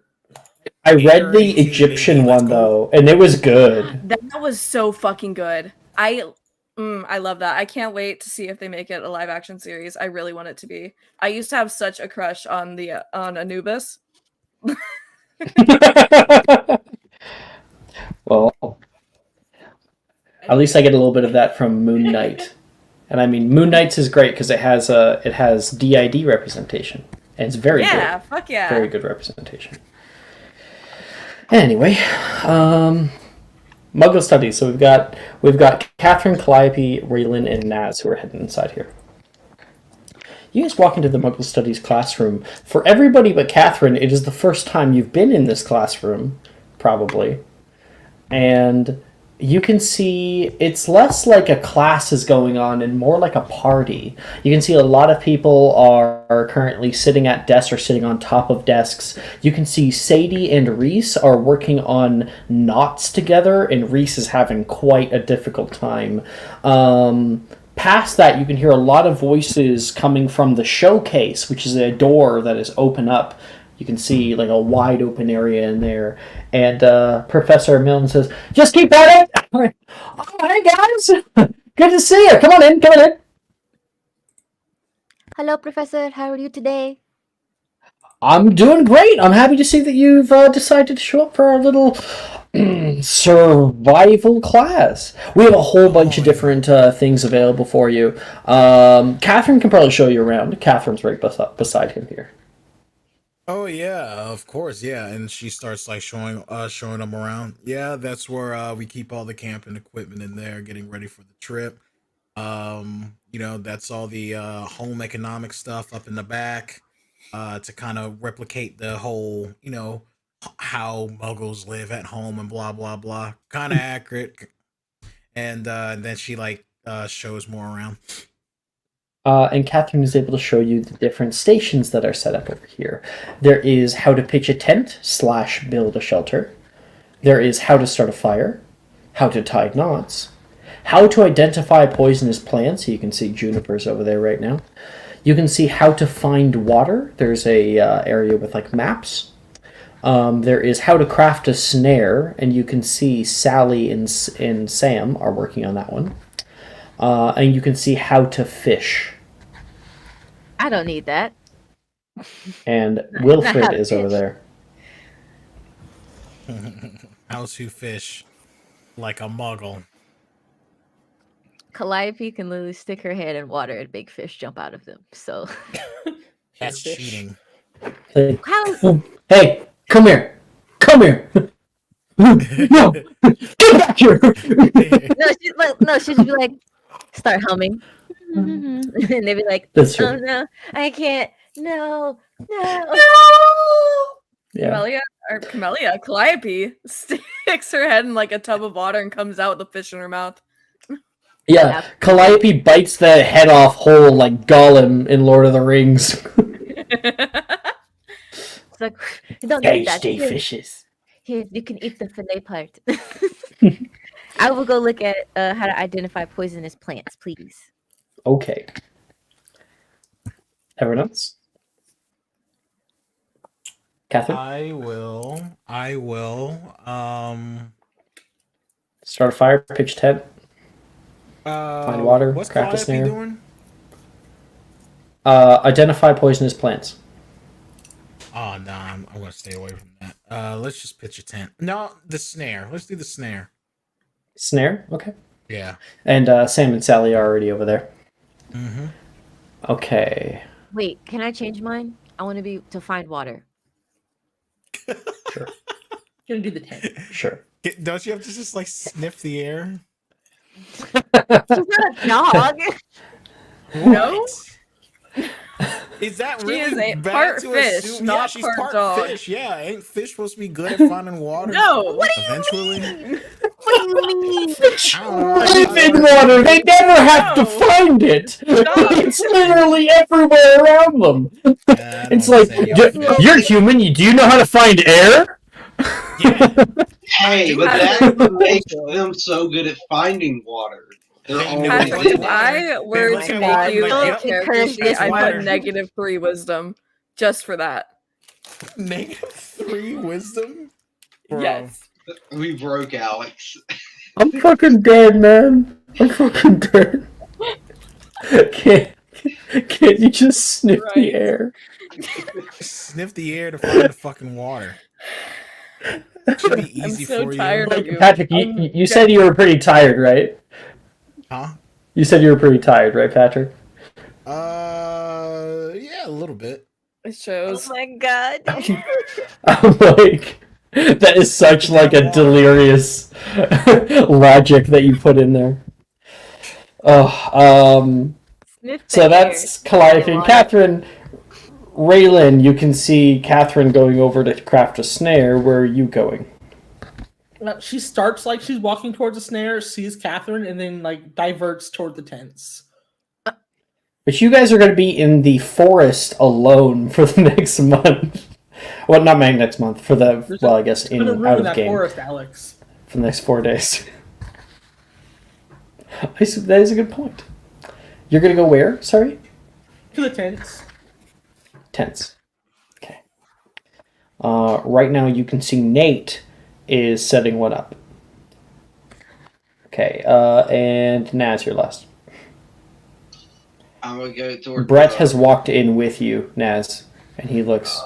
I read the Egyptian one though, and it was good. That was so fucking good. I love that. I can't wait to see if they make it a live action series. I really want it to be. I used to have such a crush on the on Anubis. Well, at least I get a little bit of that from Moon Knight, and I mean Moon Knight's is great because it has DID representation, and it's very Yeah, good. fuck yeah. Very good representation. Anyway, Muggle studies. So we've got Catherine, Calliope, Raylan, and Naz who are heading inside here. You guys walk into the Muggle Studies classroom. For everybody but Catherine, it is the first time you've been in this classroom, probably. And you can see it's less like a class is going on and more like a party. You can see a lot of people are currently sitting at desks or sitting on top of desks. You can see Sadie and Reese are working on knots together, and Reese is having quite a difficult time. Past that, you can hear a lot of voices coming from the showcase, which is a door that is open up. You can see like a wide open area in there. And Professor Milne says, "Just keep at it!" Oh, hey guys! Good to see you! Come on in, come on in! Hello, Professor. How are you today? I'm doing great! I'm happy to see that you've decided to show up for our little survival class. We have a whole bunch of different things available for you. Catherine can probably show you around. Catherine's right beside him here. Oh yeah, of course, yeah. And she starts like showing them around. Yeah, that's where we keep all the camping equipment in there, getting ready for the trip. That's all the home economic stuff up in the back, to kind of replicate the whole, how muggles live at home and blah blah blah. Kind of accurate. And then she shows more around. And Catherine is able to show you the different stations that are set up over here. There is how to pitch a tent / build a shelter. There is how to start a fire, how to tie knots, how to identify poisonous plants. You can see junipers over there right now. You can see how to find water. There's a area with like maps. There is how to craft a snare, and you can see Sally and Sam are working on that one. And you can see how to fish. I don't need that. And Not Wilfred how to is over fish. there. How to fish like a muggle. Calliope can literally stick her head in water and big fish jump out of them. So That's Fish. cheating. Hey, how hey, come here. Come here. No, get back here. no, she'd be like start humming. And they'd be like, That's true. oh no, I can't. No, no. Yeah. Calliope sticks her head in like a tub of water and comes out with a fish in her mouth. Yeah, Calliope bites the head off whole like Gollum in Lord of the Rings. It's like you don't need that. Tasty Here, fishes. here, you can eat the fillet part. I will go look at how to identify poisonous plants, please. Okay. Everyone else? Catherine? I will. Start a fire, pitch tent, find water, What's craft a Calliope snare. doing? Identify poisonous plants. Oh no, I'm gonna stay away from that. Let's just pitch a tent. No, the snare. Let's do the snare. Snare? Okay. Yeah. And Sam and Sally are already over there. Mm-hmm. Okay. Wait, can I change mine? I want to be to find water. Sure. Gonna do the 10. Sure. Don't you have to just like sniff the air? She's not a dog. No? Is that She really is a bad part to fish, assume? not Yeah, she's part part dog. fish. Yeah, ain't fish supposed to be good at finding water? No. Eventually. What do you mean? I don't know. Live in water. They never have to No. find it. Stop. It's literally everywhere around them. Yeah, I It's don't like, say you're human. Do you know how to find air? Yeah. Hey, but Patrick. that makes them so good at finding water. They're They always never Patrick, find if in it. I were look to at make water you like, a yep, character encourage sheet, this I'd water. put -3 wisdom just for that. -3 wisdom? Bro. Yes. We broke Alex. I'm fucking dead, man. I'm fucking dead. Can't you just sniff the Right. air? Sniff the air to find the fucking water. Should be I'm easy so for tired you. of you. Patrick, you said you were pretty tired, right? Huh? You said you were pretty tired, right, Patrick? Yeah, a little bit. It Oh shows. my god. I'm like, that is such like a delirious logic that you put in there. Oh, Sniff the so air. that's Calliope and Water. Catherine. Raylan, you can see Catherine going over to craft a snare. Where are you going? She starts like she's walking towards the snare, sees Catherine, and then like diverts toward the tents. But you guys are going to be in the forest alone for the next month. Well, not next month. For the I guess There's a room out in of that game forest, Alex. for the next 4 days. That is a good point. You're going to go where? Sorry, To the tents. tents. Okay. Right now, you can see Nate is setting one up. Okay. And Naz, you're last. I'm gonna go toward. Brett has walked in with you, Naz, and he looks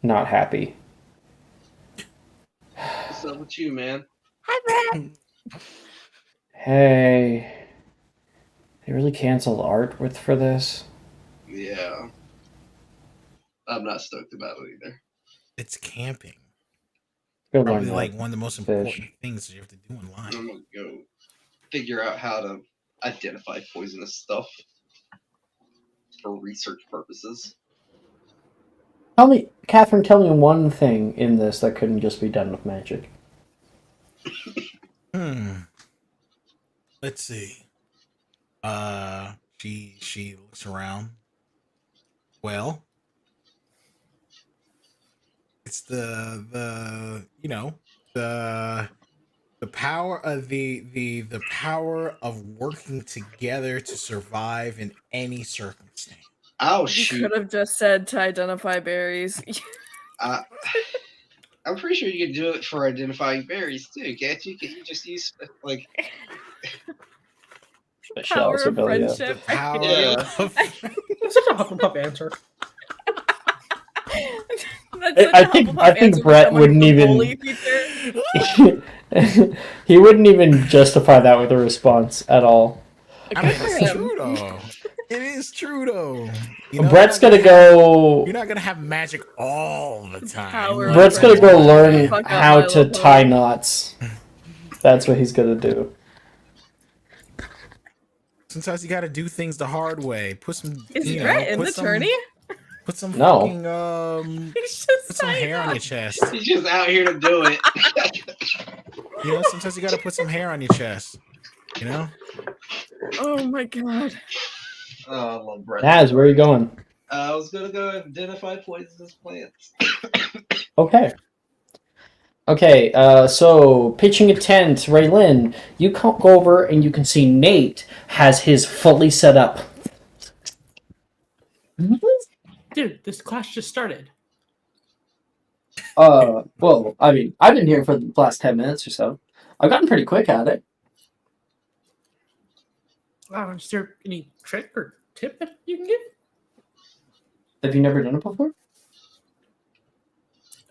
not happy. What's up with you, man? Hi, Brad. Hey, they really canceled art for this. Yeah. I'm not stoked about it either. It's camping. Go Probably learn like what one of the most fish. important things you have to do in life. I'm gonna go figure out how to identify poisonous stuff for research purposes. Tell me, Catherine. Tell me one thing in this that couldn't just be done with magic. Let's see. She looks around. Well, it's the The power of the power of working together to survive in any circumstance. Oh You shoot! could have just said to identify berries. I'm pretty sure you can do it for identifying berries too, can't you? Can you just use like Power of ability, yeah. The friendship. power Yeah. of It's such a Hufflepuff answer. That's such I a think Hufflepuff answer for Brett someone wouldn't with a even. bully feature. He wouldn't even justify that with a response at all. I mean, it's true though. It is true though. You know, Brett's you're not gonna go. You're not gonna have magic all the time. Power Like, Brett's gonna friendship. go learn Fuck up how my to little tie pony. knots. That's what he's gonna do. Sometimes you gotta do things the hard way. Put some. Is you know, Brett an put some, attorney? Put some No. fucking He's just put some tying hair on up. your chest. he's just out here to do it? You know, sometimes you gotta put some hair on your chest. You know. Oh my god. Oh, I love Brett. Naz, where are you going? I was gonna go identify poisonous plants. Okay. Okay, so pitching a tent, Raylin, you go over and you can see Nate has his fully set up. Dude, this class just started. Well, I mean, I've been here for the last 10 minutes or so. I've gotten pretty quick at it. Is there any trick or tip that you can give? Have you never done it before?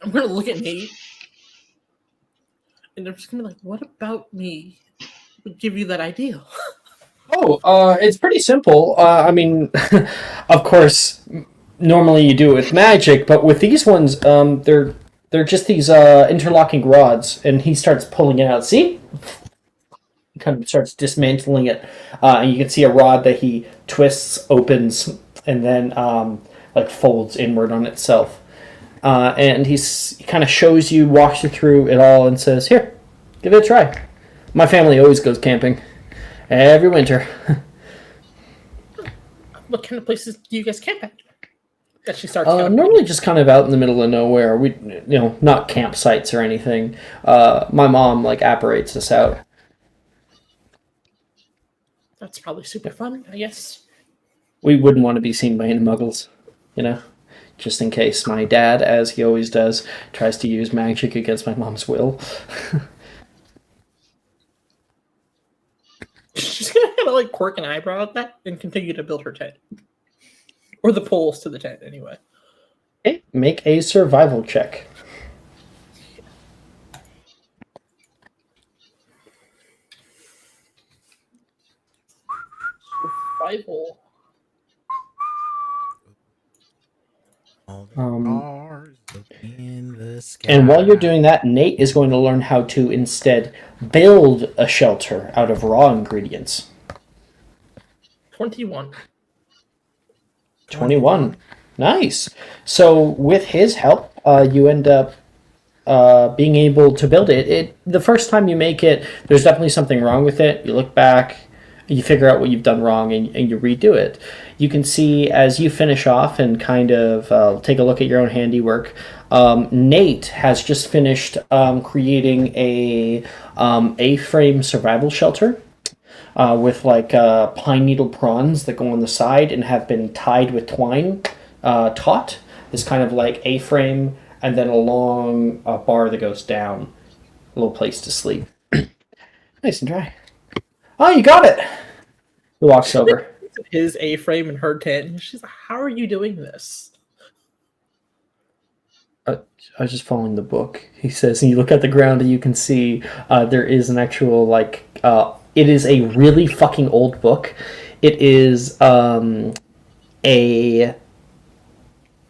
I'm gonna look at Nate, and they're just gonna be like, "What about me would give you that idea?" Oh, it's pretty simple. I mean, of course, normally you do it with magic, but with these ones, they're just these interlocking rods, and he starts pulling it out. See? He kind of starts dismantling it, and you can see a rod that he twists, opens, and then like folds inward on itself. And he kind of shows you, walks you through it all, and says, "Here, give it a try. My family always goes camping every winter." What kind of places do you guys camp at? That she starts. counting. Normally just kind of out in the middle of nowhere. We, not campsites or anything. My mom like apparates us out. That's probably super fun, I guess. We wouldn't want to be seen by any muggles, just in case my dad, as he always does, tries to use magic against my mom's will. She's gonna kind of like quirk an eyebrow at that and continue to build her tent. Or the poles to the tent, anyway. Okay, make a survival check. Survival. All the stars up in the sky. And while you're doing that, Nate is going to learn how to instead build a shelter out of raw ingredients. 21. 21. Nice. So with his help, you end up being able to build it. The first time you make it, there's definitely something wrong with it. You look back, you figure out what you've done wrong, and you redo it. You can see as you finish off and kind of take a look at your own handiwork, Nate has just finished creating a A-frame survival shelter with like pine needle prawns that go on the side and have been tied with twine taut. This kind of like A-frame, and then a long bar that goes down. A little place to sleep. Nice and dry. Oh, you got it! He walks over. His A-frame and her tent. And she's like, "How are you doing this?" I was just following the book, he says, and you look at the ground and you can see there is an actual, it is a really fucking old book. It is a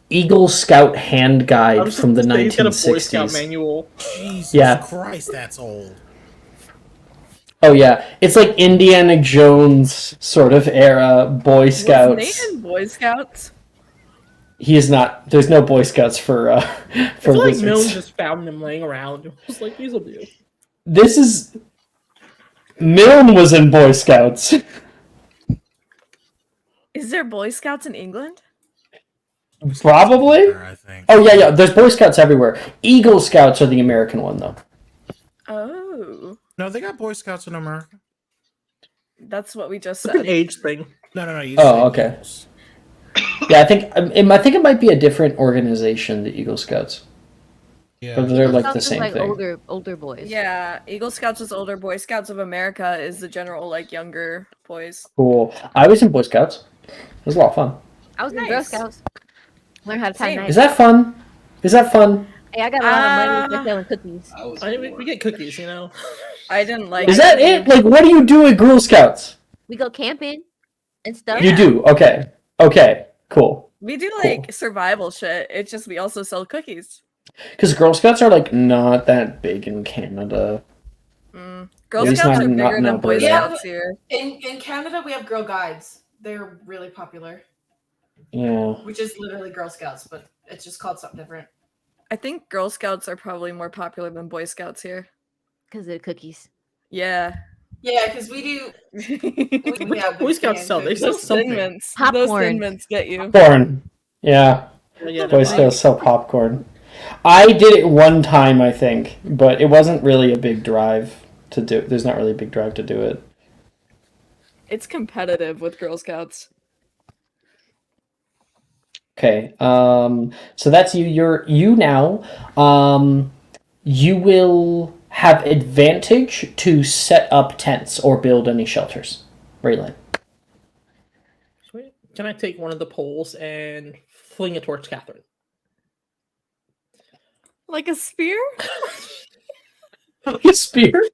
Eagle Scout hand guide from the He's got a Boy 1960s. Scout manual. Jesus Yeah. Christ, that's old. Oh yeah, it's like Indiana Jones sort of era Boy Was Scouts. Nate in Boy Scouts? He is not. There's no Boy Scouts for I feel like wizards. Milne just found them laying around. It was like, these will do. This is Milne was in Boy Scouts. Is there Boy Scouts in England? Probably. I think. Oh yeah. There's Boy Scouts everywhere. Eagle Scouts are the American one though. Oh. No, they got Boy Scouts in America. That's what we just It's an said. age thing. No. You Oh, said okay. Eagles. Yeah, I think it might be a different organization, the Eagle Scouts. Yeah. But they're like Scouts the is same like thing. older boys. Yeah, Eagle Scouts is older. Boy Scouts of America is the general like younger boys. Cool. I was in Boy Scouts. It was a lot of fun. I was in Girl Nice. Scouts. Learn how to tie Same. knives. Is that fun? Is that fun? Hey, I got a lot of money for selling cookies. I was I mean, we bored. get cookies, you know. I didn't like. Is that it? Like, what do you do at Girl Scouts? We go camping and stuff. You do? Okay. Okay. Cool. We do like survival shit. It's just we also sell cookies. Because Girl Scouts are like not that big in Canada. Girl At least Scouts not- are not bigger in than Boy Alberta. Scouts here. In Canada, we have Girl Guides. They're really popular, Yeah. which is literally Girl Scouts, but it's just called something different. I think Girl Scouts are probably more popular than Boy Scouts here. Because they're cookies. Yeah. Yeah, because we do. We have Boy Scouts canned sell. They cookies. sell Those Thin something. Mints. Popcorn. Those Thin Mints get you. Popcorn. Yeah. Yeah, Boy no, Scouts sell popcorn. I did it one time, I think, but it wasn't really a big drive to do. There's not really a big drive to do it. It's competitive with Girl Scouts. Okay. So that's you. You now. You will have advantage to set up tents or build any shelters. Raylan. Sweet. Can I take one of the poles and fling it towards Catherine? Like a spear? A spear.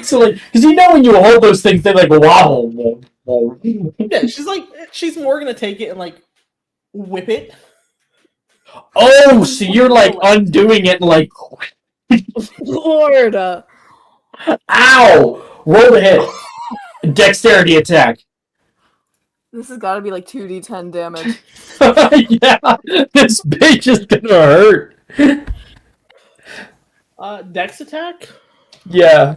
So like, because you know when you hold those things, they like wobble. Yeah, she's more gonna take it and like whip it. Oh, so you're like undoing it and like, Lord. ow! Roll the hit. Dexterity attack. This has got to be like 2d10 damage. Yeah, this bitch is gonna hurt. Dex attack. Yeah.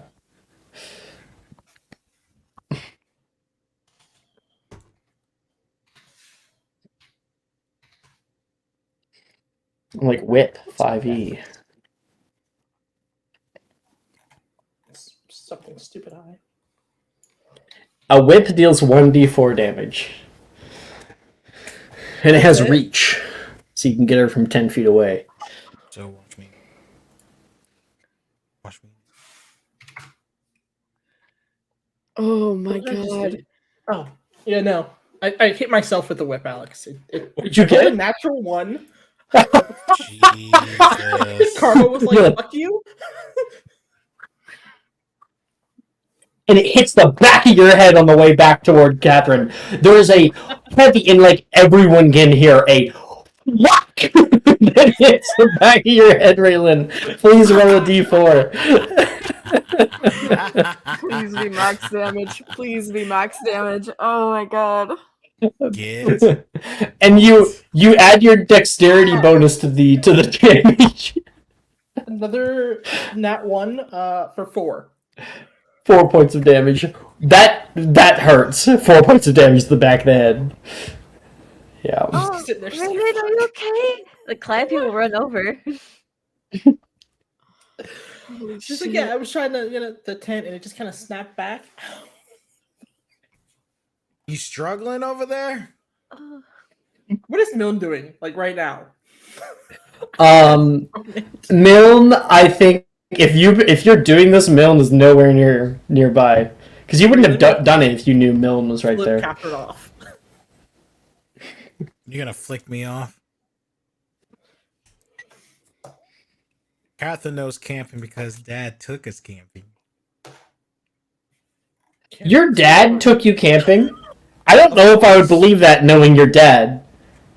Like whip 5e. Something stupid high. A whip deals 1d4 damage. And it has reach. So you can get her from 10 feet away. So watch me. Watch me. Oh my What did I just god. do? Oh, yeah, no. I hit myself with the whip, Alex. What'd you I rolled a get? natural one. Jesus. Karma was You're like, like- fuck you. And it hits the back of your head on the way back toward Catherine. There is a heavy, and like everyone can hear a whack that hits the back of your head, Raylan. Please roll a d4. Please be max damage. Please be max damage. Oh my god. Get. And you add your dexterity bonus to the damage. Another nat one for 4. 4 points of damage. That hurts. 4 points of damage to the back of the head. Yeah. Oh, Sit there, Raylan, are you okay? Like, Clive, people run over. Just like, yeah, I was trying to get at the tent and it just kind of snapped back. You struggling over there? Oh. What is Milne doing, like, right now? Milne, I think if you're doing this, Milne is nowhere nearby. Because you wouldn't have done it if you knew Milne was right Flip there. Catherine off. You're gonna flick me off? Catherine knows camping because Dad took us camping. Your dad took you camping? I don't know if I would believe that knowing your dad.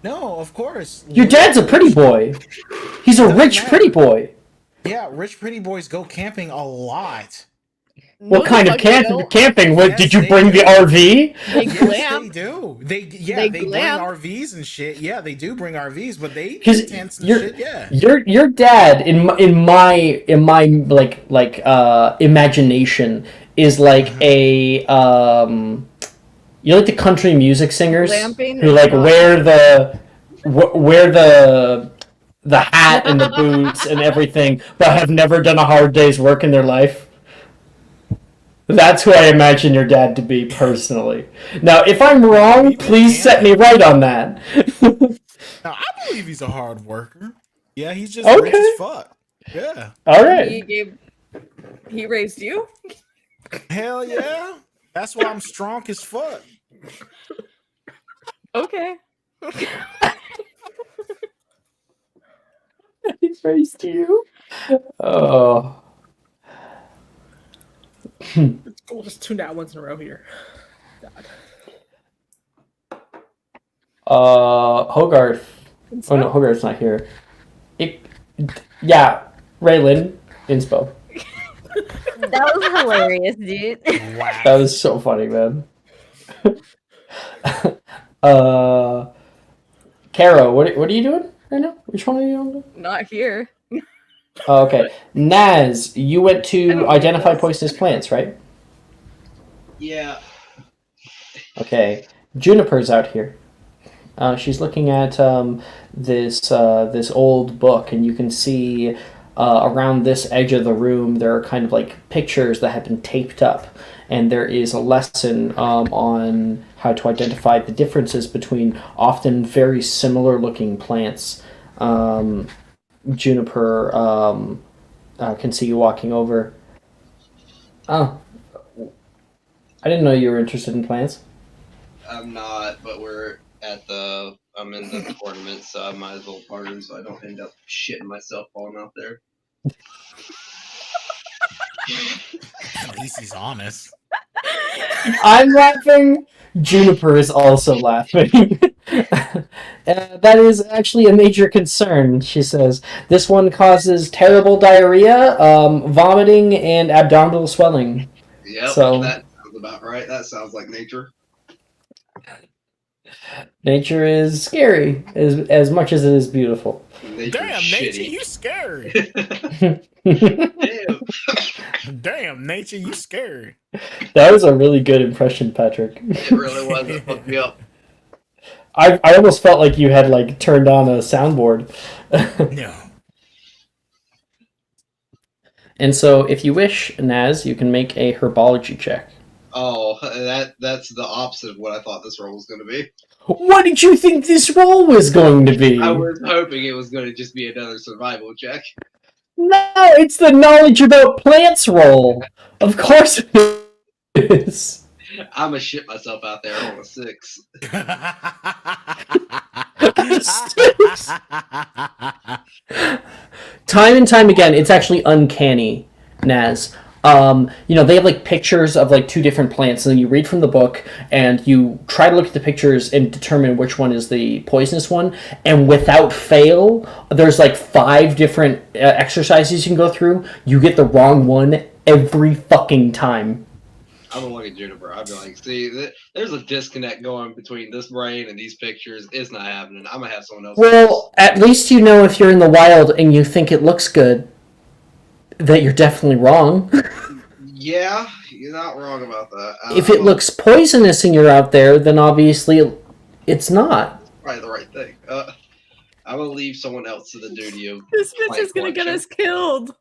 No, of course. Your dad's a pretty boy. He's a rich, pretty boy. Yeah, rich pretty boys go camping a lot. What kind of camping? Yes, Did you they bring do. the RV? They Yes, glam. they do. They They bring glam. RVs and shit. Yeah, they do bring RVs, but they Because tents and your shit. Yeah. your dad in my like imagination is like a you know, like the country music singers Glamping who is like not- wear the the hat and the boots and everything, but have never done a hard day's work in their life. That's who I imagine your dad to be personally. Now, if I'm wrong, please set me right on that. Now, I believe he's a hard worker. Yeah, he's just rich as Okay. fuck. Yeah. All right. He raised you? Hell yeah. That's why I'm strong as fuck. Okay. He raised you. Oh. We'll just tune out once in a row here. God. Hogarth. Oh no, Hogarth's not here. Yeah, Raylan, inspo. That was hilarious, dude. Wow. That was so funny, man. Caro, what are you doing right now? Which one are you doing? Not here. Oh, okay. Naz, you went to identify poisonous plants, right? Yeah. Okay. Juniper's out here. She's looking at this old book, and you can see around this edge of the room there are kind of like pictures that have been taped up, and there is a lesson on how to identify the differences between often very similar looking plants. Juniper can see you walking over. Oh, I didn't know you were interested in plants. I'm not, but I'm in the tournament, so I might as well partner so I don't end up shitting myself falling out there. At least he's honest. I'm laughing. Juniper is also laughing. That is actually a major concern, she says. This one causes terrible diarrhea, vomiting, and abdominal swelling. Yep, So, that sounds about right. That sounds like nature. nature is scary as much as it is beautiful. Damn, nature, you scary. Damn. Damn, nature, you scary. That was a really good impression, Patrick. It really was. It fucked me up. I almost felt like you had like turned on a soundboard. No. And so, if you wish, Naz, you can make a herbology check. Oh, that's the opposite of what I thought this role was going to be. What did you think this role was going to be? I was hoping it was going to just be another survival check. No, it's the knowledge about plants role. Of course it is. I'm gonna shit myself out there on a 6. Time and time again, it's actually uncanny, Naz. They have like pictures of like two different plants, and then you read from the book and you try to look at the pictures and determine which one is the poisonous one. And without fail, there's like 5 different exercises you can go through. You get the wrong one every fucking time. I'm gonna look at Juniper. I'd be like, see, there's a disconnect going between this brain and these pictures. It's not happening. I'm gonna have someone else. Well, at least you know if you're in the wild and you think it looks good, that you're definitely wrong. Yeah, you're not wrong about that. If it looks poisonous and you're out there, then obviously it's not. Probably the right thing. I will leave someone else to the duty of This bitch is gonna get us killed.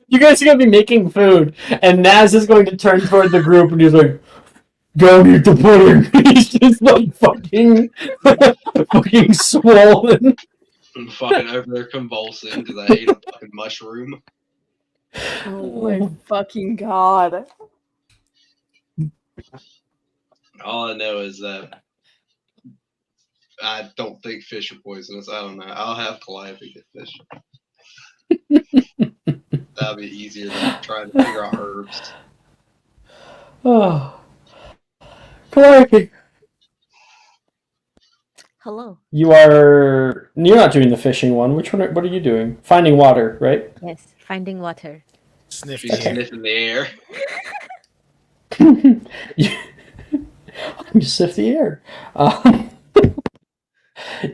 You guys are gonna be making food, and Naz is going to turn toward the group, and he's like, "Don't eat the pudding." He's just like fucking swollen. I'm fucking over there convulsing because I ate a fucking mushroom. Oh my fucking god. All I know is that I don't think fish are poisonous. I don't know. I'll have Calliope get fish. That'll be easier than trying to figure out herbs. Oh, Calliope. Hello. You're not doing the fishing one. Which one? What are you doing? Finding water, right? Yes, finding water. Sniff She's the air. sniffing the air. You sniff the air.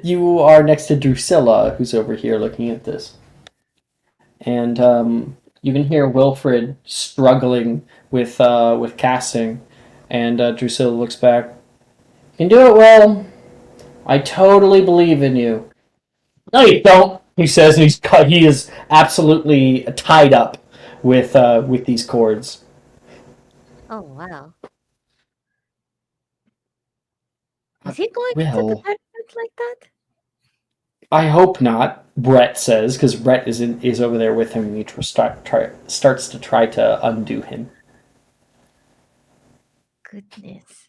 You are next to Drusilla, who's over here looking at this. And you can hear Wilfred struggling with casting. And Drusilla looks back. You can do it well. I totally believe in you. No, you don't. He says, and he is absolutely tied up with these cords. Oh wow. Is he going into the Well, tournament like that? I hope not. Brett says, because Brett is over there with him, and he starts to try to undo him. Goodness.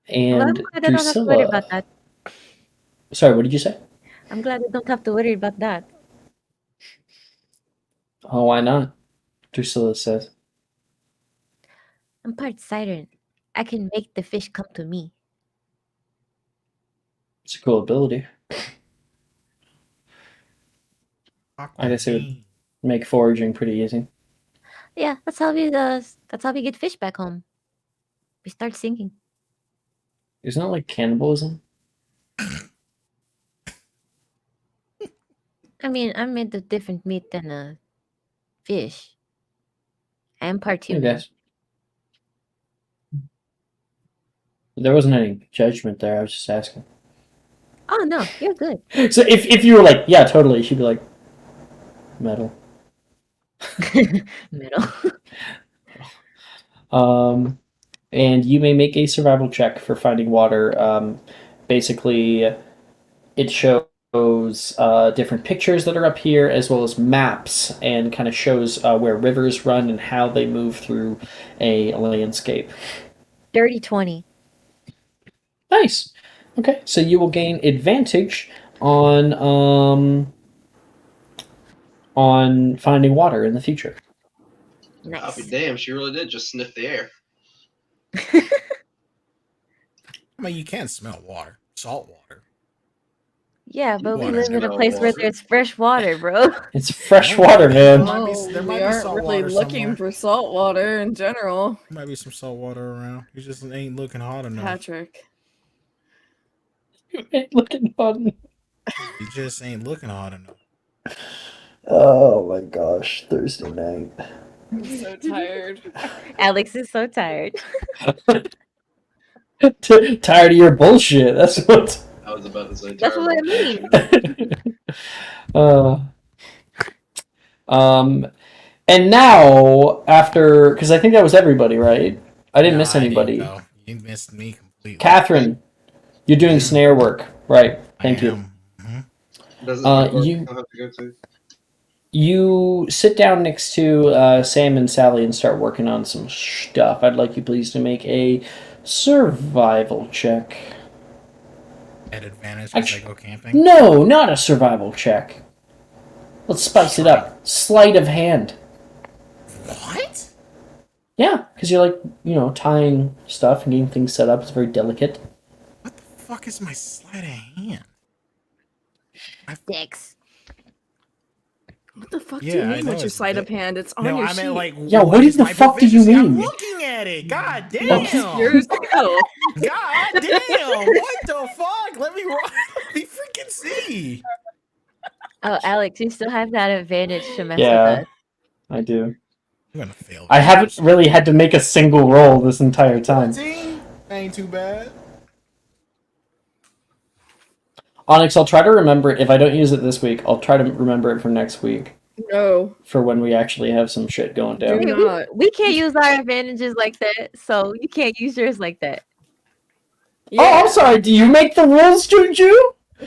Well, I'm And glad I don't have to worry about Drusilla. that. Sorry, what did you say? I'm glad I don't have to worry about that. Oh, why not? Drusilla says. I'm part siren. I can make the fish come to me. It's a cool ability. I guess it would Aquamarine. make foraging pretty easy. Yeah, that's how we get fish back home. We start singing. Isn't that like cannibalism? I mean, I'm made of different meat than a fish. I am part I human. guess. There wasn't any judgment there. I was just asking. Oh no, you're good. So if you were like, yeah, totally, she'd be like, metal. Middle. And you may make a survival check for finding water. Basically, it shows different pictures that are up here, as well as maps, and kind of shows where rivers run and how they move through a landscape. Dirty 20. Nice. Okay, so you will gain advantage on finding water in the future. I'll be Nice. damned, she really did just sniff the air. I mean, you can smell water, salt water. Yeah, but we Water. live in a Smell place where water. there's fresh water, bro. It's fresh water, man. There might we be aren't salt really water looking somewhere. for salt water in general. There might be some salt water around. You just ain't looking hard enough. Patrick. You ain't looking fun. You just ain't looking hard enough. Oh my gosh, Thursday night. I'm so tired. Alex is so tired. Tired of your bullshit. That's what. I was about to say That's terrible what I mean. And now after, because I think that was everybody, right? I didn't miss anybody. No, you missed me completely. Catherine, you're doing snare work, right? Thank you. Does it You have to go to? you sit down next to Sam and Sally and start working on some stuff. I'd like you please to make a survival check. At advantage because I go camping. No, not a survival check. Let's spice it up. Sleight of hand. What? Yeah, because you're like, tying stuff and getting things set up. It's very delicate. What the fuck is my sleight of hand? Dicks. What the fuck do Yeah, you I mean know with your it's sleight of big. hand? It's on No, your I sheet. meant like. Yeah, what is the my fuck do you proficiency? I'm mean? looking at it. God damn. Your skill. God damn. What the fuck? Let me freaking see. Oh, Alex, you still have that advantage to mess Yeah, with us. I do. I'm gonna fail. I haven't really had to make a single roll this entire time. 14? Ain't too bad. Onyx, I'll try to remember it. If I don't use it this week, I'll try to remember it for next week. No. For when we actually have some shit going down. Do Hey, not. we can't use our advantages like that, so you can't use yours like that. Yeah. Oh, I'm sorry. Do you make the rules, Juju?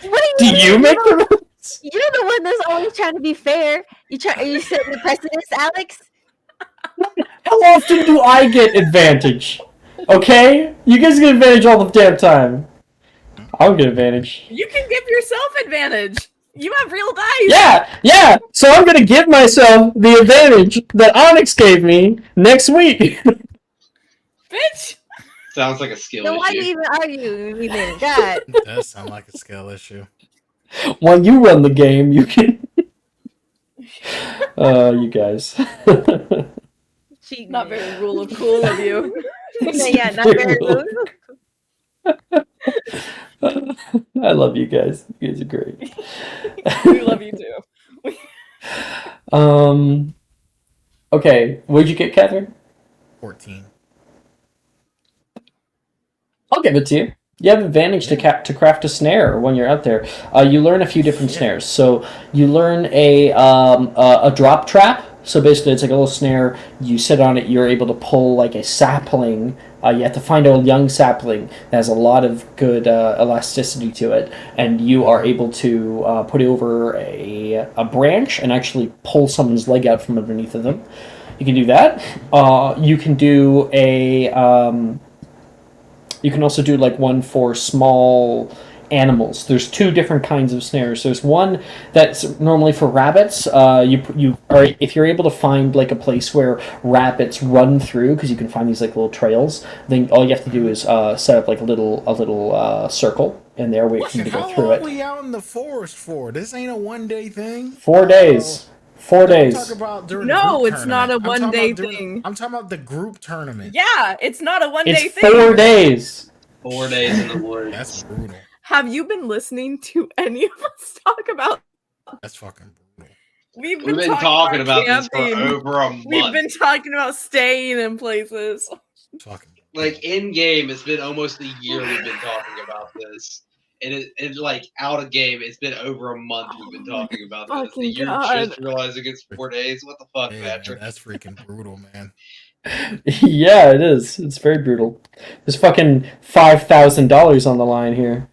What Do you make the rules? You're the one that's always trying to be fair. You setting the precedence, Alex? How often do I get advantage? Okay? You guys get advantage all the damn time. I'll get advantage. You can give yourself advantage. You have real dice. Yeah. So I'm gonna give myself the advantage that Onyx gave me next week. Bitch. Sounds like a skill Then why do issue. you even argue with me then? God. It does sound like a skill issue. When you run the game, you can. You guys. Cheating. Not very rule of cool of you. Yeah, not very rude. I love you guys. You guys are great. We love you too. Okay, what'd you get, Catherine? 14. I'll give it to you. You have advantage to craft a snare when you're out there. You learn a few different snares. So you learn a drop trap. So basically, it's like a little snare. You sit on it. You're able to pull like a sapling. You have to find a young sapling that has a lot of good elasticity to it, and you are able to put it over a branch and actually pull someone's leg out from underneath of them. You can do that. You can do a. You can also do like one for small animals. There's two different kinds of snares. There's one that's normally for rabbits. You are, if you're able to find like a place where rabbits run through, because you can find these like little trails. Then all you have to do is set up like a little circle in there, wait for them to go through How it. long are we out in the forest for? This ain't a 1-day thing. 4 days. 4 days. I'm talking about during No, the group it's not a tournament. 1-day thing. I'm talking about the group tournament. Yeah, it's not a 1-day It's thing. 4 days. 4 days in the woods. That's brutal. Have you been listening to any of us talk about? That's fucking brutal. We've been talking about this for camping. over a month. We've been talking about staying in places. Fucking like in game, it's been almost a year we've been talking about this. And it's like out of game, it's been over a month we've been talking about this. fucking And you're God. just realizing it's 4 days? What the fuck, man, Patrick? that's freaking brutal, man. Yeah, it is. It's very brutal. There's fucking $5,000 on the line here.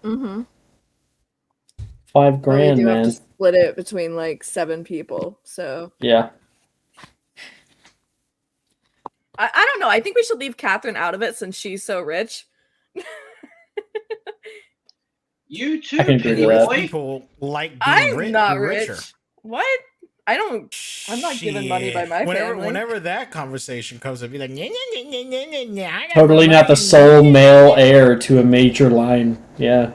Mm-hmm. $5 grand, we do man. have to split it between like 7 people. So Yeah. I don't know. I think we should leave Catherine out of it since she's so rich. You too, I can agree Penny with that. boy. People like being I'm not richer. rich. What? I don't. I'm not giving money by my family. Whenever that conversation comes up, be like, "Nya, nya, nya, nya, nya, nya, I got Totally not the money." sole male heir to a major line. Yeah.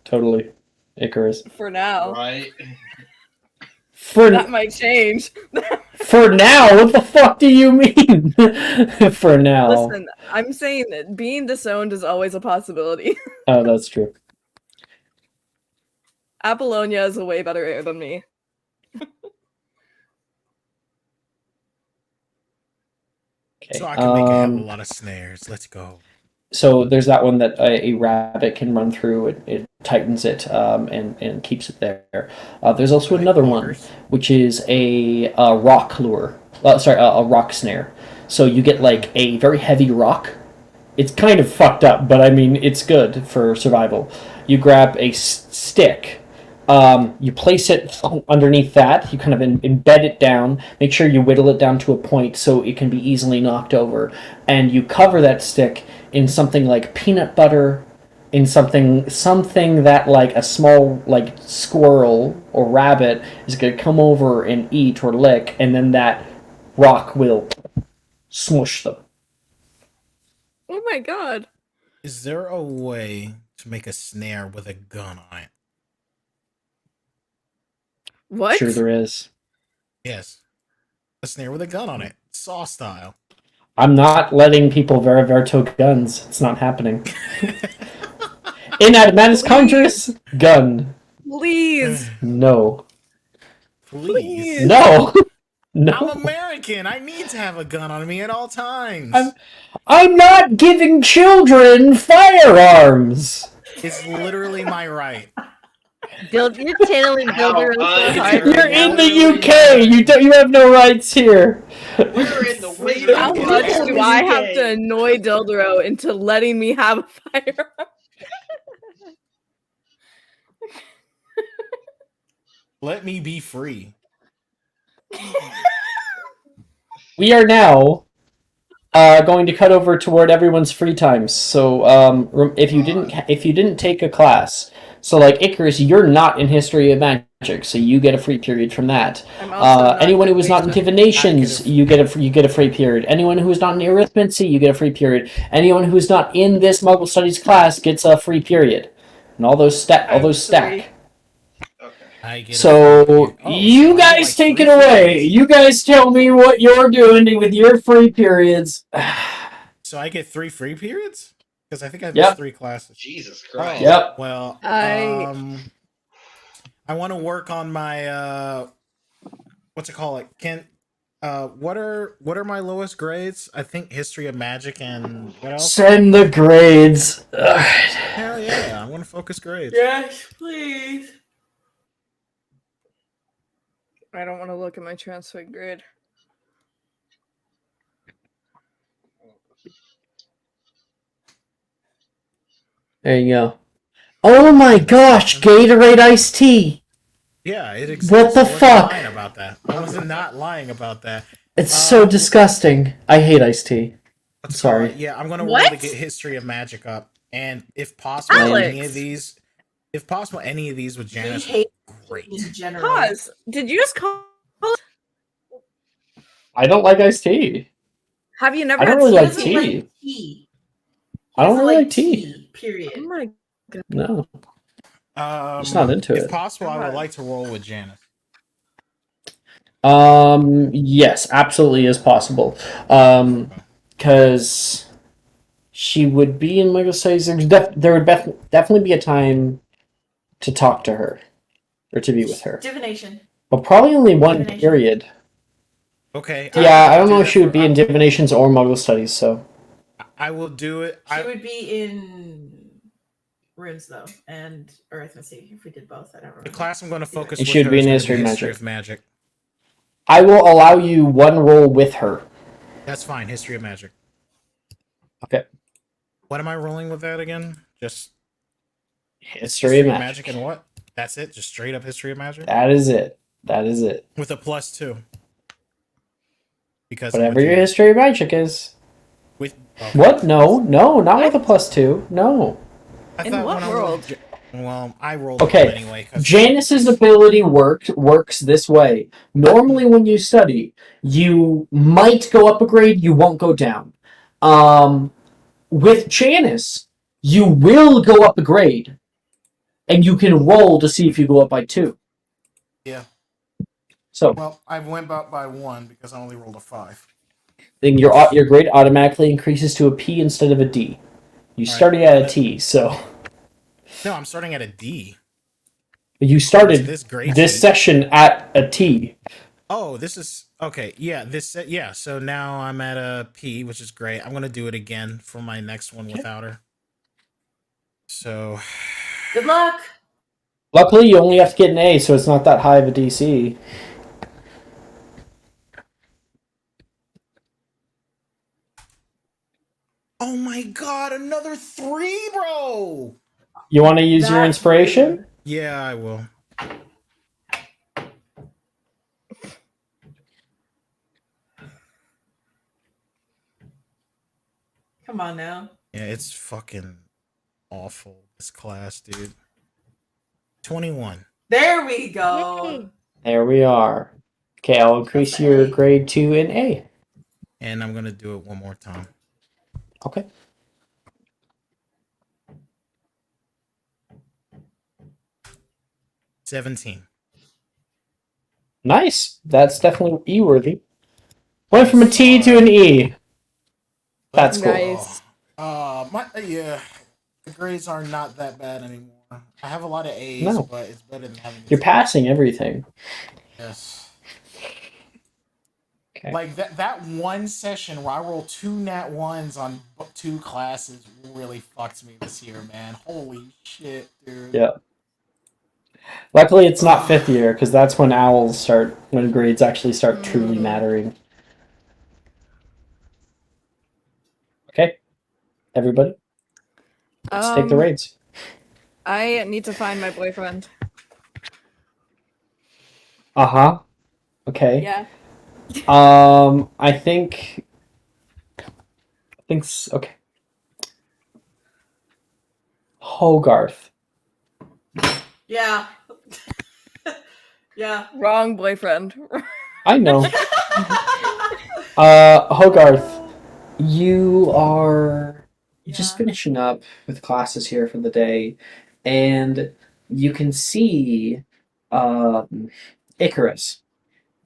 Totally. Icarus. For now, Right? that might change. For now? What the fuck do you mean? For now. Listen, I'm saying that being disowned is always a possibility. Oh, that's true. Apollonia is a way better heir than me. Okay. So I can make a hell of a lot of snares. Let's go. So there's that one that a rabbit can run through. It tightens it and keeps it there. There's also another one, which is a rock lure. A rock snare. So you get like a very heavy rock. It's kind of fucked up, but I mean, it's good for survival. You grab a stick. You place it underneath that. You kind of embed it down. Make sure you whittle it down to a point so it can be easily knocked over. And you cover that stick in something like peanut butter, in something that like a small like squirrel or rabbit is going to come over and eat or lick, and then that rock will smush them. Oh my god. Is there a way to make a snare with a gun on it? What? Sure there is. Yes. A snare with a gun on it. Saw style. I'm not letting people Verto guns. It's not happening. Inadvertent conjures gun. Please. No. Please. No. No. I'm American. I need to have a gun on me at all times. I'm not giving children firearms. It's literally my right. You're channeling Dilbert so hard. You're in the UK. You have no rights here. We're in the freedom. How much do I have to annoy Dildero into letting me have a firearm? Let me be free. We are now going to cut over toward everyone's free times. So if you didn't take a class, so like Icarus, you're not in History of Magic, so you get a free period from that. Anyone who is not in divinations, you get a free period. Anyone who is not in arithmancy, you get a free period. Anyone who is not in this Muggle Studies class gets a free period, and all those stack. So you guys take it away. You guys tell me what you're doing with your free periods. So I get 3 free periods? Because I think I have 3 classes. Jesus Christ. Yep. Well, I want to work on my what's it called? what are my lowest grades? I think history of magic and what else? Send the grades. Hell yeah, I want to focus grades. Yes, please. I don't want to look at my transfer grade. There you go. Oh my gosh, Gatorade iced tea. Yeah, it exists. What the I wasn't fuck? lying about that. I was not lying about that. It's so disgusting. I hate iced tea. I'm sorry. Yeah, I'm gonna roll What? to get history of magic up, and if possible, Alex! any of these, with We Janice, hate great. in general. Pause. Did you just call? I don't like iced tea. Have you never I don't had really He like doesn't tea. like tea. I don't doesn't really like tea. Period. Oh my No, just not into If it. possible, I would God. like to roll with Janice. Yes, absolutely is possible. Because she would be in legal studies. There would definitely be a time to talk to her or to be with her, Divination. but probably only one Divination. period. Okay. Yeah, I don't know do if that she would for- be in divinations or Muggle studies. So I will do it. She would be in runes though, and arithmancy if we did both. I don't remember. The class I'm going to focus And with she would her be is in gonna history be of history magic. of magic. I will allow you one roll with her. That's fine. History of magic. Okay. What am I rolling with that again? Just History of magic. and what? That's it. Just straight up history of magic. That is it. That is it. With a +2. Because I'm a Whatever your Jew. history of magic is. With What? No, not with a +2. No. I In thought what when I world? well, I rolled Okay, one anyway. 'Cause Janice's ability works this way. Normally, when you study, you might go up a grade, you won't go down. With Janice, you will go up a grade, and you can roll to see if you go up by 2. Yeah. So Well, I went up by 1 because I only rolled a 5. then your grade automatically increases to a P instead of a D. You started at a T, so No, I'm starting at a D. you started This grade this sheet. session at a T. Oh, this is okay. Yeah, yeah. So now I'm at a P, which is great. I'm gonna do it again for my next one without her. So, Good luck. Luckily, you only have to get an A, so it's not that high of a DC. oh my god, another 3, bro. You want to use your That's inspiration? rude. Yeah, I will. Come on now. Yeah, it's fucking awful. This class, dude. 21. There we go. Yay. There we are. Okay, I'll increase Okay. your grade to an A. And I'm gonna do it one more time. Okay. $17. Nice. That's definitely E-worthy. Went from a T to an E. That's cool. Nice. Yeah. The grades are not that bad anymore. I have a lot of A's, No. but it's better than having. You're passing everything. Yes. Okay. Like that one session where I rolled 2 nat 1s on 2 classes really fucked me this year, man. Holy shit, dude. Yeah. Luckily, it's not 5th year, because that's when owls start, when grades actually start truly mattering. Okay. Everybody, let's take the reins. I need to find my boyfriend. Uh-huh. Okay. Yeah. I think okay. Hogarth. Yeah. yeah. Wrong boyfriend. I know. Hogarth, you are just finishing up with classes here for the day, and you can see Icarus.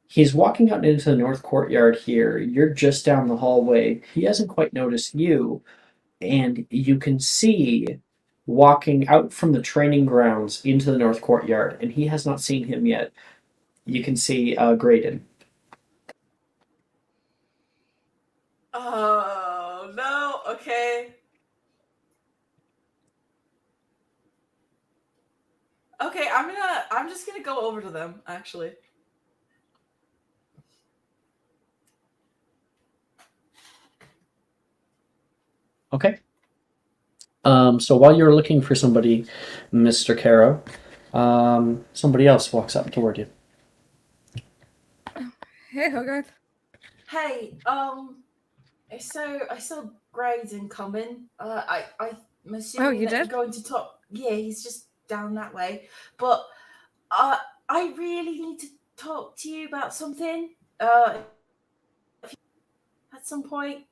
He's walking out into the north courtyard here. You're just down the hallway. He hasn't quite noticed you, and you can see walking out from the training grounds into the north courtyard, and he has not seen him yet. You can see Graydon. Oh no. Okay. Okay, I'm just gonna go over to them, actually. Okay. So while you're looking for somebody, Mr. Caro, somebody else walks up toward you. Hey, Hogarth. Hey, I saw Grades incoming. I'm assuming you that did? you're going to talk. Yeah, he's just down that way. But I really need to talk to you about something. At some point.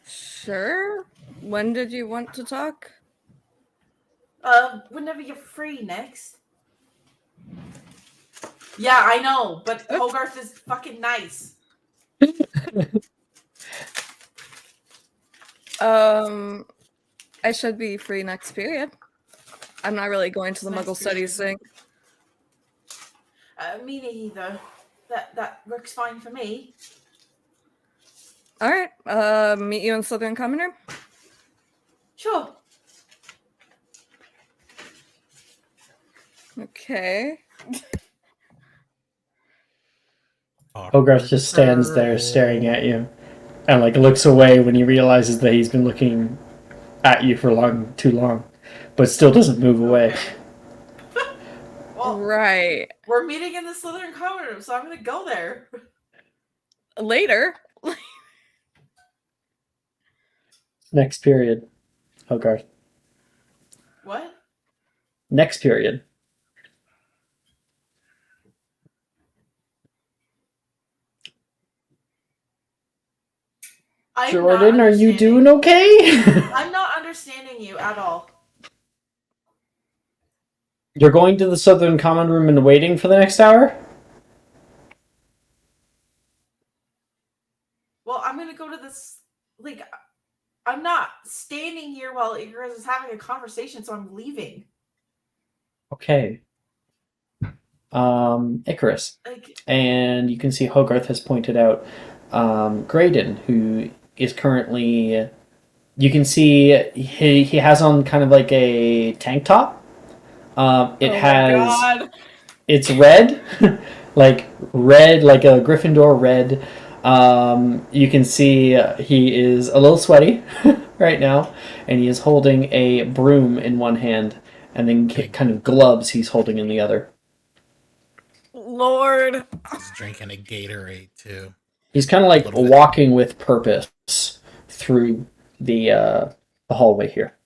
Sure. When did you want to talk? Whenever you're free next. Yeah, I know, but Hogarth is fucking nice. I should be free next period. I'm not really going to the Next Muggle Studies thing. Me neither. That works fine for me. All right. Meet you in Slytherin Common Room. Sure. Okay. Hogarth just stands there staring at you, and like looks away when he realizes that he's been looking at you for too long, but still doesn't move away. Well, right. We're meeting in the Slytherin Common Room, so I'm gonna go there. Later. Next period, Hogarth. What? Next period. Jordan, are you doing okay? I'm not understanding you at all. You're going to the Southern Common Room and waiting for the next hour? Well, I'm gonna go to this. Like, I'm not standing here while Icarus is having a conversation, so I'm leaving. Okay. Icarus. And you can see Hogarth has pointed out Graydon, who is currently... You can see he has on kind of like a tank top. It's red, like a Gryffindor red. You can see he is a little sweaty right now, and he is holding a broom in one hand, and then kind of gloves he's holding in the other. Lord. He's drinking a Gatorade too. He's kind of like walking with purpose through the hallway here.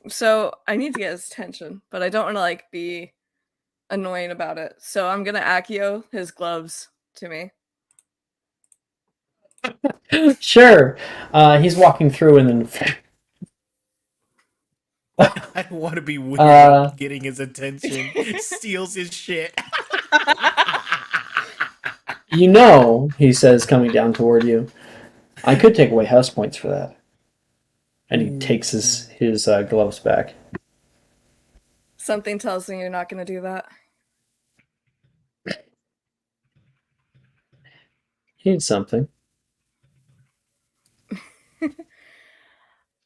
So I need to get his attention, but I don't want to like be annoying about it. So I'm gonna Accio his gloves to me. Sure. He's walking through and then... I want to be weird getting his attention. Steals his shit. You know, he says, coming down toward you, I could take away house points for that. And he takes his gloves back. Something tells me you're not going to do that. He needs something.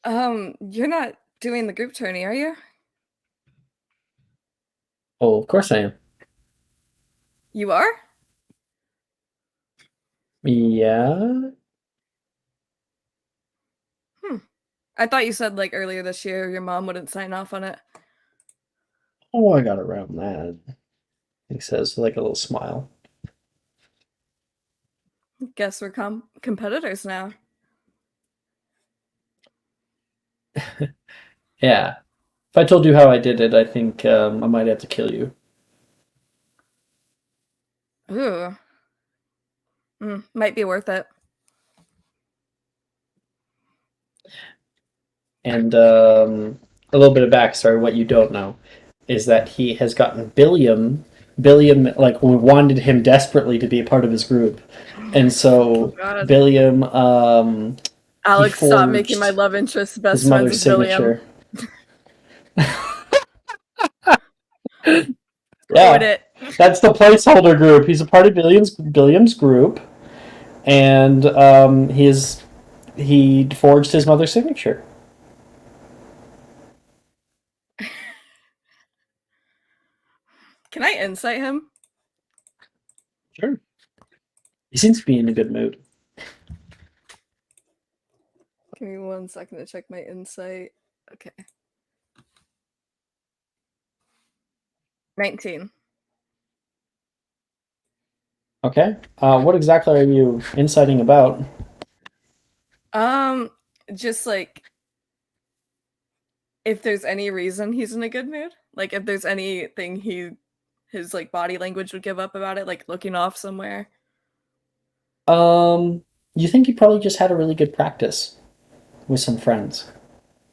You're not doing the group tourney, are you? Oh, of course I am. You are? Yeah. I thought you said like earlier this year your mom wouldn't sign off on it. Oh, I got around that. He says, like a little smile. Guess we're competitors now. Yeah. If I told you how I did it, I think I might have to kill you. Ooh. Might be worth it. And a little bit of backstory, what you don't know, is that he has gotten Billiam, like, wanted him desperately to be a part of his group. And so, Billiam, Alex, stop making my love interest best friends with signature. Billiam. Yeah. It. That's the placeholder group. He's a part of Billiam's group, and he forged his mother's signature. Can I insight him? Sure. He seems to be in a good mood. Give me 1 second to check my insight. Okay. 19. Okay. What exactly are you inciting about? Just like if there's any reason he's in a good mood, like if there's anything his like body language would give up about it, like looking off somewhere. You think he probably just had a really good practice with some friends,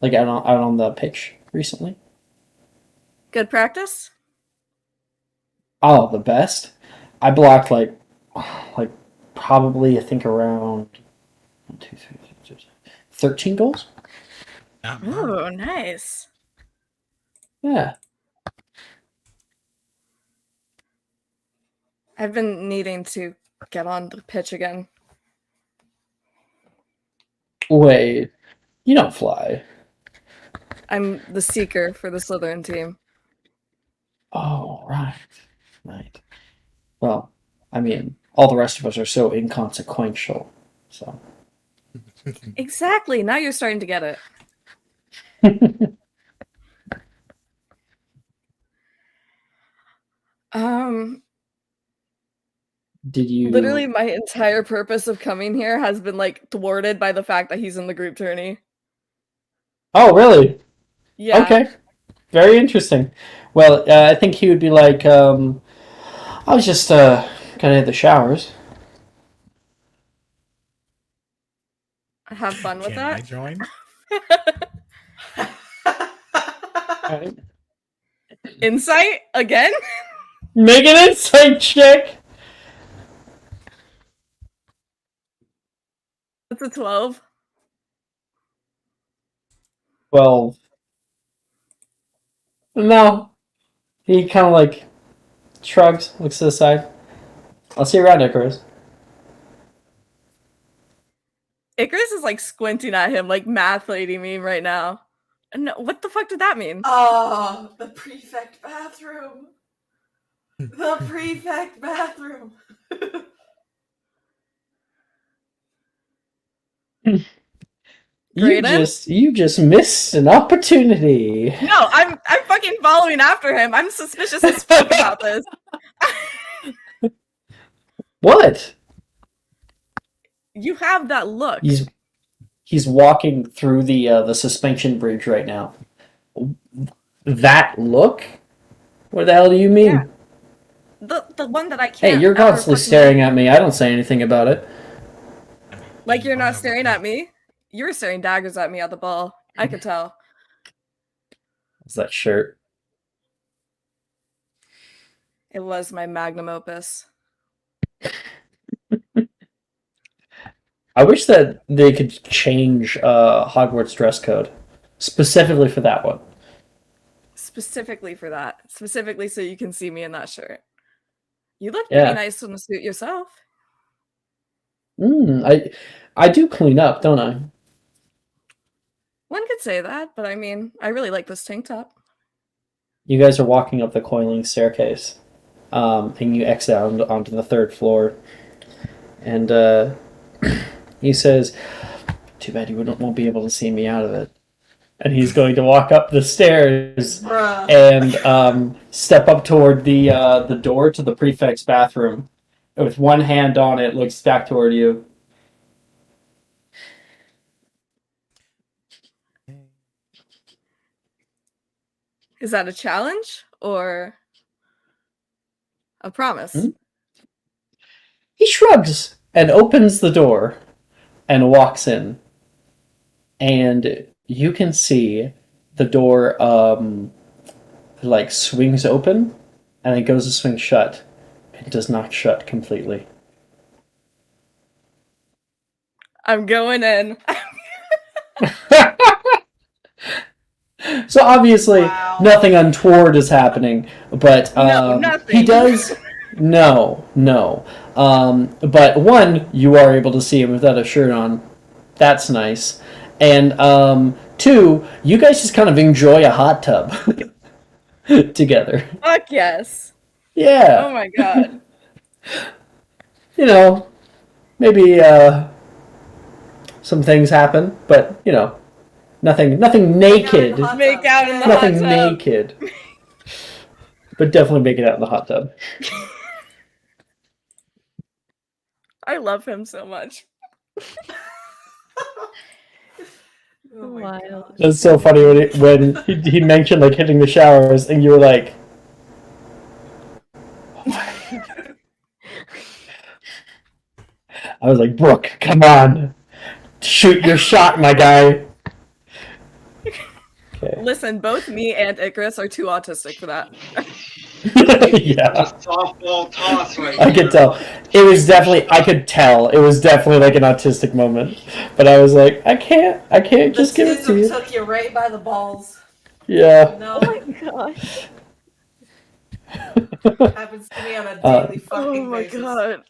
like out on the pitch recently. Good practice? Oh, the best. I blocked like probably I think around 1, 2, 3, 13 goals. Oh, nice. Yeah. I've been needing to get on the pitch again. Wait, you don't fly. I'm the seeker for the Slytherin team. Oh, right. Right. Well, I mean, all the rest of us are so inconsequential. So. Exactly. Now you're starting to get it. Did you Literally my entire purpose of coming here has been like thwarted by the fact that he's in the group tourney. Oh, really? Yeah. Okay. Very interesting. Well, I think he would be like, I was just gonna hit the showers. Have fun with Can that. I join? Right. Insight again? Make an insight check. That's a 12. 12. No. He kind of like shrugs, looks to the side. I'll see you around, Icarus. Icarus is like squinting at him like math lady meme right now. No, what the fuck did that mean? Oh, the prefect bathroom. The prefect bathroom. You just missed an opportunity. No, I'm fucking following after him. I'm suspicious as fuck about this. What? You have that look. He's walking through the suspension bridge right now. That look? What the hell do you mean? Yeah. The one that I can't. Hey, you're constantly staring at me. I don't say anything about it. Like you're not staring at me. You were staring daggers at me at the ball. I could tell. What's that shirt? It was my magnum opus. I wish that they could change Hogwarts dress code specifically for that one. Specifically for that. Specifically so you can see me in that shirt. You look pretty nice in the suit yourself. I do clean up, don't I? One could say that, but I mean, I really like this tank top. You guys are walking up the coiling staircase, and you exit out onto the 3rd floor. And he says, "Too bad you won't be able to see me out of it." And he's going to walk up the stairs and step up toward the door to the prefect's bathroom. With one hand on it, looks back toward you. Is that a challenge or a promise? He shrugs and opens the door and walks in. And you can see the door like swings open and it goes to swing shut. It does not shut completely. I'm going in. So obviously, Wow. nothing untoward is happening, but No, nothing. he does. No. But one, you are able to see him without a shirt on. That's nice. And two, you guys just kind of enjoy a hot tub together. Fuck yes. Yeah. Oh my god. You know, maybe some things happen, but you know, nothing naked. Make out in the Nothing hot tub. naked. But definitely make it out in the hot tub. I love him so much. Oh my Wild. gosh. That's so funny when he mentioned like hitting the showers, and you were like, I was like, Brooke, come on, shoot your shot, my guy. Okay. Listen, both me and Icarus are too autistic for that. Yeah. A softball toss right I could tell. It was definitely. I could tell. It was definitely like an autistic moment. But I was like, I can't just give it to The you. took you right by the balls. Yeah. No, Oh my gosh. happens to me on a daily fucking Oh my basis. god.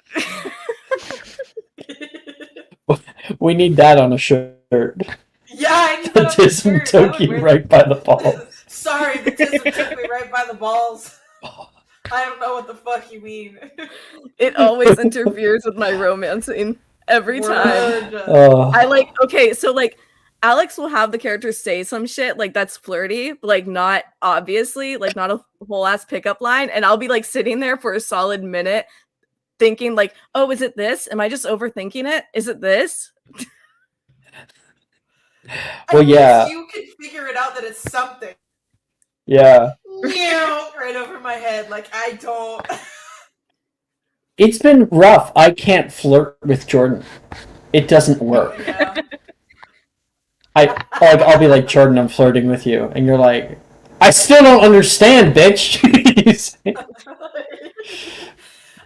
We need that on a shirt. Yeah, I need that on the Autism shirt. I took would you wear right by the balls. Sorry, the tism took me right by the balls. I don't know what the fuck you mean. It always interferes with my romancing every time. Word. I like, okay, so like Alex will have the character say some shit like that's flirty, but like not obviously, like not a whole ass pickup line, and I'll be like sitting there for a solid minute thinking like, oh, is it this? Am I just overthinking it? Is it this? Well, At yeah. least you can figure it out that it's something. Yeah. Right over my head, like I don't. It's been rough. I can't flirt with Jordan. It doesn't work. Yeah. I'll be like, Jordan, I'm flirting with you, and you're like, I still don't understand, bitch.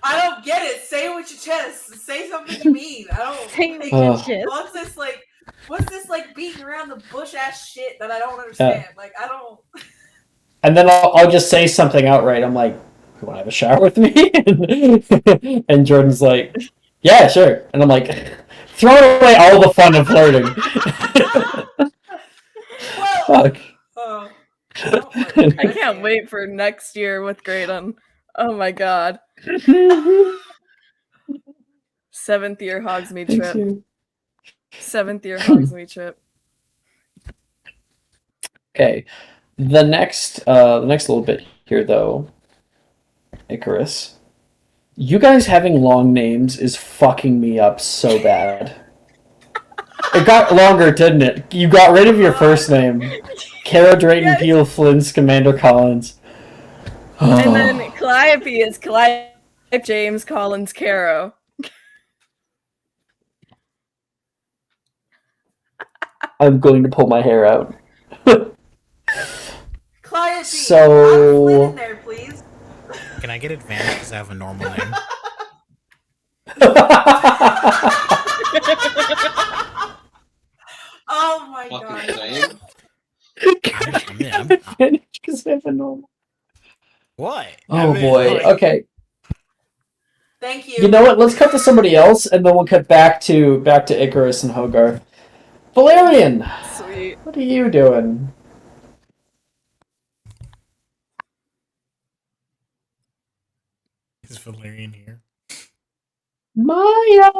I don't get it. Say it with your chest. Say something you mean. I don't. Say it with your like, chest. what's this like beating around the bush ass shit that I don't understand? Like I don't. And then I'll just say something outright. I'm like, you want to have a shower with me? And Jordan's like, yeah, sure. And I'm like, throwing away all the fun of flirting. Well, Fuck. I can't wait for next year with Graydon. Oh my god. 7th year Hogsmeade Thanks, trip. you. 7th year Hogsmeade trip. Okay. The next little bit here, though, Icarus, you guys having long names is fucking me up so bad. It got longer, didn't it? You got rid of your first name. Kara Drayton Yes. Peel Flynn Scamander Collins. And then Calliope is Calliope James Collins Caro. I'm going to pull my hair out. Calliope, So- Flynn in there, please. Can I get advantage because I have a normal name? Oh my Fucking god. same. Because I have a normal. What? Oh boy. Okay. Thank you. You know what? Let's cut to somebody else, and then we'll cut back to Icarus and Hogarth. Valerian, Sweet. what are you doing? Is Valerian here? Maya.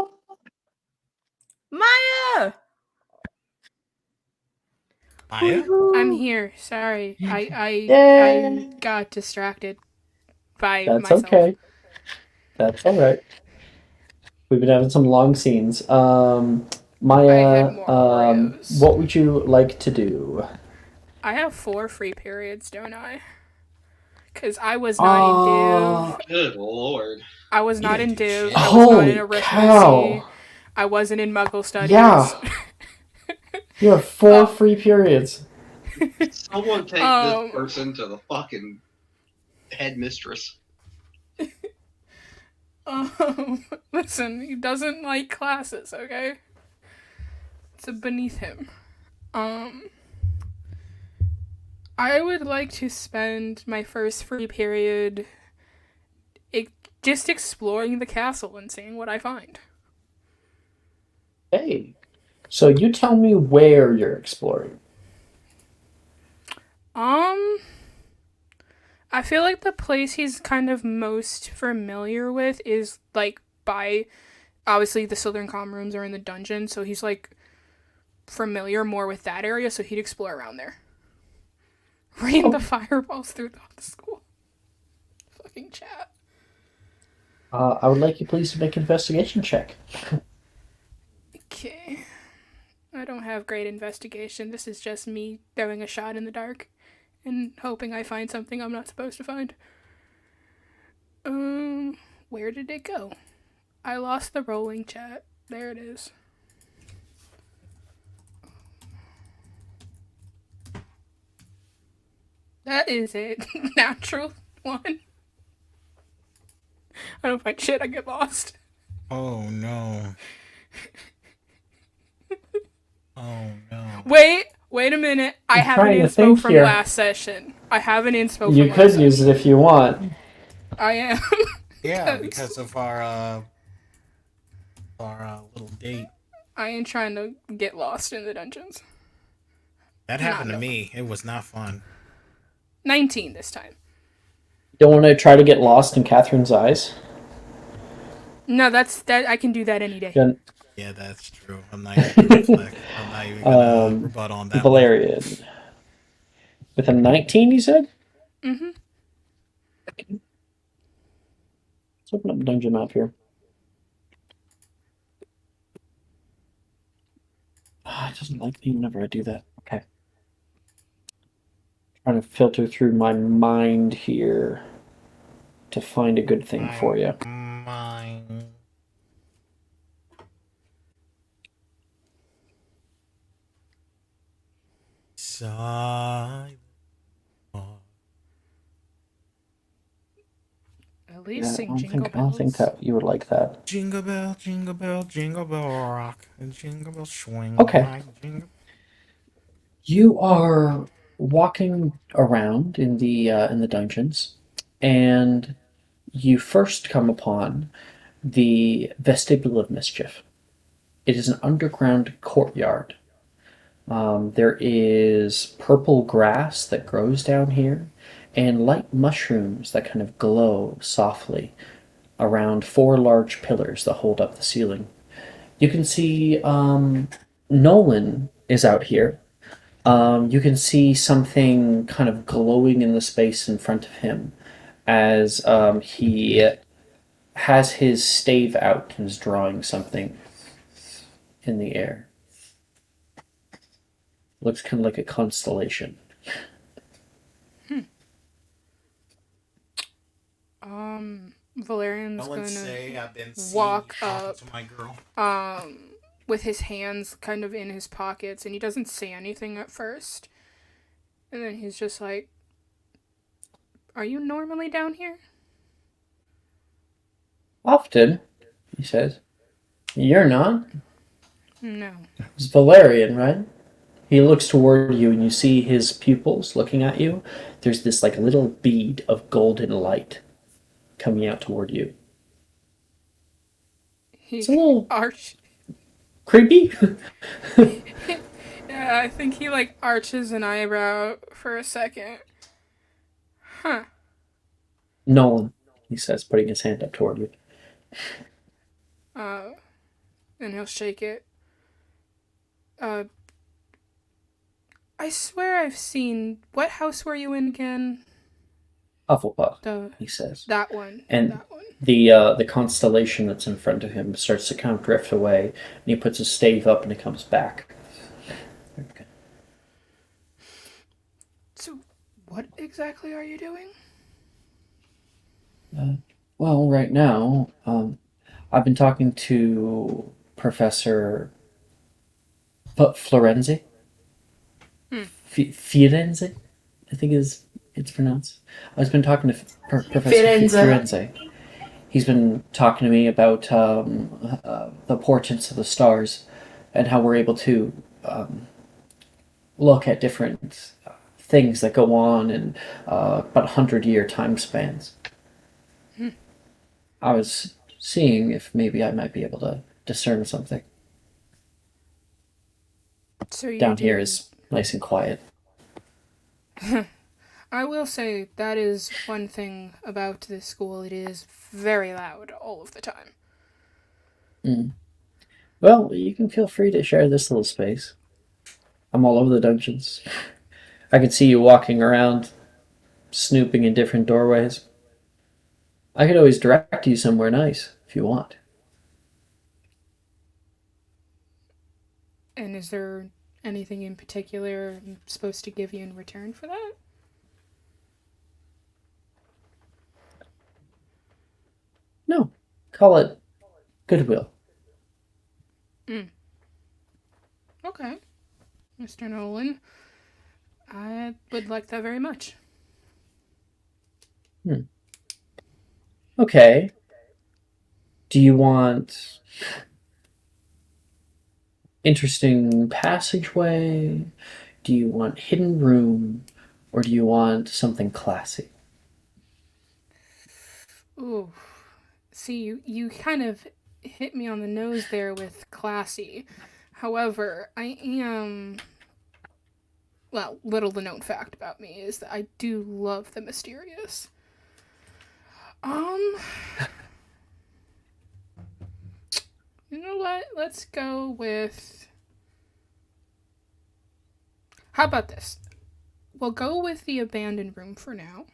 Maya! Maya? I'm here. Sorry, I Yay. got distracted by That's myself. okay. That's all right. We've been having some long scenes. I Maya, had more Oreos. what would you like to do? I have 4 free periods, don't I? Because I was not in Div. Good lord. I was not in Div. I was not Holy in Arithmancy. cow! I wasn't in Muggle Studies. Yeah. You have 4 free periods. Someone take this person to the fucking headmistress. Listen, he doesn't like classes, okay? It's beneath him. I would like to spend my first free period just exploring the castle and seeing what I find. Hey, so you tell me where you're exploring. I feel like the place he's kind of most familiar with is like by obviously the Southern Comm rooms are in the dungeon, so he's like familiar more with that area, so he'd explore around there. Rain the fireballs through the school. Fucking chat. I would like you please to make an investigation check. Okay. I don't have great investigation. This is just me throwing a shot in the dark and hoping I find something I'm not supposed to find. Where did it go? I lost the rolling chat. There it is. That is it. Natural one. I don't find shit, I get lost. Oh no. Oh no. Wait a minute. I have an inspo from last session. I have an inspo from You last could use it if you want. I am. Yeah, because of our little date. I ain't trying to get lost in the dungeons. That happened to me. It was not fun. 19 this time. Don't want to try to get lost in Catherine's eyes? No, that I can do that any day. Yeah, that's true. I'm not even gonna rebut on that. Valerian. With a 19, you said? Mm-hmm. Let's open up the dungeon map here. It doesn't like me whenever I do that. Okay. Trying to filter through my mind here to find a good thing for you. Mine. At least sing Jingle Bells. I don't think that you would like that. Jingle bell, jingle bell, jingle bell rock, and jingle bell swing. Okay. You are walking around in the dungeons, and you first come upon the Vestibule of Mischief. It is an underground courtyard. There is purple grass that grows down here, and light mushrooms that kind of glow softly around 4 large pillars that hold up the ceiling. You can see Nolan is out here. You can see something kind of glowing in the space in front of him as he has his stave out and is drawing something in the air. Looks kind of like a constellation. Valerian's gonna walk up to my girl. with his hands kind of in his pockets, and he doesn't say anything at first. And then he's just like, "Are you normally down here?" Often, he says. You're not? No. It's Valerian, right? He looks toward you, and you see his pupils looking at you. There's this like little bead of golden light coming out toward you. It's a little creepy. Yeah, I think he like arches an eyebrow for a second. Huh. Nolan, he says, putting his hand up toward you. And he'll shake it. I swear I've seen. What house were you in again? Hufflepuff, he says. That one. And that one. The constellation that's in front of him starts to kind of drift away, and he puts his stave up and it comes back. Okay. So, what exactly are you doing? Well, right now, I've been talking to Professor Florenzi. Firenze, I think it's pronounced. I've been talking to Professor Firenze. He's been talking to me about the portents of the stars and how we're able to look at different things that go on in about 100-year time spans. I was seeing if maybe I might be able to discern something. So you Down do. here is nice and quiet. I will say that is one thing about this school. It is very loud all of the time. Mm. Well, you can feel free to share this little space. I'm all over the dungeons. I can see you walking around, snooping in different doorways. I could always direct you somewhere nice if you want. And is there anything in particular I'm supposed to give you in return for that? No, call it goodwill. Okay, Mr. Nolan. I would like that very much. Okay. Do you want interesting passageway? Do you want hidden room? Or do you want something classy? Ooh. See, you kind of hit me on the nose there with classy. However, I am. Well, little the known fact about me is that I do love the mysterious. Um. You know what? Let's go with. How about this? We'll go with the abandoned room for now.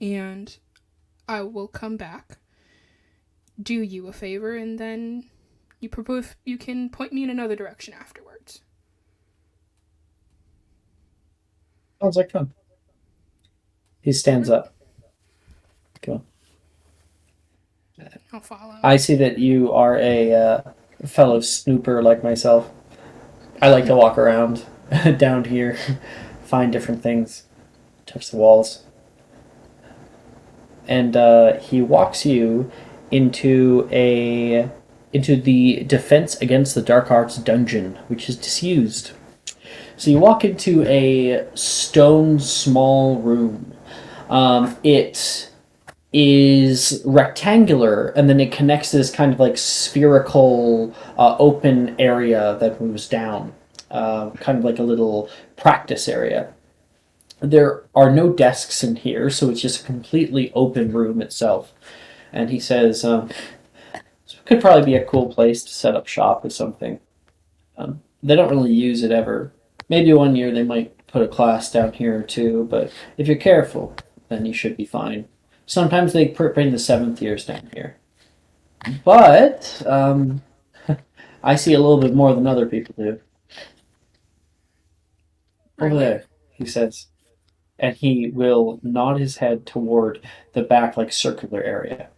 And I will come back, do you a favor, and then you can point me in another direction afterwards. Sounds like fun. He stands up. Go. I'll follow. I see that you are a fellow snooper like myself. I like to walk around down here, find different things, touch the walls. And he walks you into the Defense Against the Dark Arts dungeon, which is disused. So you walk into a stone small room. It is rectangular, and then it connects to this kind of like spherical open area that moves down, kind of like a little practice area. There are no desks in here, so it's just a completely open room itself. And he says, this could probably be a cool place to set up shop or something. They don't really use it ever. Maybe one year they might put a class down here or two, but if you're careful, then you should be fine. Sometimes they bring the 7th years down here. But I see a little bit more than other people do. Over Really? there, he says. And he will nod his head toward the back, like, circular area.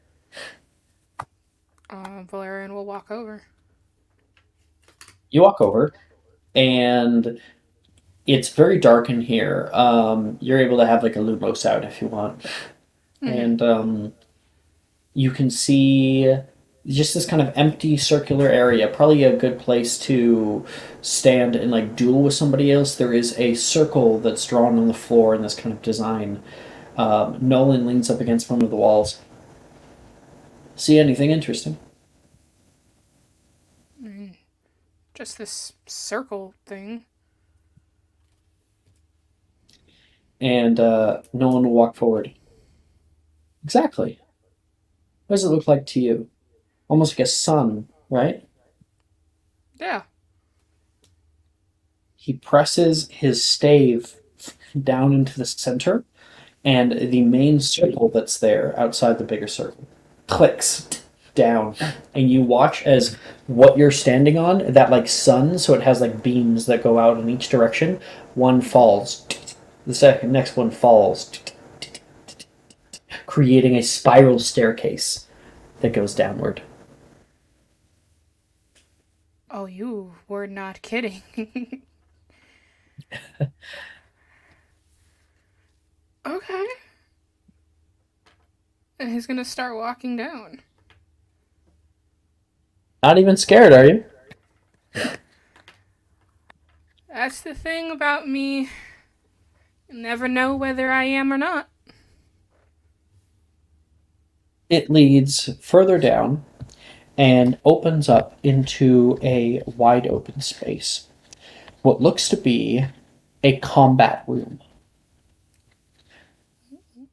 Valerian will walk over. You walk over, and it's very dark in here. You're able to have, like, a lumos out if you want. And you can see just this kind of empty circular area. Probably a good place to stand and like duel with somebody else. There is a circle that's drawn on the floor in this kind of design. Nolan leans up against one of the walls. See anything interesting? Just this circle thing. And Nolan will walk forward. Exactly. What does it look like to you? Almost like a sun, right? Yeah. He presses his stave down into the center, and the main circle that's there outside the bigger circle clicks down, and you watch as what you're standing on, that like sun, so it has like beams that go out in each direction, one falls, the next one falls, creating a spiral staircase that goes downward. Oh, you were not kidding. Okay. And he's gonna start walking down. Not even scared, are you? That's the thing about me. You never know whether I am or not. It leads further down and opens up into a wide open space. What looks to be a combat room.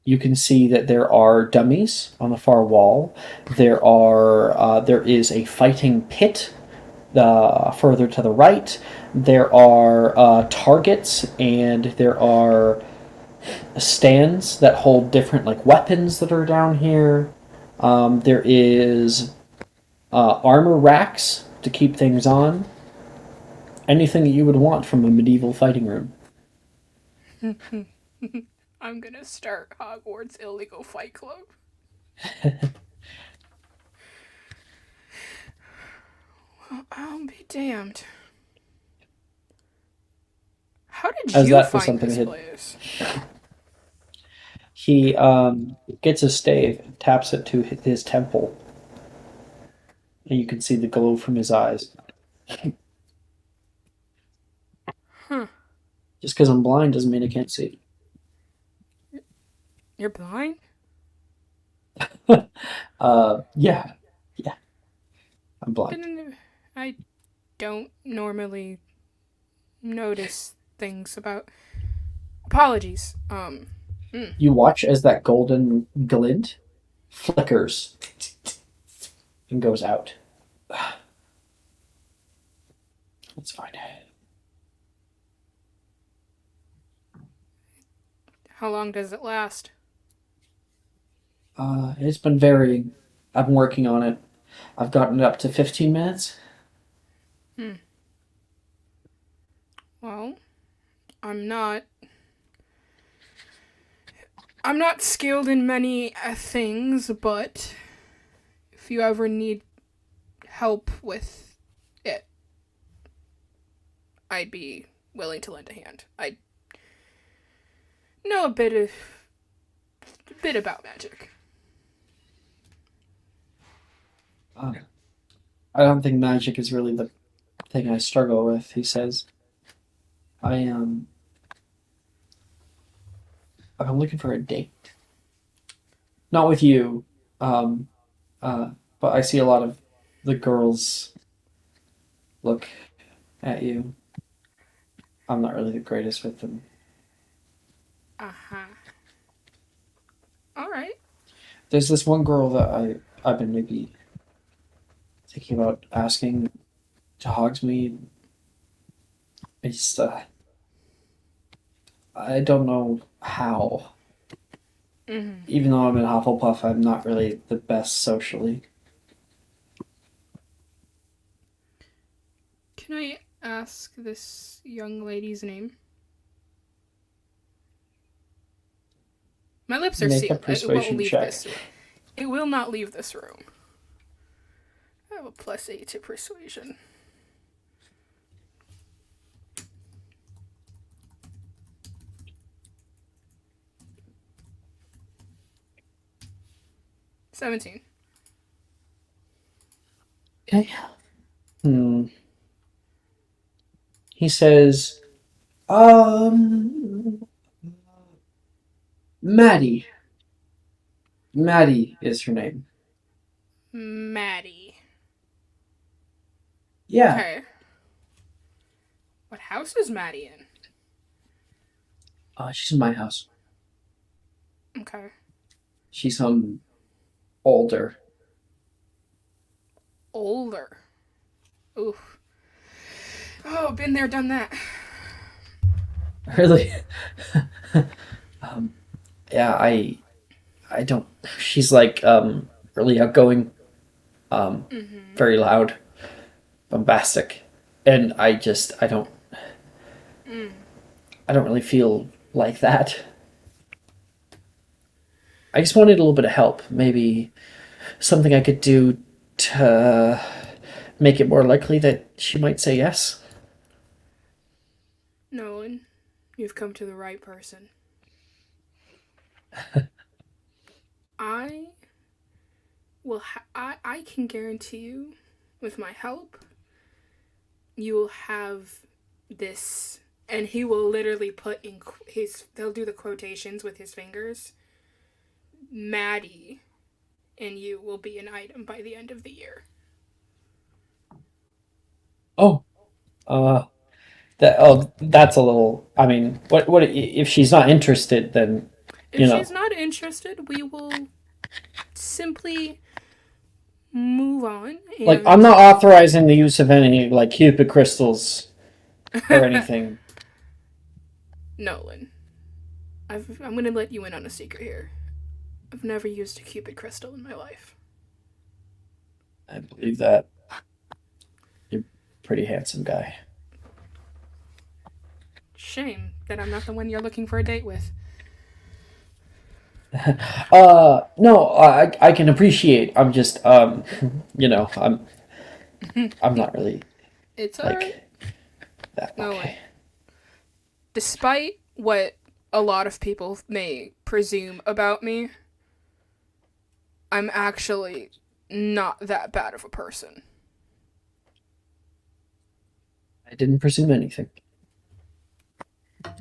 You can see that there are dummies on the far wall. There is a fighting pit further to the right. There are targets, and there are stands that hold different like weapons that are down here. There is armor racks to keep things on. Anything that you would want from a medieval fighting room. I'm gonna start Hogwarts Illegal Fight Club. Well, I'll be damned. How did As you that was find something this that place? he gets a stave and taps it to his temple. And you can see the glow from his eyes. Huh. Just because I'm blind doesn't mean I can't see. You're blind? Yeah. I'm blind. I don't normally notice things about. Apologies. You watch as that golden glint flickers and goes out. That's fine. How long does it last? It's been varying. I've been working on it. I've gotten it up to 15 minutes. Well, I'm not skilled in many things, but if you ever need help with it, I'd be willing to lend a hand. I know a bit about magic. I don't think magic is really the thing I struggle with, he says. I'm looking for a date. Not with you, but I see a lot of the girls look at you. I'm not really the greatest with them. Uh-huh. Alright. There's this one girl that I've been maybe thinking about asking to Hogsmeade. I just, I don't know how. Mm-hmm. Even though I'm in Hufflepuff, I'm not really the best socially. Can I ask this young lady's name? My lips are Make a sealed. It won't persuasion leave check. this room. It will not leave this room. I have a +8 to persuasion. $17. Okay. He says, Maddie. Maddie is her name. Maddie. Yeah. Okay. What house is Maddie in? She's in my house. Okay. She's older. Older. Oof. Oh, been there, done that. Really? Yeah, I don't. She's like really outgoing, very loud, bombastic, and I don't really feel like that. I just wanted a little bit of help, maybe something I could do to make it more likely that she might say yes. Nolan, you've come to the right person. I can guarantee you, with my help, you will have this and he will literally put in they'll do the quotations with his fingers. Maddie and you will be an item by the end of the year. Oh, that's a little. I mean, what if she's not interested? Then If she's not interested, we will simply move on. Like, I'm not authorizing the use of any like Cupid crystals or anything. Nolan, I'm going to let you in on a secret here. I've never used a Cupid crystal in my life. I believe that. You're a pretty handsome guy. Shame that I'm not the one you're looking for a date with. No, I can appreciate. I'm just, I'm not really. It's like alright. that. No Okay. way. Despite what a lot of people may presume about me, I'm actually not that bad of a person. I didn't presume anything.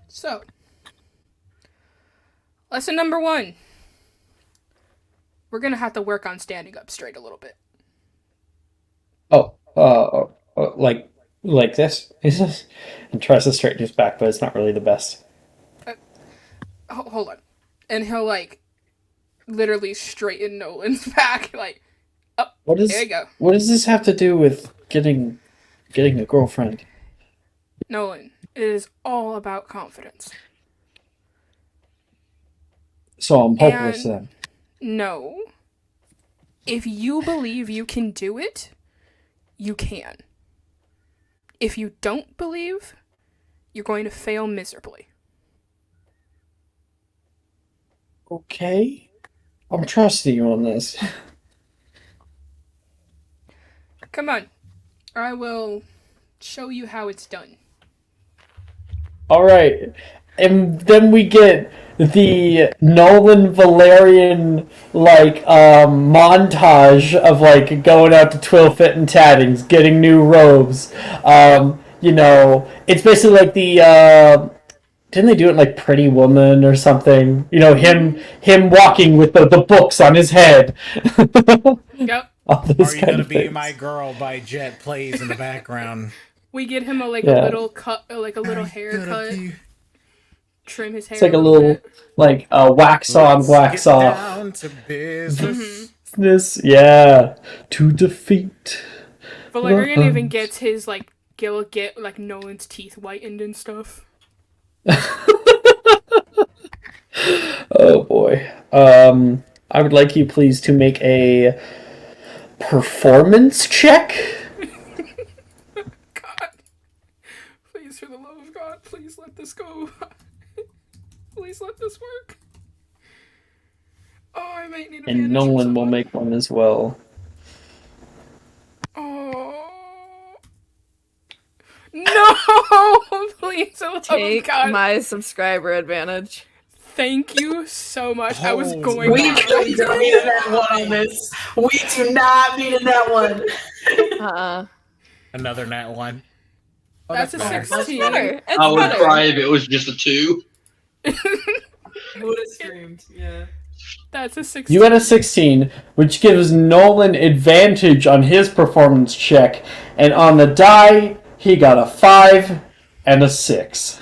So, lesson number 1. We're gonna have to work on standing up straight a little bit. Like this? Is this? And tries to straighten his back, but it's not really the best. Hold on. And he'll, like, literally straighten Nolan's back, like, oh, there you go. What does this have to do with getting a girlfriend? Nolan, it is all about confidence. So I'm hopeless then. No. If you believe you can do it, you can. If you don't believe, you're going to fail miserably. Okay. I'm trusting you on this. Come on. I will show you how it's done. Alright. And then we get the Nolan Valerian montage of going out to Twill Fit and Tattings, getting new robes. It's basically like the didn't they do it like Pretty Woman or something? Him walking with the books on his head. Yep. All those Are You kind Gonna of Be things. My Girl by Jet plays in the background. We get him a Yeah. little cut, a little haircut. Trim his hair. It's like a little little bit. wax on, Let's wax get off. down to business. This, yeah, to defeat. Valerian the even gets his Nolan's teeth whitened and stuff. Oh boy. I would like you please to make a performance check. God. Please, for the love of God, please let this go. Please let this work. Oh, I might need a And bandage no from one will someone. make one as well. Oh. No! Please, for the love of Take God. my subscriber advantage. Thank you so much. I was Oh, going We to. don't need a net one on this. We do not need a net one. Another nat one. Oh, That's a better. 16. Better. It's I would better. cry if it was just a 2. I would have screamed. Yeah. That's a 16. You got a 16, which gives Nolan advantage on his performance check, and on the die, he got a 5 and a 6.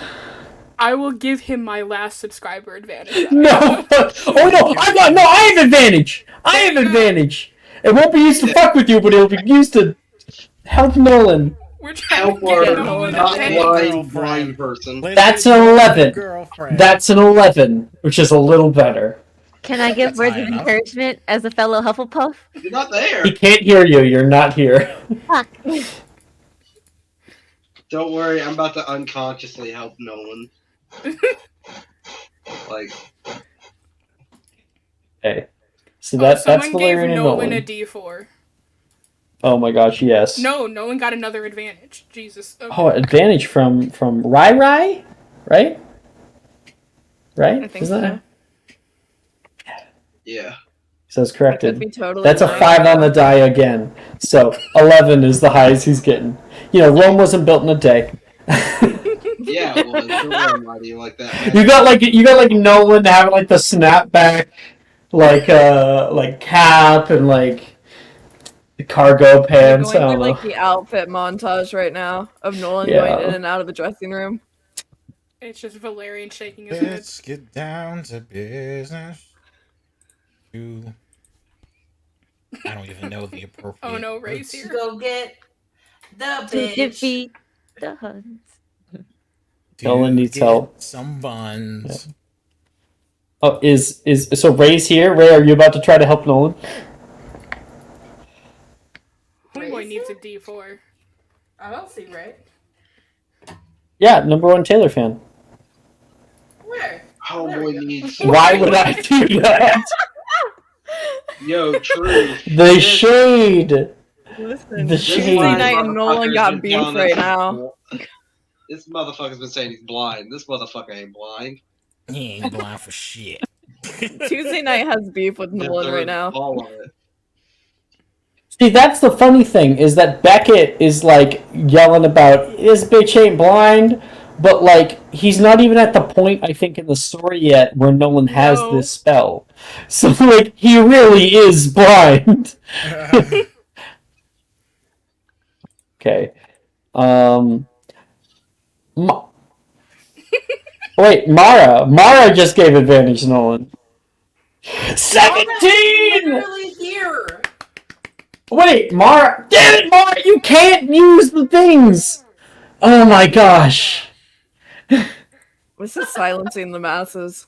I will give him my last subscriber advantage. No! Oh no! I have advantage! I have advantage! It won't be used to fuck with you, but it'll be used to help Nolan. We're trying Help to get our Nolan not advantage. blind person. That's an 11. Girlfriend. That's an 11, which is a little better. Can I give That's words high of enough. encouragement as a fellow Hufflepuff? You're not there. He can't hear you, you're not here. Fuck. Don't worry, I'm about to unconsciously help Nolan. Like, Okay. So Someone that's gave Valerian and Nolan Nolan. a D4. Oh my gosh, yes. No, Nolan got another advantage. Jesus. Okay. Oh, advantage from Rai, right? Right? I think Isn't so. that? yeah. Says Could corrected. be totally That's a lying. 5 on the die again. So 11 is the highest he's getting. Rome wasn't built in a day. Yeah, it was. Don't worry, Marty, like that. You got like Nolan having like the snapback, like cap and like the cargo We're pants. I going through don't like know. the outfit montage right now of Nolan going in Yeah. and out of the dressing room. It's just Valerian shaking his head. Let's get down to business. I don't even know the appropriate. Oh no, Ray's words. here. Go get the To bitch. defeat the Huns. Nolan needs get help. some buns. Oh, is so Ray's here? Ray, are you about to try to help Nolan? Homeboy needs a D4. I don't see Ray. Yeah, #1 Taylor fan. Where? Homeboy needs. Why would I do that? Yo, true. The shade. Listen, The Tuesday shade. night and Nolan got beef right now. This motherfucker's been saying he's blind. This motherfucker ain't blind. He ain't blind for shit. Tuesday night has beef with Nolan right now. All of it. See, that's the funny thing, is that Beckett is, like, yelling about, this bitch ain't blind, but, like, he's not even at the point, I think, in the story yet where Nolan has this spell. So, like, he really is blind. Okay. Wait, Mara. Mara just gave advantage to Nolan. 17! Literally here. Wait, Mara. Damn it, Mara, you can't use the things! Oh my gosh. This is silencing the masses.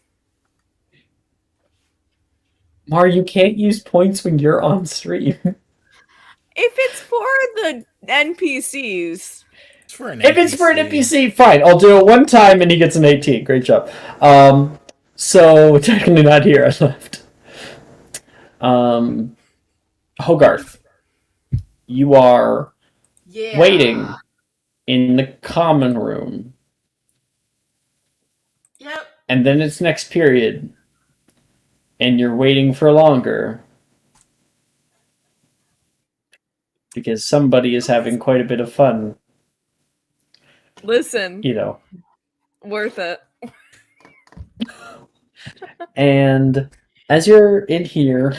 Mara, you can't use points when you're on stream. If it's for the NPCs. If it's for an NPC, fine. I'll do it one time and he gets an 18. Great job. So, technically not here. I left. Hogarth. You are waiting in the common room. Yep. And then it's next period. And you're waiting for longer. Because somebody is having quite a bit of fun. Listen. You know. Worth it. And as you're in here,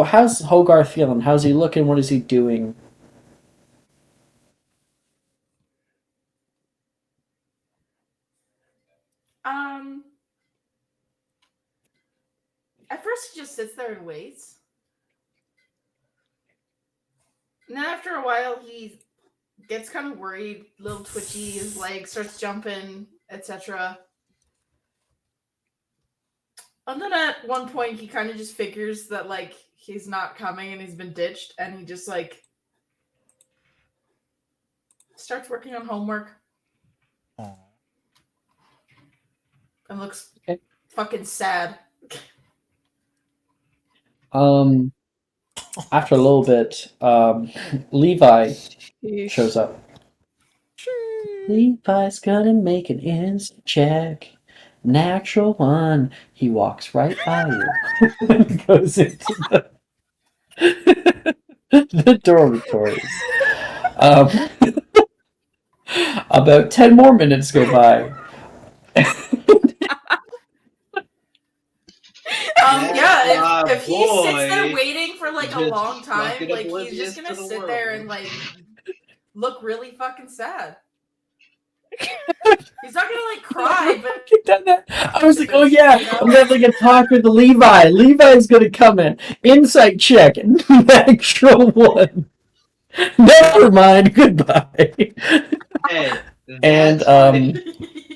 how's Hogarth feeling? How's he looking? What is he doing? At first he just sits there and waits. And then after a while he gets kind of worried, a little twitchy, his leg starts jumping, etc. And then at one point he kind of just figures that like he's not coming and he's been ditched, and he just like starts working on homework. Aww. And looks fucking sad. After a little bit, Levi shows up. Levi's gonna make an instant check. Natural one. He walks right by you and goes into the dormitories. About 10 more minutes go by. If he sits there waiting for like a long time, like he's just gonna sit there and like look really fucking sad. He's not gonna like cry, but I was like, oh yeah, I'm having a talk with Levi. Levi's gonna come in. Insight check. Natural one. Never mind. Goodbye. Hey, and my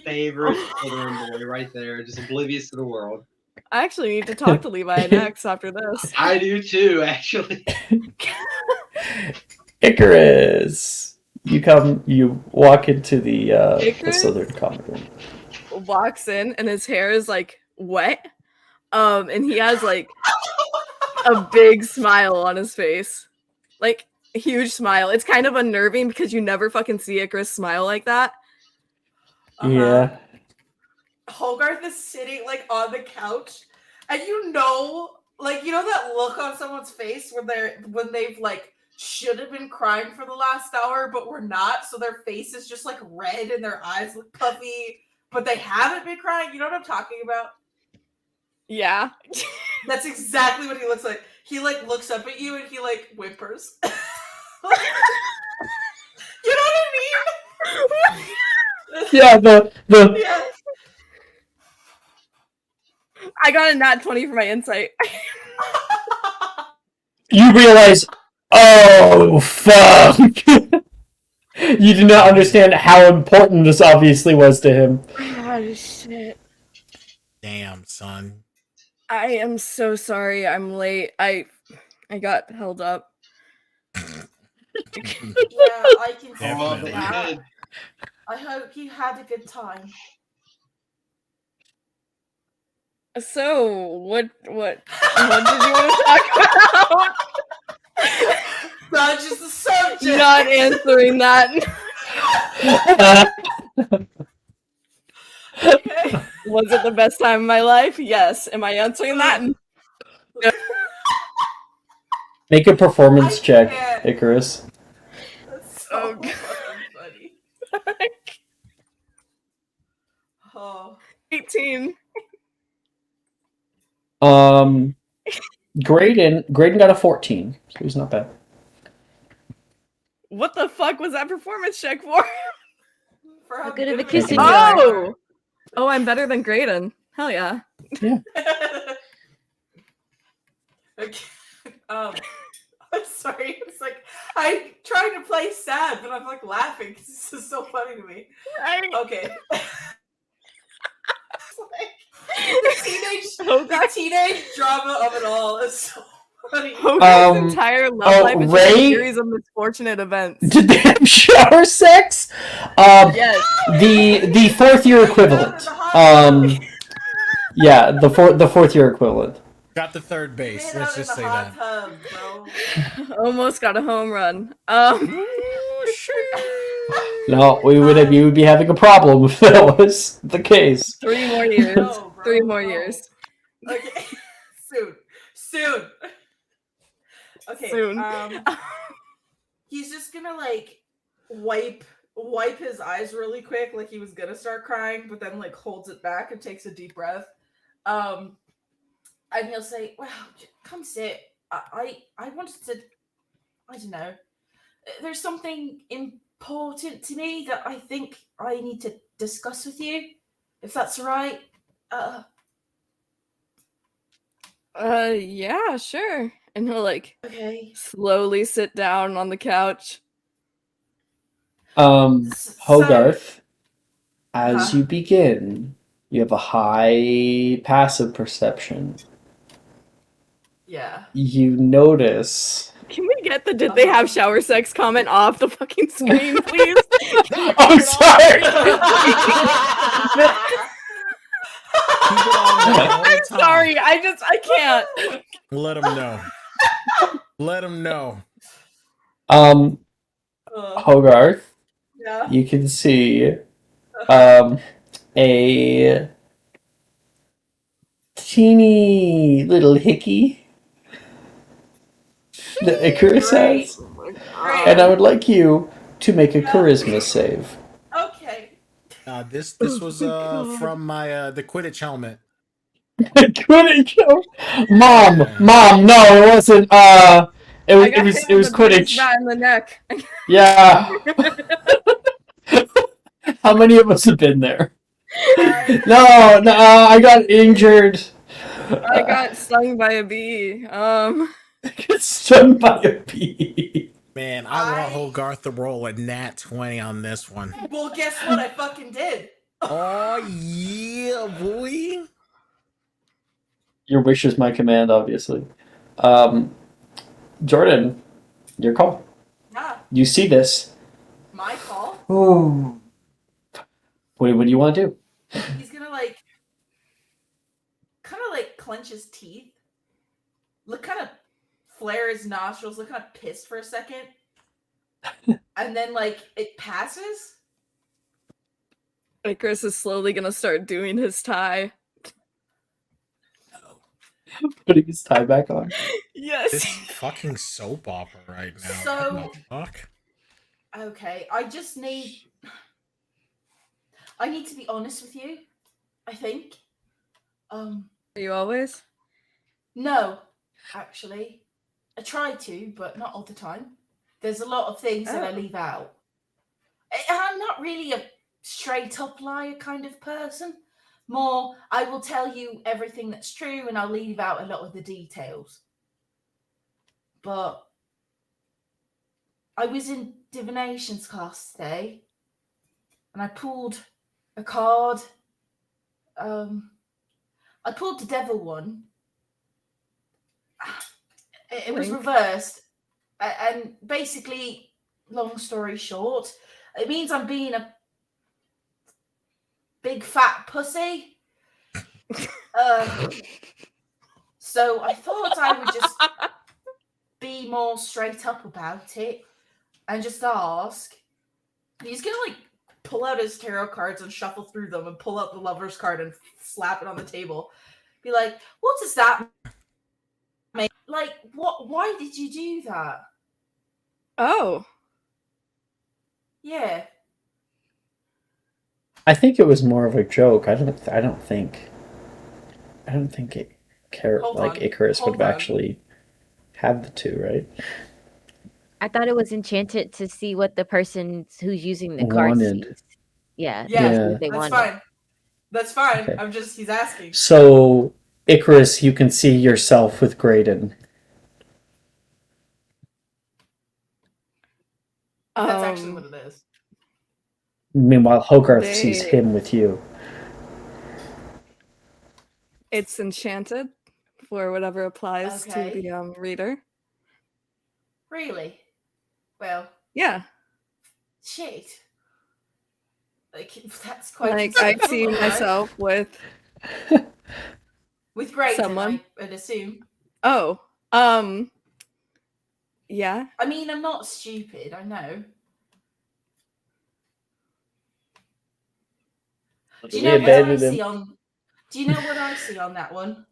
favorite children boy right there, just oblivious to the world. I actually need to talk to Levi next after this. I do too, actually. Icarus. You walk into the southern common room. Walks in and his hair is like wet. And he has like a big smile on his face. Like a huge smile. It's kind of unnerving because you never fucking see Icarus smile like that. Yeah. Hogarth is sitting like on the couch, and you know that look on someone's face when they've like should have been crying for the last hour, but were not. So their face is just like red and their eyes look puffy, but they haven't been crying. You know what I'm talking about? Yeah. That's exactly what he looks like. He like looks up at you and he like whimpers. You know what I mean? Yeah, the Yeah. I got a nat 20 for my insight. you realize, oh fuck! You do not understand how important this obviously was to him. Oh, shit. Damn, son. I am so sorry. I'm late. I got held up. Yeah, I can see Definitely. that. I hope you had a good time. So, what did you want to talk about? Dodge is the subject. Not answering that. Okay. Was it the best time of my life? Yes. Am I answering that? Make a performance I check, can't. Icarus. That's so Oh, God. fucking funny. Oh. 18. Graydon got a 14, so he's not bad. What the fuck was that performance check for? For How how good of a of kisser you you are. Oh! Oh, I'm better than Graydon. Hell yeah. Okay. I'm sorry. It's like I'm trying to play sad, but I'm like laughing because this is so funny to me. Right. Okay. The teenage drama of it all is so funny. Hogarth's entire love life is just a Ray- series of misfortunate events. Did they have shower sex? Yes. The fourth year equivalent. Yeah, the fourth year equivalent. Got the third base. Made Let's out in just the say hot that. tub, bro. Almost got a home run. No, we would be having a problem if that was the case. 3 more years. No, bro, 3 more no. years. Okay. Soon. Okay. Soon. He's just gonna like wipe his eyes really quick, like he was gonna start crying, but then like holds it back and takes a deep breath. And he'll say, "Well, come sit. I wanted to. I don't know. There's something important to me that I think I need to discuss with you, if that's all right." Yeah, sure. And he'll like Okay. slowly sit down on the couch. Hogarth, as Uh-huh. you begin, you have a high passive perception. Yeah. You notice. Can we get the did they have shower sex comment off the fucking screen, please? I'm sorry. Keep it on there all the I'm time. sorry. I can't. Let him know. Let him know. Hogarth, Yeah. you can see a teeny little hickey that Icarus Great. has, Great. and I would like you to make a charisma save. Okay. This was from my the Quidditch helmet. Quidditch, Mom, no, it wasn't. It was Quidditch. Right in the neck. Yeah. How many of us have been there? No, I got injured. I got stung by a bee. Got stung by a bee. Man, I want Hogarth to roll a nat 20 on this one. Well, guess what? I fucking did. Oh yeah, boy. Your wish is my command, obviously. Jordan, your call. Yeah. You see this. My call. Ooh. What do you want to do? He's gonna like, kind of like clench his teeth. Look, kind of flare his nostrils. Look kind of pissed for a second. And then like it passes. Icarus is slowly gonna start doing his tie. Putting his tie back on. Yes. This fucking soap opera right now. So- What the fuck? Okay, I need to be honest with you, I think. Are you always? No, actually. I try to, but not all the time. There's a lot of things that I Oh. leave out. I'm not really a straight up liar kind of person. More, I will tell you everything that's true and I'll leave out a lot of the details. But I was in divinations class today and I pulled a card. I pulled the devil one. It was Wink. reversed. And basically, long story short, it means I'm being a big fat pussy. So I thought I would just be more straight up about it and just ask. He's gonna like pull out his tarot cards and shuffle through them and pull out the lover's card and slap it on the table. Be like, what does that mean? Like, what? Why did you do that? Oh. Yeah. I think it was more of a joke. I don't think Hold like on. Icarus would Hold on. actually have the two, right? I thought it was enchanted to see what the person who's using the card Wanted. sees. Yeah, Yeah, Yeah. see what they that's wanted. fine. That's fine. Okay. He's asking. So, Icarus, you can see yourself with Graydon. That's actually what it is. Meanwhile, Hogarth sees him with you. It's enchanted for whatever applies Okay. to the reader. Really? Well, Yeah. shit. Like, that's quite Like I see considerable, right? myself with With Graydon, someone. I'd assume. Oh. Yeah. I mean, I'm not stupid, I know. Do you We know what I abandoned see him. on? Do you know what I see on that one?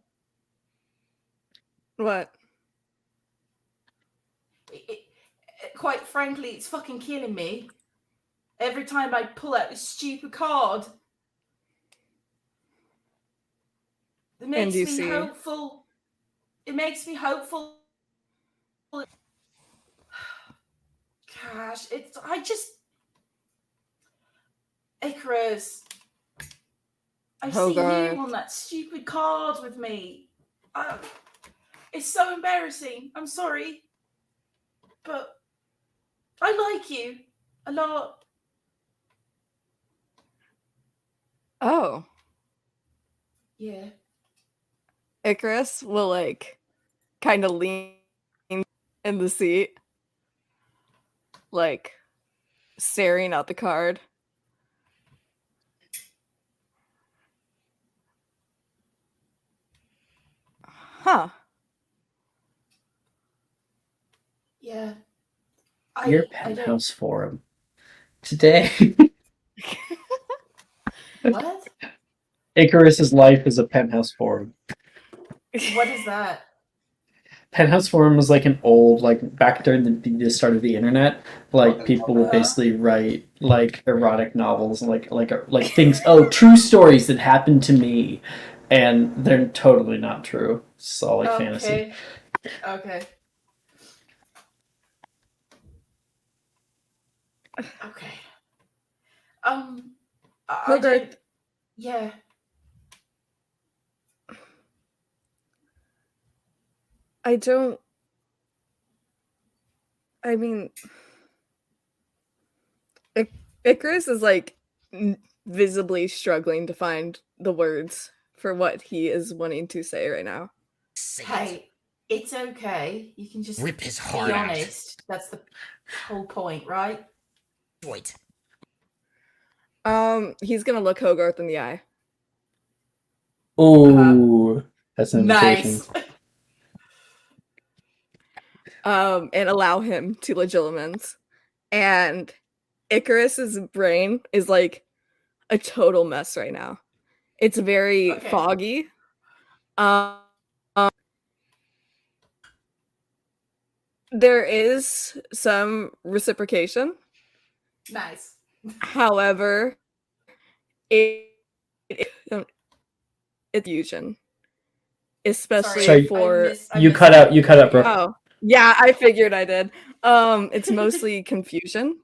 What? Quite frankly, it's fucking killing me. Every time I pull out this stupid card, it makes you me see- hopeful. It makes me hopeful. Gosh, Icarus. I see Hogarth. you on that stupid card with me. It's so embarrassing. I'm sorry. But I like you a lot. Oh. Yeah. Icarus will like kind of lean in the seat, like staring at the card. Huh. Yeah. Your I don't. penthouse forum. Today, What? Icarus's life is a penthouse forum. What is that? Penthouse forum was like an old, like back during the start of the internet. Like people would basically write like erotic novels, like things. Oh, true stories that happened to me, and they're totally not true. It's all like fantasy. Okay. Okay. I Hogarth. don't. Yeah. I don't. I mean, Icarus is like visibly struggling to find the words for what he is wanting to say right now. Hey, it's okay. You can just Rip his be heart out. honest. That's the whole point, right? Wait. He's gonna look Hogarth in the eye. Ooh, that's an invitation. Nice. And allow him to legilimens. And Icarus's brain is like a total mess right now. It's very foggy. There is some reciprocation. Nice. However, it's fusion, especially Sorry, for I You missed cut out. that. You cut out, Brooke. oh yeah, I figured I did. It's mostly confusion,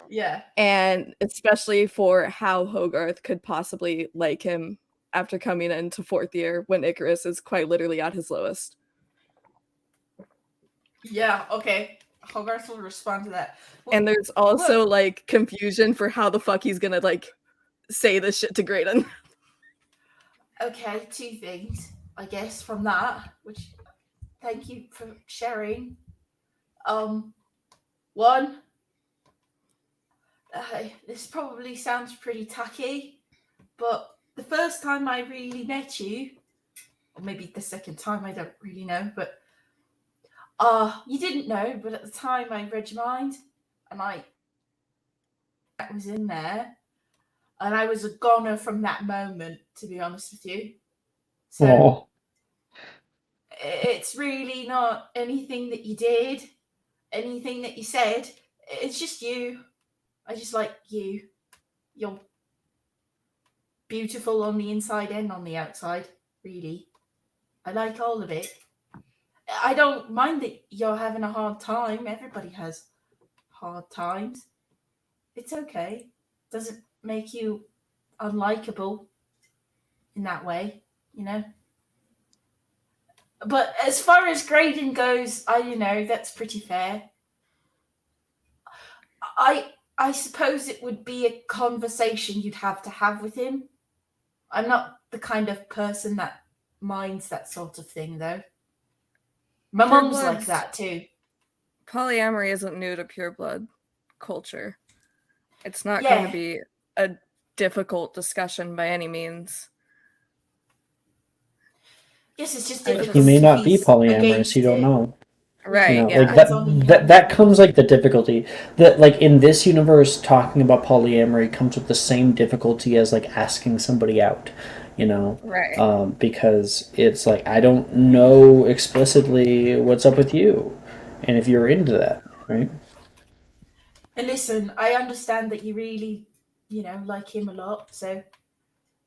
Yeah. and especially for how Hogarth could possibly like him after coming into fourth year when Icarus is quite literally at his lowest. Yeah, okay. Hogarth will respond to that. Well, And there's also look, like confusion for how the fuck he's gonna like say this shit to Graydon. okay, two things, I guess, from that, which thank you for sharing. One, this probably sounds pretty tacky, but the first time I really met you, or maybe the second time, I don't really know, but you didn't know, but at the time I read your mind, and that was in there, and I was a goner from that moment, to be honest with you. So Oh, it's really not anything that you did, anything that you said. It's just you. I just like you. You're beautiful on the inside and on the outside, really. I like all of it. I don't mind that you're having a hard time. Everybody has hard times. It's okay. Doesn't make you unlikable in that way, you know? But as far as grading goes, I that's pretty fair. I suppose it would be a conversation you'd have to have with him. I'm not the kind of person that minds that sort of thing, though. My mum's like Purebloods- that too. Polyamory isn't new to pureblood culture. It's not going to Yeah. be a difficult discussion by any means. Yes, it's just I difficult. you may if not be he's polyamorous. against You don't it. know. Right, You know, yeah. like Depends on who that you comes like the difficulty that like in this universe talking about polyamory comes with the same difficulty as like asking somebody out, you know, Right. because it's like I don't know explicitly what's up with you, and if you're into that, right? And listen, I understand that you really, like him a lot. So,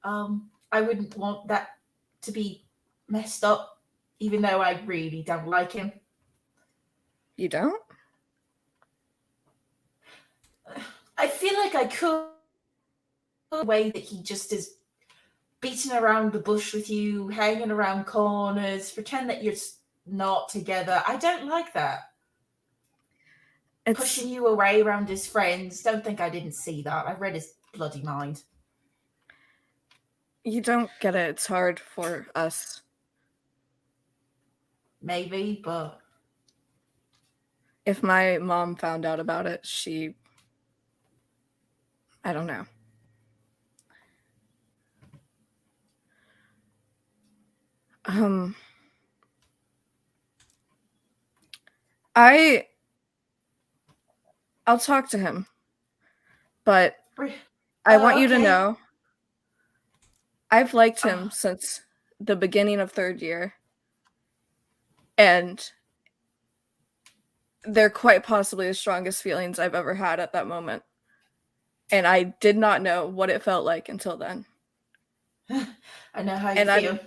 I wouldn't want that to be messed up, even though I really don't like him. You don't? I feel like I could the way that he just is beating around the bush with you, hanging around corners, pretend that you're not together. I don't like that. It's Pushing you away around his friends. Don't think I didn't see that. I read his bloody mind. you don't get it. It's hard for us. Maybe, but If my mom found out about it, I don't know. I'll talk to him, but I want you to okay. know I've liked him since the beginning of third year, and they're quite possibly the strongest feelings I've ever had at that moment. And I did not know what it felt like until then. I know how you And feel.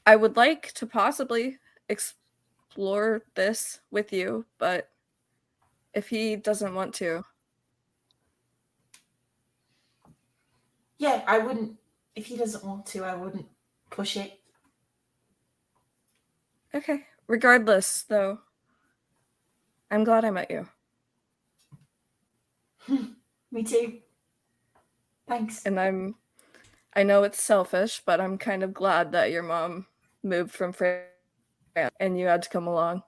I would like to possibly explore this with you, but if he doesn't want to. Yeah, I wouldn't. If he doesn't want to, I wouldn't push it. Okay. Regardless, though, I'm glad I met you. Me too. Thanks. And I know it's selfish, but I'm kind of glad that your mom moved from France and you had to come along.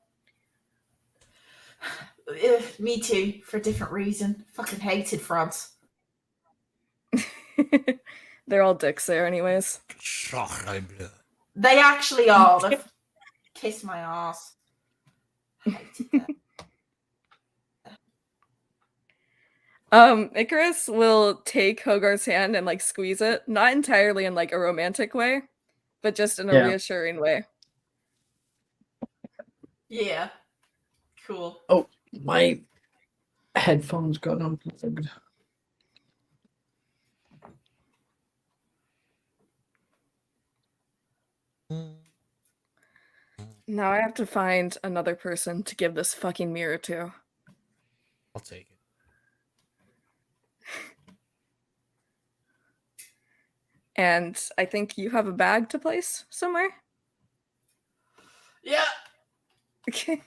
Me too, for a different reason. Fucking hated France. They're all dicks there, anyways. They actually are. Kiss my ass. I hated that. Icarus will take Hogarth's hand and like squeeze it, not entirely in like a romantic way, but just in a Yeah. reassuring way. Yeah. Cool. Oh, my headphones got unplugged. Now I have to find another person to give this fucking mirror to. I'll take it. And I think you have a bag to place somewhere? Yeah. Okay.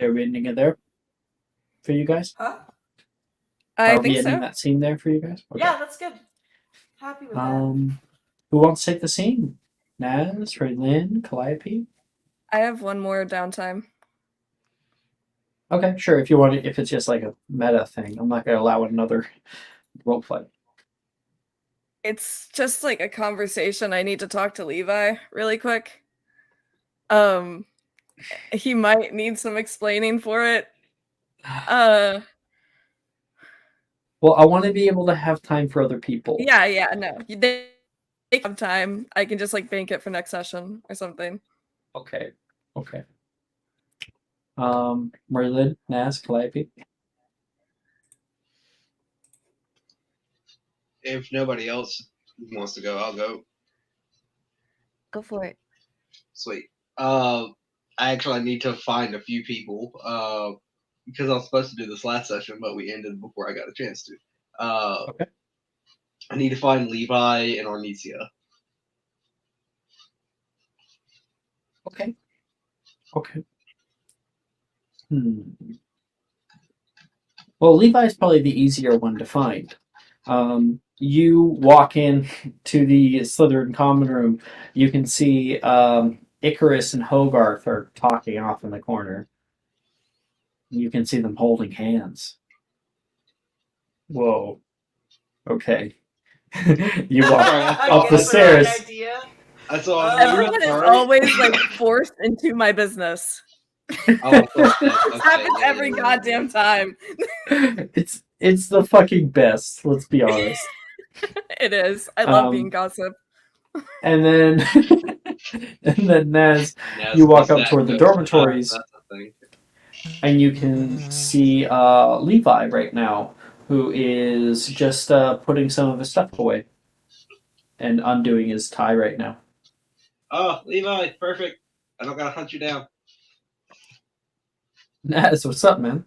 Are we ending it there for you guys? Huh? I Are we think ending so. that scene there for you guys? Okay. Yeah, that's good. Happy with that. Who wants to take the scene? Naz, Lynn, Calliope? I have one more downtime. Okay, sure. If you want, if it's just like a meta thing, I'm not going to allow another roleplay. It's just like a conversation. I need to talk to Levi really quick. He might need some explaining for it. Well, I want to be able to have time for other people. Yeah, no. They have time. I can just like bank it for next session or something. Okay. Merlin, Naz, Calliope. If nobody else wants to go, I'll go. Go for it. Sweet. I actually need to find a few people. Because I was supposed to do this last session, but we ended before I got a chance to. Okay. I need to find Levi and Arnesia. Okay. Well, Levi's probably the easier one to find. You walk in to the Slytherin common room. You can see Icarus and Hogarth are talking off in the corner. You can see them holding hands. Whoa. Okay. You walk up the stairs. I saw Everyone is always like forced into my business. This happens every goddamn time. It's the fucking best. Let's be honest. It is. I love being gossip. And then Naz, you walk up toward the dormitories, and you can see Levi right now, who is just putting some of his stuff away and undoing his tie right now. Oh, Levi, perfect. I don't gotta hunt you down. Naz, what's up, man?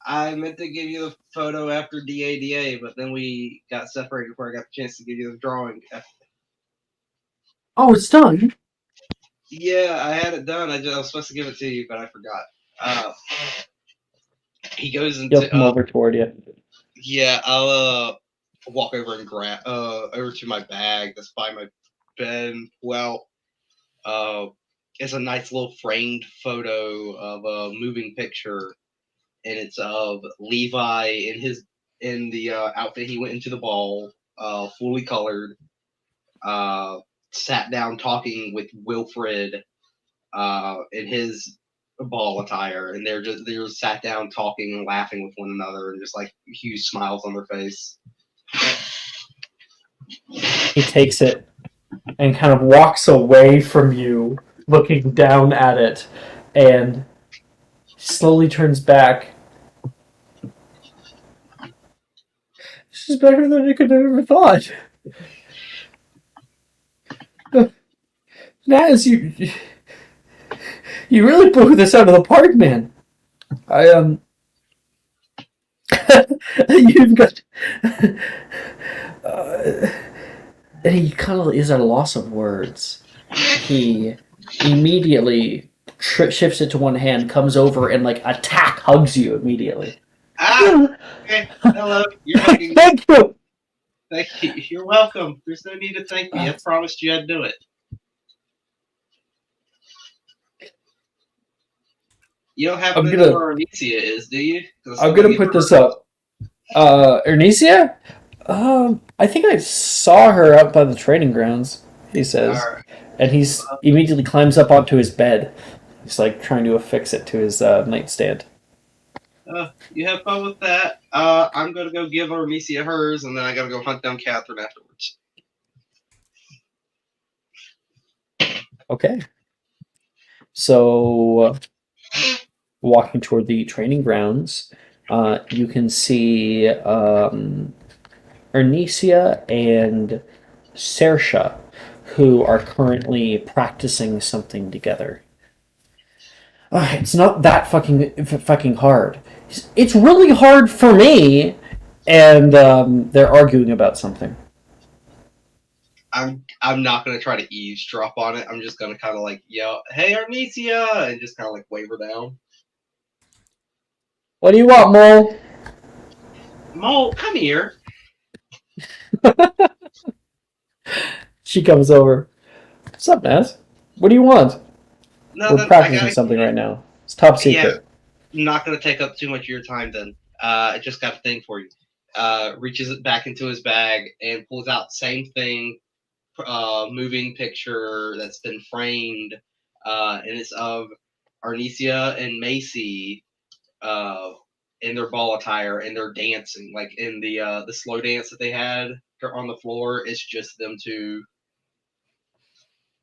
I meant to give you the photo after DADA, but then we got separated before I got the chance to give you the drawing. Oh, it's done. Yeah, I had it done. I was supposed to give it to you, but I forgot. He goes into. He'll come over toward you. Yeah, I'll walk over and grab over to my bag that's by my bed. Well, it's a nice little framed photo of a moving picture, and it's of Levi in the outfit he went into the ball, fully colored. Sat down talking with Wilfred in his ball attire, and they're just sat down talking and laughing with one another, and just like huge smiles on their face. He takes it and kind of walks away from you, looking down at it, and slowly turns back. This is better than I could have ever thought. Naz, you really blew this out of the park, man. You've got. He kind of is at a loss of words. He immediately shifts it to one hand, comes over, and like hugs you immediately. Okay. Hello. You're hugging. Thank you. Thank you. You're welcome. There's no need to thank me. I promised you I'd do it. You don't happen to know where Arnesia is, do you? I'm gonna put this up. Arnesia? I think I saw her out by the training grounds, he says. Right. And he's immediately climbs up onto his bed. He's like trying to affix it to his nightstand. You have fun with that. I'm gonna go give Arnesia hers, and then I gotta go hunt down Catherine afterwards. Okay. So, walking toward the training grounds, you can see Ernesia and Sersha, who are currently practicing something together. It's not that fucking hard. It's really hard for me, and they're arguing about something. I'm not gonna try to eavesdrop on it. I'm just gonna kind of like yell, "Hey, Arnesia!" and just kind of like wave her down. What do you want, Mole? Mo, come here. She comes over. What's up, Naz? What do you want? We're Nothing. I practicing gotta. something right now. It's top Yeah, secret. I'm not gonna take up too much of your time then. I just got a thing for you. Reaches it back into his bag and pulls out same thing, moving picture that's been framed, and it's of Arnesia and Macy, in their ball attire, and they're dancing like in the slow dance that they had on the floor. It's just them two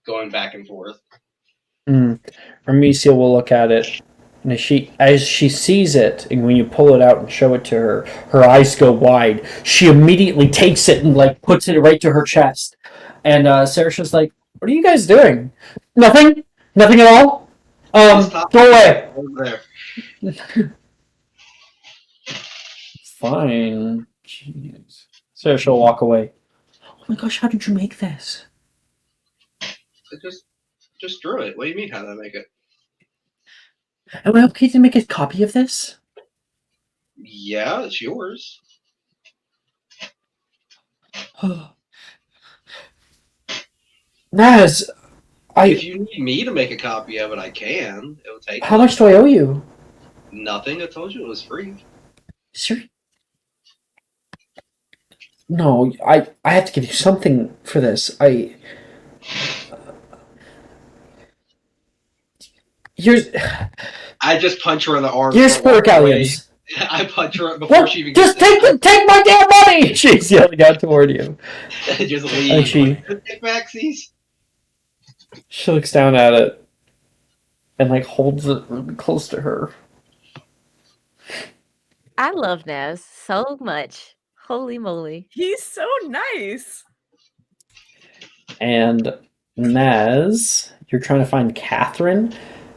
going back and forth. Armesia will look at it, and as she sees it, and when you pull it out and show it to her, her eyes go wide. She immediately takes it and like puts it right to her chest. And Saoirse's like, "What are you guys doing? Nothing. Nothing at all. Go away." Over there. Fine. Jeez. Saoirse will walk away. Oh my gosh, how did you make this? I just drew it. What do you mean? How did I make it? Am I okay to make a copy of this? Yeah, it's yours. Naz, If you need me to make a copy of it, I can. It'll take. How much do I owe you? Nothing. I told you it was free. Sir? No, I have to give you something for this. Here's I just punch her in the arm. Here's Sport Galleons. I punch her before What? she even Just gets take my damn money! She's yelling out toward you. just And leave. she Take backsies. looks down at it and like holds it really close to her. I love Naz so much. Holy moly. He's so nice. And Naz, you're trying to find Catherine?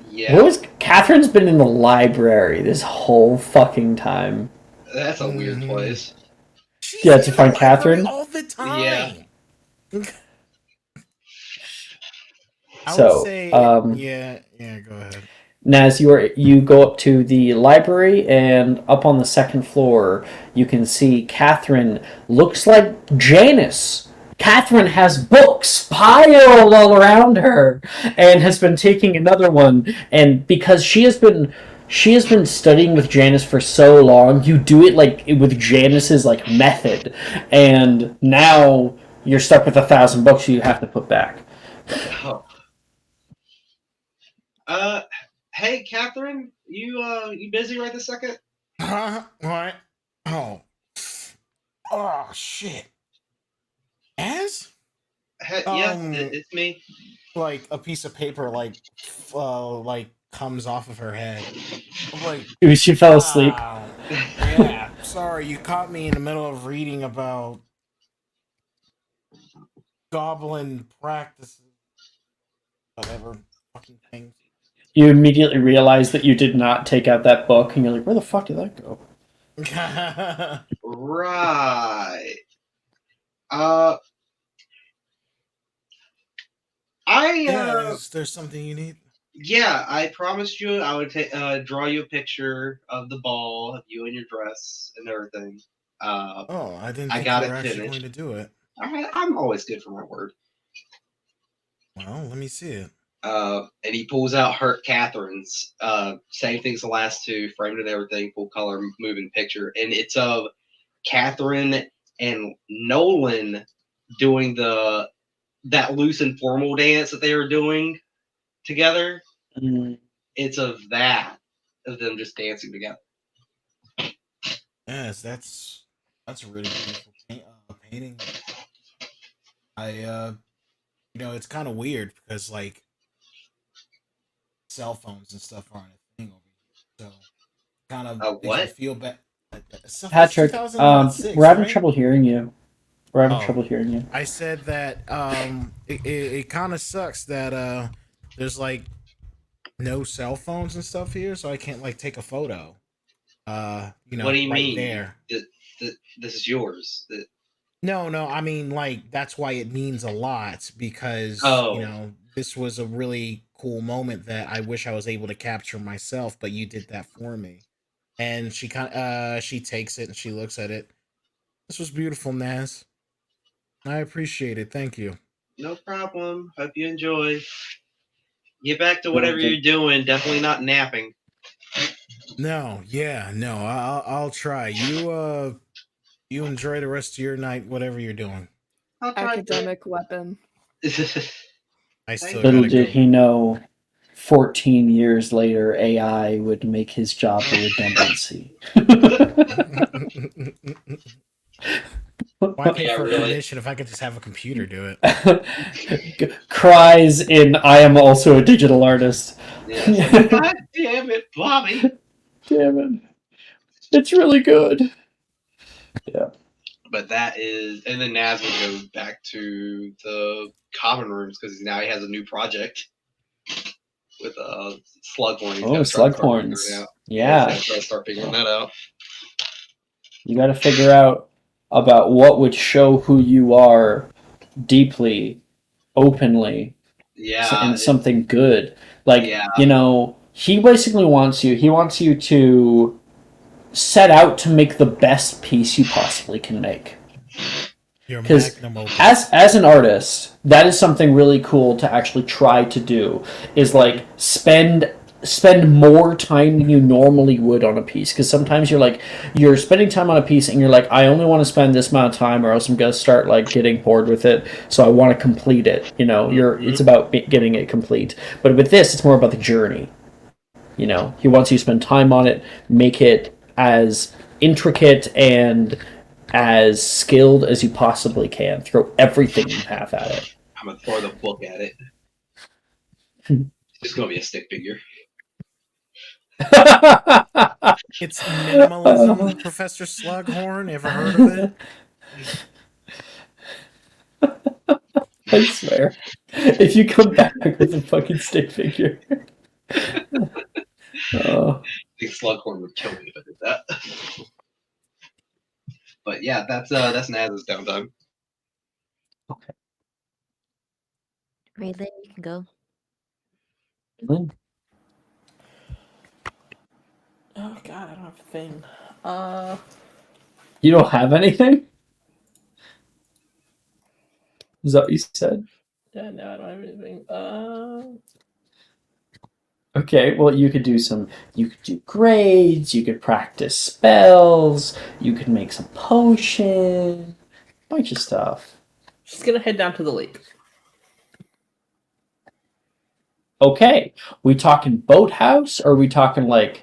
Yeah. Catherine's been in the library this whole fucking time. That's a weird place. Yeah, to find Catherine? All the time. Yeah. I So, would say, yeah, go ahead. Naz, you go up to the library, and up on the second floor, you can see Catherine looks like Janice. Catherine has books piled all around her, and has been taking another one. And because she has been studying with Janice for so long, you do it like with Janice's like method, and now you're stuck with 1,000 books you have to put back. Oh. Hey, Catherine, you busy right this second? What? Oh, shit. As? Yes, it's me. Like a piece of paper, like comes off of her head. Like She fell asleep. Yeah, sorry, you caught me in the middle of reading about goblin practices. Whatever fucking things. You immediately realize that you did not take out that book, and you're like, where the fuck did that go? Right. There's something you need. Yeah, I promised you I would draw you a picture of the ball, of you in your dress and everything. I didn't I think got you were it actually finished. going to do it. I'm always good for my word. Well, let me see it. And he pulls out Catherine's. Same thing as the last two, framed and everything, full color moving picture. And it's of Catherine and Nolan doing that loose and formal dance that they were doing together. It's of them just dancing together. Yes, that's a really beautiful painting. It's kind of weird because like cell phones and stuff aren't a thing over here. So kind of makes me What? feel bad. Stuff is Patrick, 2006, we're having right? trouble hearing you. We're having Oh, trouble hearing you. I said that it kind of sucks that there's like no cell phones and stuff here, so I can't like take a photo. What do you right mean? there. This is yours. No, I mean like that's why it means a lot because Oh. this was a really cool moment that I wish I was able to capture myself, but you did that for me. And she takes it and she looks at it. This was beautiful, Naz. I appreciate it. Thank you. No problem. Hope you enjoy. Get back to Really whatever good. you're doing. Definitely not napping. No, yeah, no, I'll try. You enjoy the rest of your night, whatever you're doing. I'll try Academic weapon. I still Little gotta did go. he know, 14 years later, AI would make his job a redundancy. Why pay Yeah, for a really. clinician if I could just have a computer do it? Cries in "I am also a digital artist." Yeah, it's like, God damn it, Bobby. Damn it. It's really good. Yeah. But that is, and then Naz would go back to the common rooms because now he has a new project with Slughorn. He's Oh, got to start Slughorns. figuring out. Yeah. He's got to start figuring that out. You got to figure out about what would show who you are deeply, openly, Yeah. and something good. Like, Yeah. he basically wants you to set out to make the best piece you possibly can make. Your Because magnum opus. as an artist, that is something really cool to actually try to do, is like spend more time than you normally would on a piece. Because sometimes you're spending time on a piece and you're like, I only want to spend this amount of time or else I'm going to start like getting bored with it, so I want to complete it. It's about getting it complete. But with this, it's more about the journey. He wants you to spend time on it, make it as intricate and as skilled as you possibly can. Throw everything you have at it. I'm going to throw the book at it. It's just going to be a stick figure. It's minimalism, Professor Slughorn. Ever heard of it? I swear. If you come back with a fucking stick figure. I think Slughorn would kill me if I did that. But yeah, that's Naz's downtime. Okay. Raylan, you can go. Lynn? Oh god, I don't have a thing. You don't have anything? Is that what you said? Yeah, no, I don't have anything. Okay, well, you could do grades, you could practice spells, you could make some potion, bunch of stuff. She's gonna head down to the lake. Okay, we talking boathouse, or are we talking like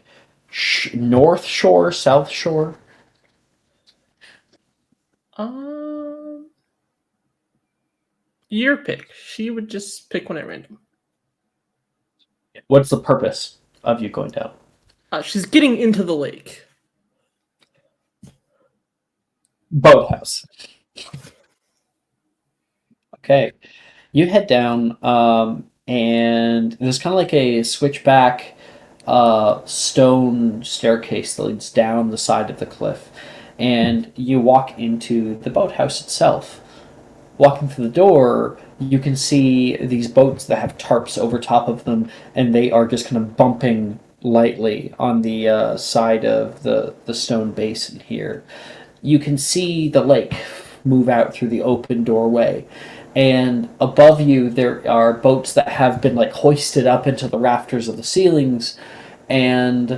North Shore, South Shore? Your pick. She would just pick one at random. What's the purpose of you going down? She's getting into the lake. Boathouse. Okay, you head down, and there's kind of like a switchback stone staircase that leads down the side of the cliff, and you walk into the boathouse itself. Walking through the door, you can see these boats that have tarps over top of them, and they are just kind of bumping lightly on the side of the stone basin here. You can see the lake move out through the open doorway, and above you there are boats that have been like hoisted up into the rafters of the ceilings, and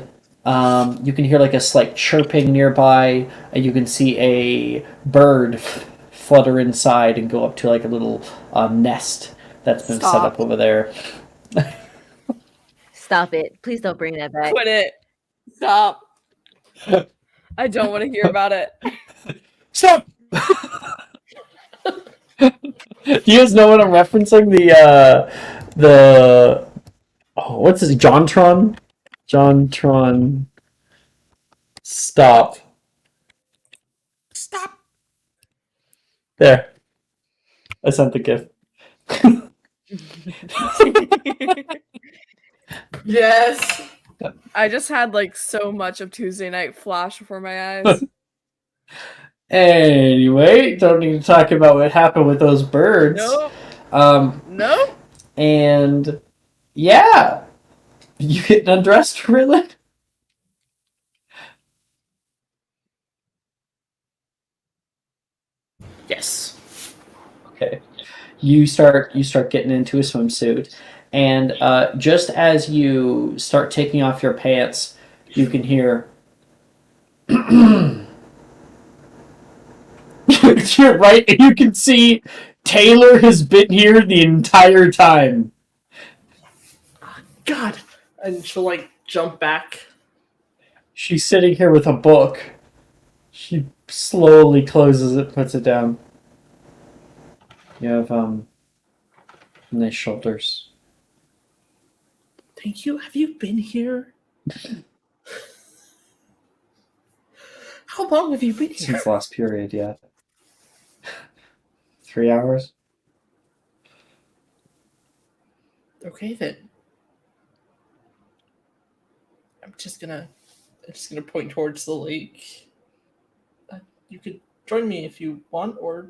you can hear like a slight chirping nearby, and you can see a bird flutter inside and go up to like a little nest that's been set up over there. Stop it. Please don't bring that back. Quit it. Stop. I don't want to hear about it. Stop! Do you guys know what I'm referencing? Oh, what's his JonTron? JonTron. Stop. Stop. There. I sent the GIF. Yes. I just had like so much of Tuesday night flash before my eyes. Anyway, don't need to talk about what happened with those birds. Nope. Nope. And yeah, you getting undressed, Raylan? Yes. Okay. You start getting into a swimsuit, and just as you start taking off your pants, you can hear. You're right, and you can see Taylor has been here the entire time. God. And she'll like jump back. She's sitting here with a book. She slowly closes it, puts it down. You have nice shoulders. Thank you. Have you been here? How long have you been here? Since last period, yeah. 3 hours? Okay then. I'm just gonna point towards the lake. You could join me if you want, or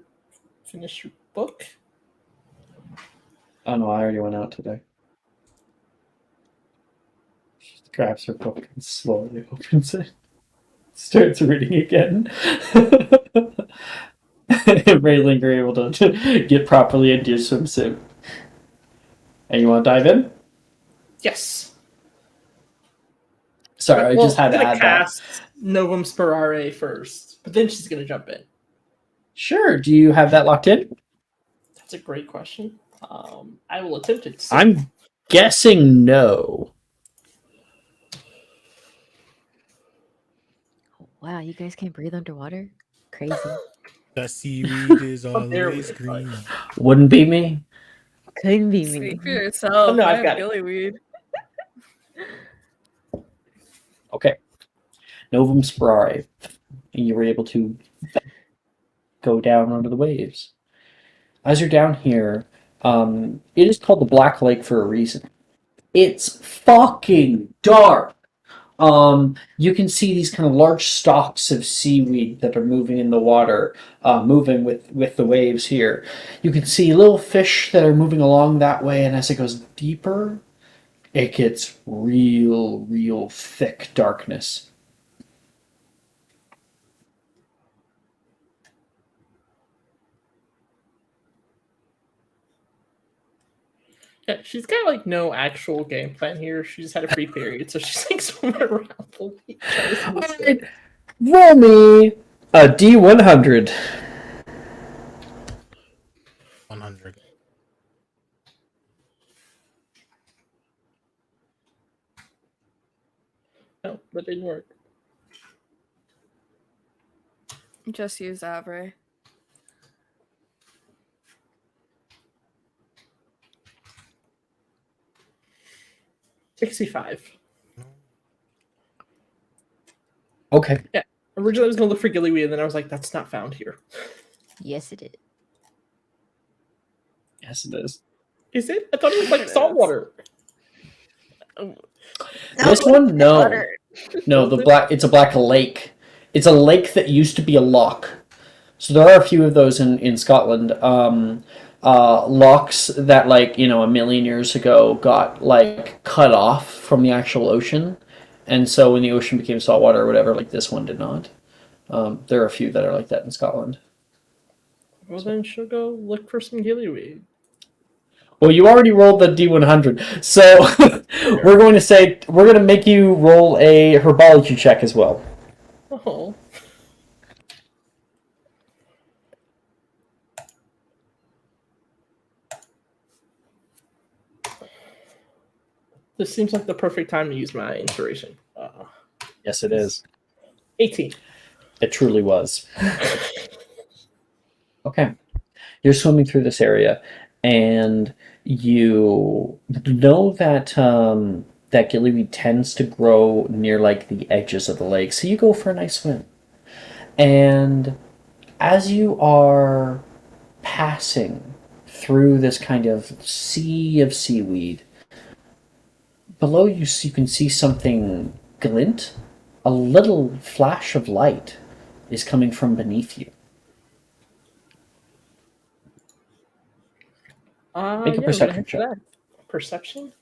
finish your book. Oh no, I already went out today. She grabs her book and slowly opens it. Starts reading again. Rayling, you're able to get properly into your swimsuit. And you want to dive in? Yes. Sorry, I just had to add that. Cast Novum Sperare first, but then she's gonna jump in. Sure. Do you have that locked in? That's a great question. I will attempt it. I'm guessing no. Wow, you guys can't breathe underwater? Crazy. The seaweed is there always we green. Wouldn't be me. Couldn't be me. Speak for yourself. Oh, no, I I've got have it. gillyweed. Okay. Novum Sperare. And you were able to go down under the waves. As you're down here, it is called the Black Lake for a reason. It's fucking dark. You can see these kind of large stalks of seaweed that are moving in the water, moving with the waves here. You can see little fish that are moving along that way, and as it goes deeper, it gets real thick darkness. Yeah, she's got like no actual game plan here. She just had a free period, so she's like swimming around the lake. Alright, roll me a D100. 100. No, that didn't work. Just use Avray. $65. Okay. Yeah. Originally I was gonna look for gillyweed, and then I was like, that's not found here. Yes, it is. Yes, it is. Is it? I thought it was like saltwater. This one, no. No, it's a black lake. It's a lake that used to be a loch. So there are a few of those in Scotland. Lochs that, like, you know, a million years ago got, like, cut off from the actual ocean. And so when the ocean became saltwater or whatever, like, this one did not. There are a few that are like that in Scotland. Well, then she'll go look for some gillyweed. Well, you already rolled the D100, so we're going to make you roll a herbology check as well. Oh. This seems like the perfect time to use my inspiration. Yes, it is. 18. It truly was. Okay. You're swimming through this area, and you know that that gillyweed tends to grow near like the edges of the lake, so you go for a nice swim. And as you are passing through this kind of sea of seaweed, below you, you can see something glint. A little flash of light is coming from beneath you. Make a Yeah, perception check. that. Perception?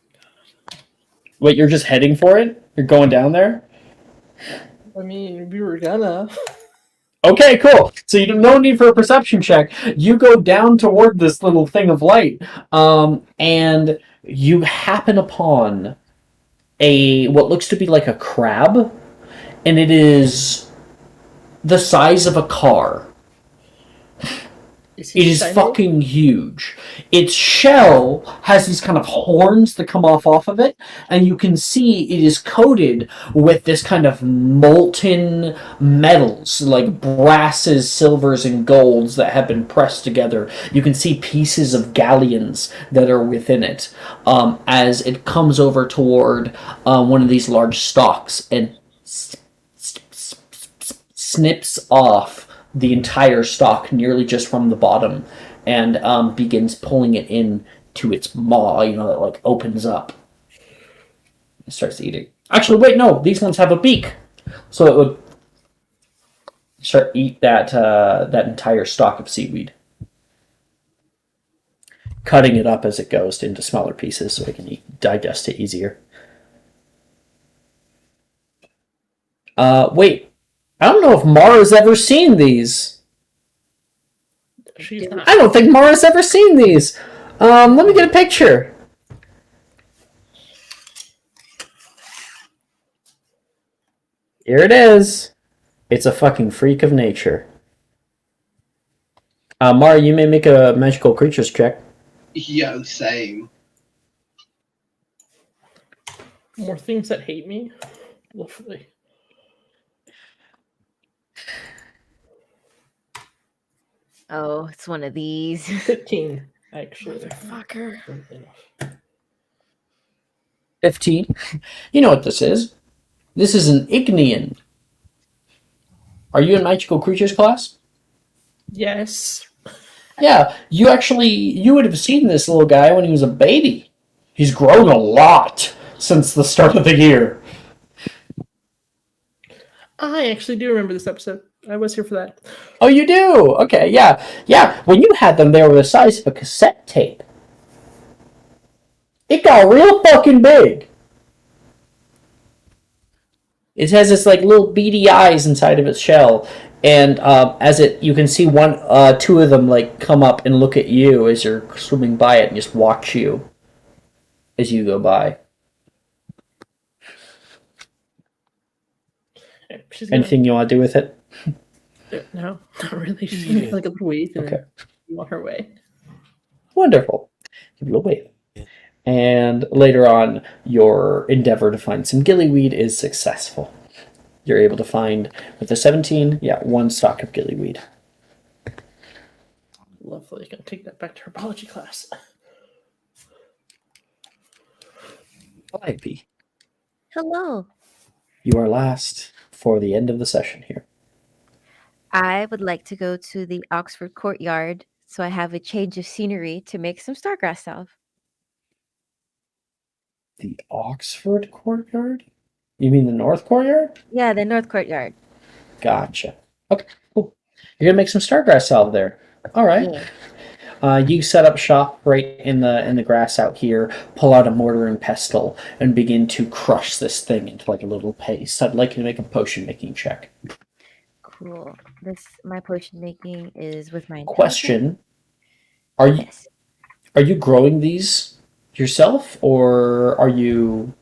Wait, you're just heading for it? You're going down there? I mean, we were gonna. Okay, cool. So you no need for a perception check. You go down toward this little thing of light, and you happen upon a what looks to be like a crab, and it is the size of a car. It is fucking huge. Its shell has these kind of horns that come off of it, and you can see it is coated with this kind of molten metals, like brasses, silvers, and golds that have been pressed together. You can see pieces of galleons that are within it as it comes over toward one of these large stalks and snips off the entire stalk nearly just from the bottom and begins pulling it in to its maw, that like opens up. It starts eating. Actually, wait, no, these ones have a beak. So it would eat that entire stalk of seaweed. Cutting it up as it goes into smaller pieces so it can digest it easier. Wait. I don't know if Mara's ever seen these. I don't think Mara's ever seen these. Let me get a picture. Here it is. It's a fucking freak of nature. Mara, you may make a magical creatures check. Yeah, same. More things that hate me? Lovely. Oh, it's one of these. 15, actually. Motherfucker. 15. You know what this is. This is an Ignean. Are you in magical creatures class? Yes. Yeah, you would have seen this little guy when he was a baby. He's grown a lot since the start of the year. I actually do remember this episode. I was here for that. Oh, you do? Okay, yeah. Yeah, when you had them, they were the size of a cassette tape. It got real fucking big. It has this like little beady eyes inside of its shell, and you can see two of them like come up and look at you as you're swimming by it and just watch you as you go by. Anything you want to do with it? No, not really. She's gonna make like a little wave and then on her way. Wonderful. Give it a wave. And later on, your endeavor to find some gillyweed is successful. You're able to find, with the 17, one stalk of gillyweed. Lovely. Gonna take that back to her biology class. Ivy, Hello. you are last for the end of the session here. I would like to go to the Oxford courtyard so I have a change of scenery to make some stargrass salve. The Oxford courtyard? You mean the North courtyard? Yeah, the North courtyard. Gotcha. Okay, cool. You're gonna make some stargrass salve there. All right. Yeah. You set up shop right in the grass out here, pull out a mortar and pestle, and begin to crush this thing into like a little paste. I'd like you to make a potion making check. Cool. My potion making is with my Question: Are you growing these yourself, or are you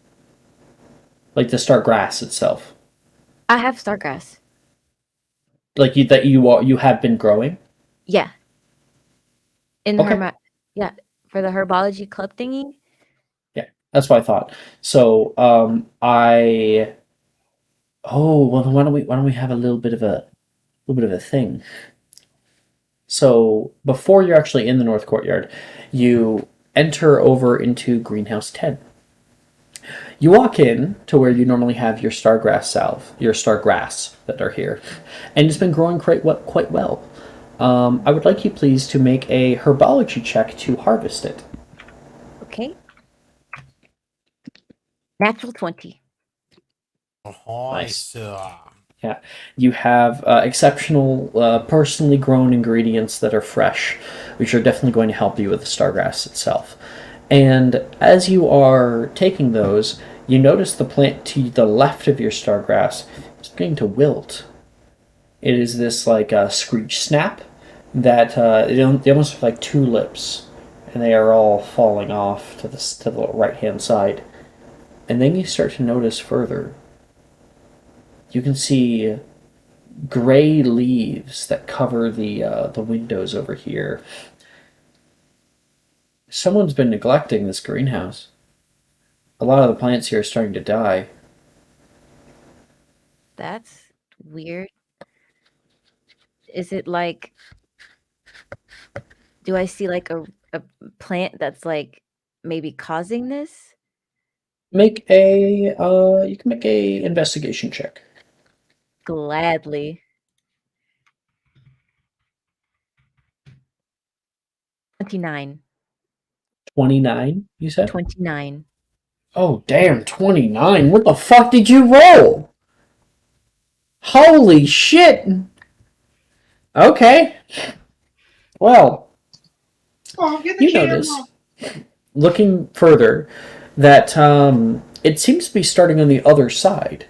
like the stargrass itself? I have stargrass. Like you have been growing? Yeah. In the for the herbology club thingy. Yeah, that's what I thought. So why don't we have a little bit of a thing? So before you're actually in the North Courtyard, you enter over into greenhouse 10. You walk in to where you normally have your stargrass that are here, and it's been growing quite well. I would like you please to make a herbology check to harvest it. Okay. Natural 20. Nice. Yeah, you have exceptional, personally grown ingredients that are fresh, which are definitely going to help you with the stargrass itself. And as you are taking those, you notice the plant to the left of your stargrass is beginning to wilt. It is this like screech snap that they almost look like tulips, and they are all falling off to the right hand side. And then you start to notice further. You can see gray leaves that cover the windows over here. Someone's been neglecting this greenhouse. A lot of the plants here are starting to die. That's weird. Is it like, do I see like a plant that's like maybe causing this? You can make a investigation check. Gladly. 29. 29, you said? 29. Oh, damn, 29. What the fuck did you roll? Holy shit. Okay. Well, you notice, looking further, that it seems to be starting on the other side.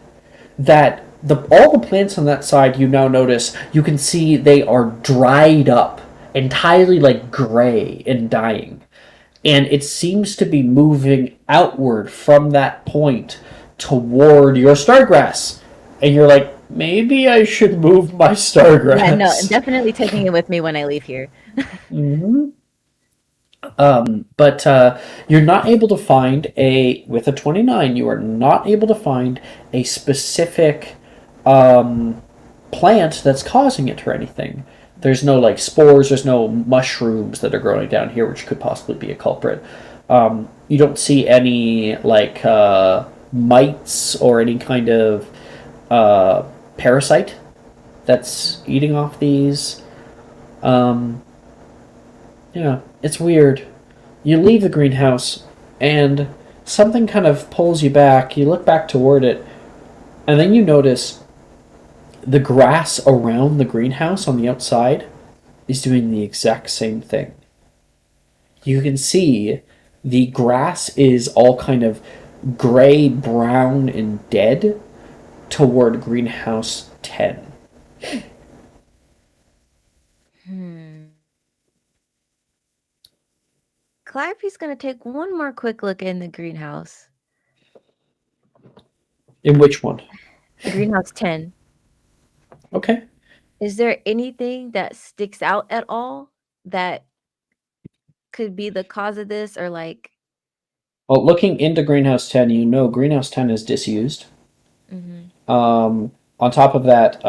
That all the plants on that side, you now notice, you can see they are dried up, entirely like gray and dying. And it seems to be moving outward from that point toward your stargrass. And you're like, maybe I should move my stargrass. Yeah, no, I'm definitely taking it with me when I leave here. Mm-hmm. But you're not able to find with a 29, you are not able to find a specific plant that's causing it or anything. There's no like spores, there's no mushrooms that are growing down here, which could possibly be a culprit. You don't see any like mites or any kind of parasite that's eating off these. Yeah, it's weird. You leave the greenhouse, and something kind of pulls you back. You look back toward it, and then you notice the grass around the greenhouse on the outside is doing the exact same thing. You can see the grass is all kind of gray, brown, and dead toward greenhouse 10. Calliope's gonna take one more quick look in the greenhouse. In which one? Greenhouse 10. Okay. Is there anything that sticks out at all that could be the cause of this, or like? Well, looking into greenhouse 10, you know greenhouse 10 is disused. On top of that,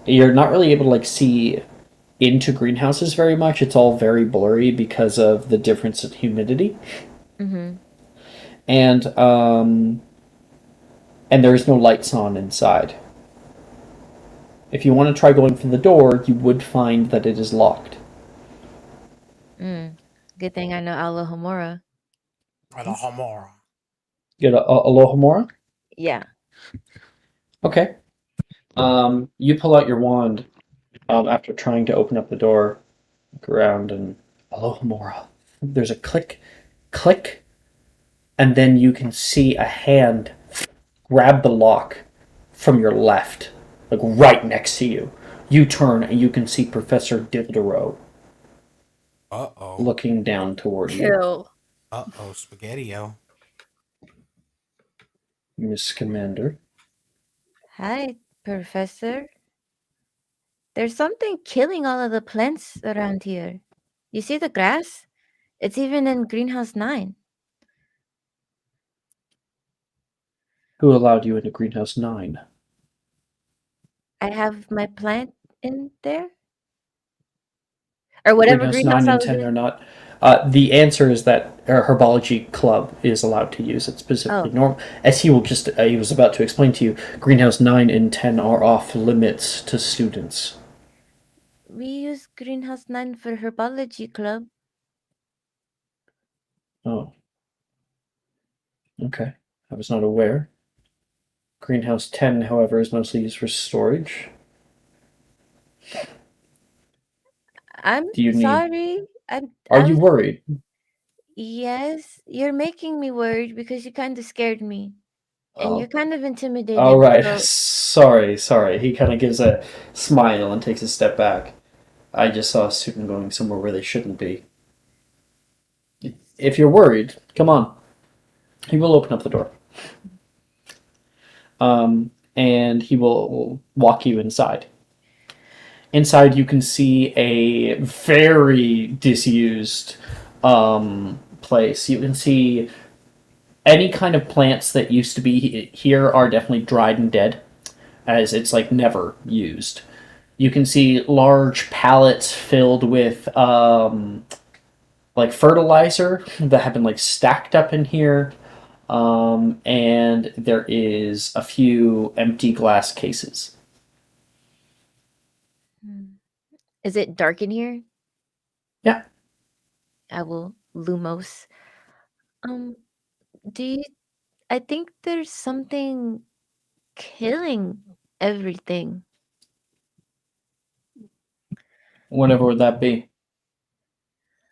you're not really able to like see into greenhouses very much. It's all very blurry because of the difference in humidity. And there's no lights on inside. If you want to try going for the door, you would find that it is locked. Good thing I know Alohomora. Alohomora. Get a Alohomora? Yeah. Okay. You pull out your wand after trying to open up the door, look around, and Alohomora. There's a click, click, and then you can see a hand grab the lock from your left, like right next to you. You turn and you can see Professor Diderot looking down toward you. Kill. Spaghetti-o. Miss Commander. Hi, Professor. There's something killing all of the plants around here. You see the grass? It's even in greenhouse 9. Who allowed you into greenhouse 9? I have my plant in there? Or whatever Greenhouse greenhouse 9 I and was 10 in. are not. The answer is that herbology club is allowed to use it specifically. Oh. As he will just he was about to explain to you, greenhouse 9 and 10 are off limits to students. We use Greenhouse 9 for Herbology Club. Oh. Okay. I was not aware. Greenhouse 10, however, is mostly used for storage. I'm Do you need... sorry. Are you worried? Yes, you're making me worried because you kind of scared me. And Oh. you're kind of intimidated. All right. So... Sorry. He kind of gives a smile and takes a step back. I just saw a student going somewhere where they shouldn't be. If you're worried, come on. He will open up the door. And he will walk you inside. Inside, you can see a very disused place. You can see any kind of plants that used to be here are definitely dried and dead, as it's like never used. You can see large pallets filled with like fertilizer that have been like stacked up in here. And there is a few empty glass cases. Is it dark in here? Yeah. I will Lumos. Do you... I think there's something killing everything. Whatever would that be?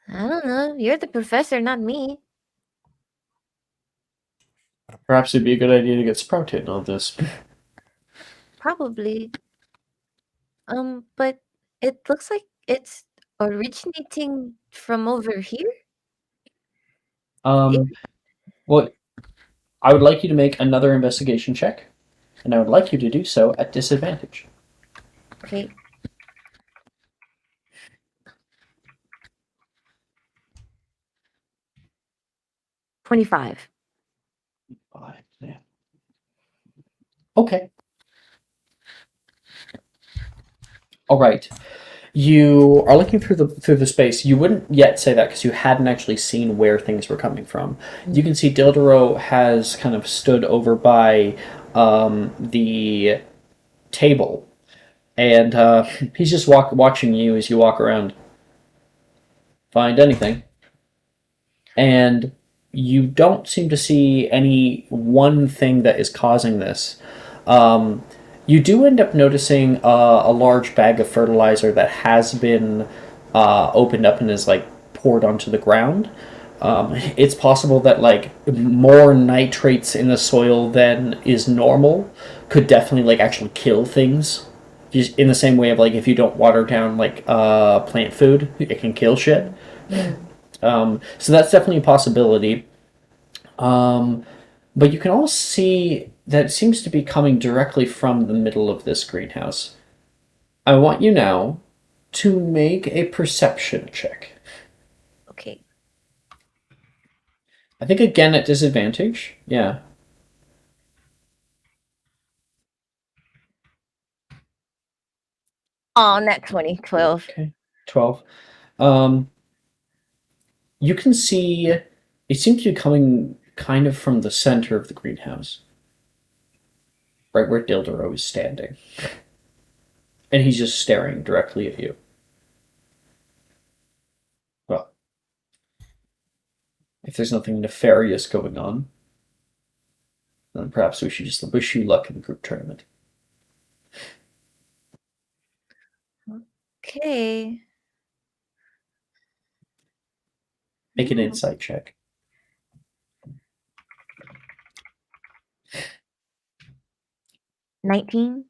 I don't know. You're the professor, not me. Perhaps it'd be a good idea to get Sprouted on this. Probably. But it looks like it's originating from over here. Well, I would like you to make another investigation check, and I would like you to do so at disadvantage. Okay. $25. Yeah. Okay. All right. You are looking through the space. You wouldn't yet say that because you hadn't actually seen where things were coming from. You can see Dildero has kind of stood over by the table, and he's just watching you as you walk around. Find anything? And you don't seem to see any one thing that is causing this. You do end up noticing a large bag of fertilizer that has been opened up and is like poured onto the ground. It's possible that like more nitrates in the soil than is normal could definitely like actually kill things. Just in the same way of like if you don't water down like plant food, it can kill shit. So that's definitely a possibility. But you can also see that it seems to be coming directly from the middle of this greenhouse. I want you now to make a perception check. Okay. I think again at disadvantage. Yeah. Oh, nat 20, 12. Okay. 12. You can see it seems to be coming kind of from the center of the greenhouse. Right where Dildero is standing. And he's just staring directly at you. Well, if there's nothing nefarious going on, then perhaps we should just wish you luck in the group tournament. Okay. Make an insight check. 19.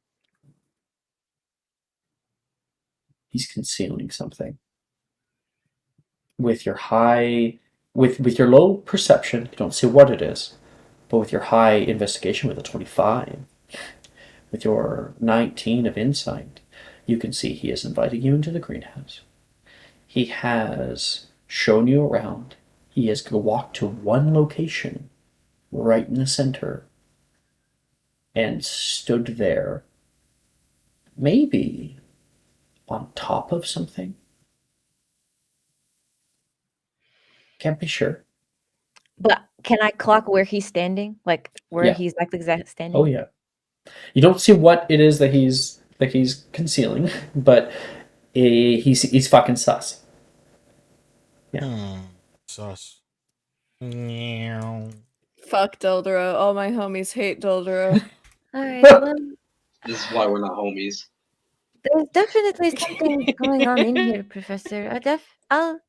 He's concealing something. With your high, with your low perception, you don't see what it is, but with your high investigation with a 25, with your 19 of insight, you can see he is inviting you into the greenhouse. He has shown you around. He has walked to one location, right in the center, and stood there, maybe on top of something. can't be sure. But can I clock where he's standing? Like where Yeah. he's like exact standing? Oh yeah. You don't see what it is that he's concealing, but he's fucking sus. Yeah. Sus. Meow. Fuck Dildro. All my homies hate Dildro. All right. Well, This is why we're not homies. there's definitely something going on in here, Professor. I'll.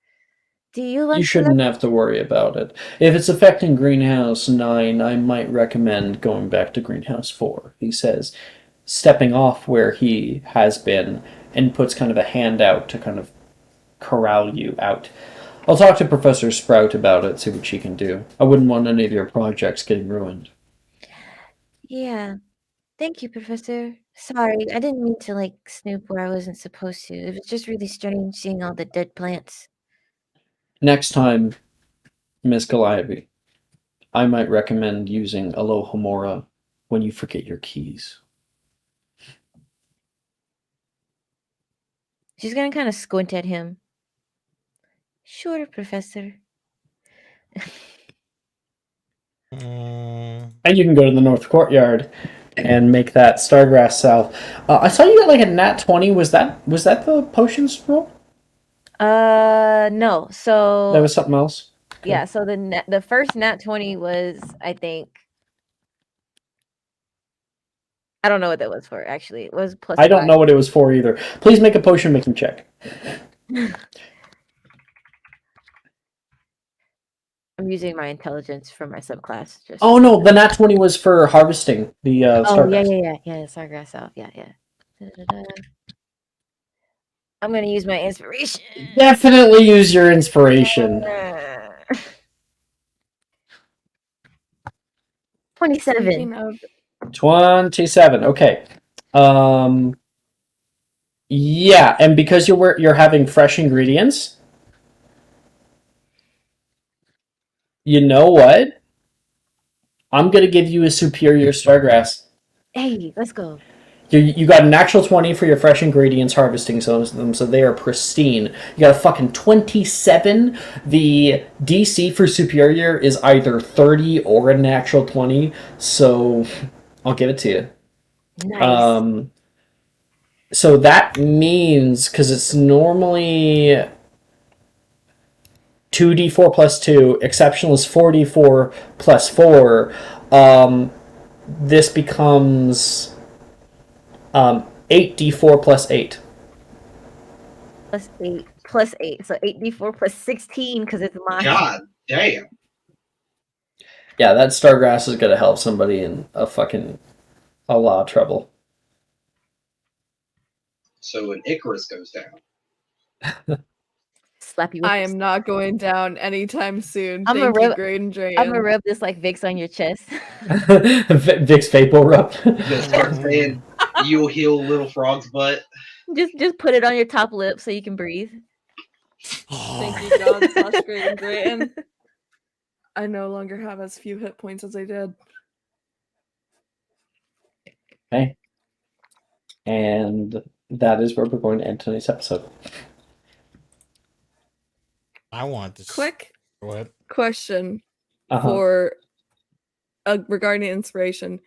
Do you want You shouldn't have to worry about it. If it's affecting Greenhouse 9, I might recommend going back to Greenhouse 4, he says, stepping off where he has been, and puts kind of a hand out to kind of corral you out. I'll talk to Professor Sprout about it, see what she can do. I wouldn't want any of your projects getting ruined. Yeah. Thank you, Professor. Sorry, I didn't mean to like snoop where I wasn't supposed to. It was just really strange seeing all the dead plants. Next time, Miss Calliope, I might recommend using Alohomora when you forget your keys. She's gonna kind of squint at him. Sure, Professor. And you can go to the North Courtyard and make that Stargrass salve. I saw you got like a nat 20. Was that the potions roll? No. So That was something else. Okay. yeah. So the first nat 20 was, I think. I don't know what that was for. Actually, it was plus. I don't know what it was for either. Please make a potion making check. I'm using my intelligence for my subclass. Just Oh no, the nat 20 was for harvesting the Stargrass. yeah, Stargrass out. Yeah. Da-da-da-da. I'm gonna use my inspiration. Definitely use your inspiration. 27. Speaking of 27. Okay. Yeah, and because you're having fresh ingredients, you know what? I'm gonna give you a superior Stargrass. Hey, let's go. You got an actual 20 for your fresh ingredients harvesting some of them, so they are pristine. You got a fucking 27. The DC for superior is either 30 or a natural 20, so I'll give it to you. Nice. So that means, because it's normally 2d4 plus 2, exceptional is 4d4 plus 4, this becomes 8d4 plus 8. Plus 8. So 8d4 plus 16 because it's mine. God damn. Yeah, that Stargrass is going to help somebody in a lot of trouble. So an Icarus goes down. Slap you. I am not going down anytime soon. I'm Thank gonna you, Great and Drayan. I'm gonna rub this like Vicks on your chest. Vic's Fable rub. Just start saying, "You'll heal little frog's butt." Just put it on your top lip so you can breathe. Thank you, God, slash Great and Drayan. I no longer have as few hit points as I did. Okay. And that is where we're going to end tonight's episode. I want this. Quick What? question for regarding inspiration.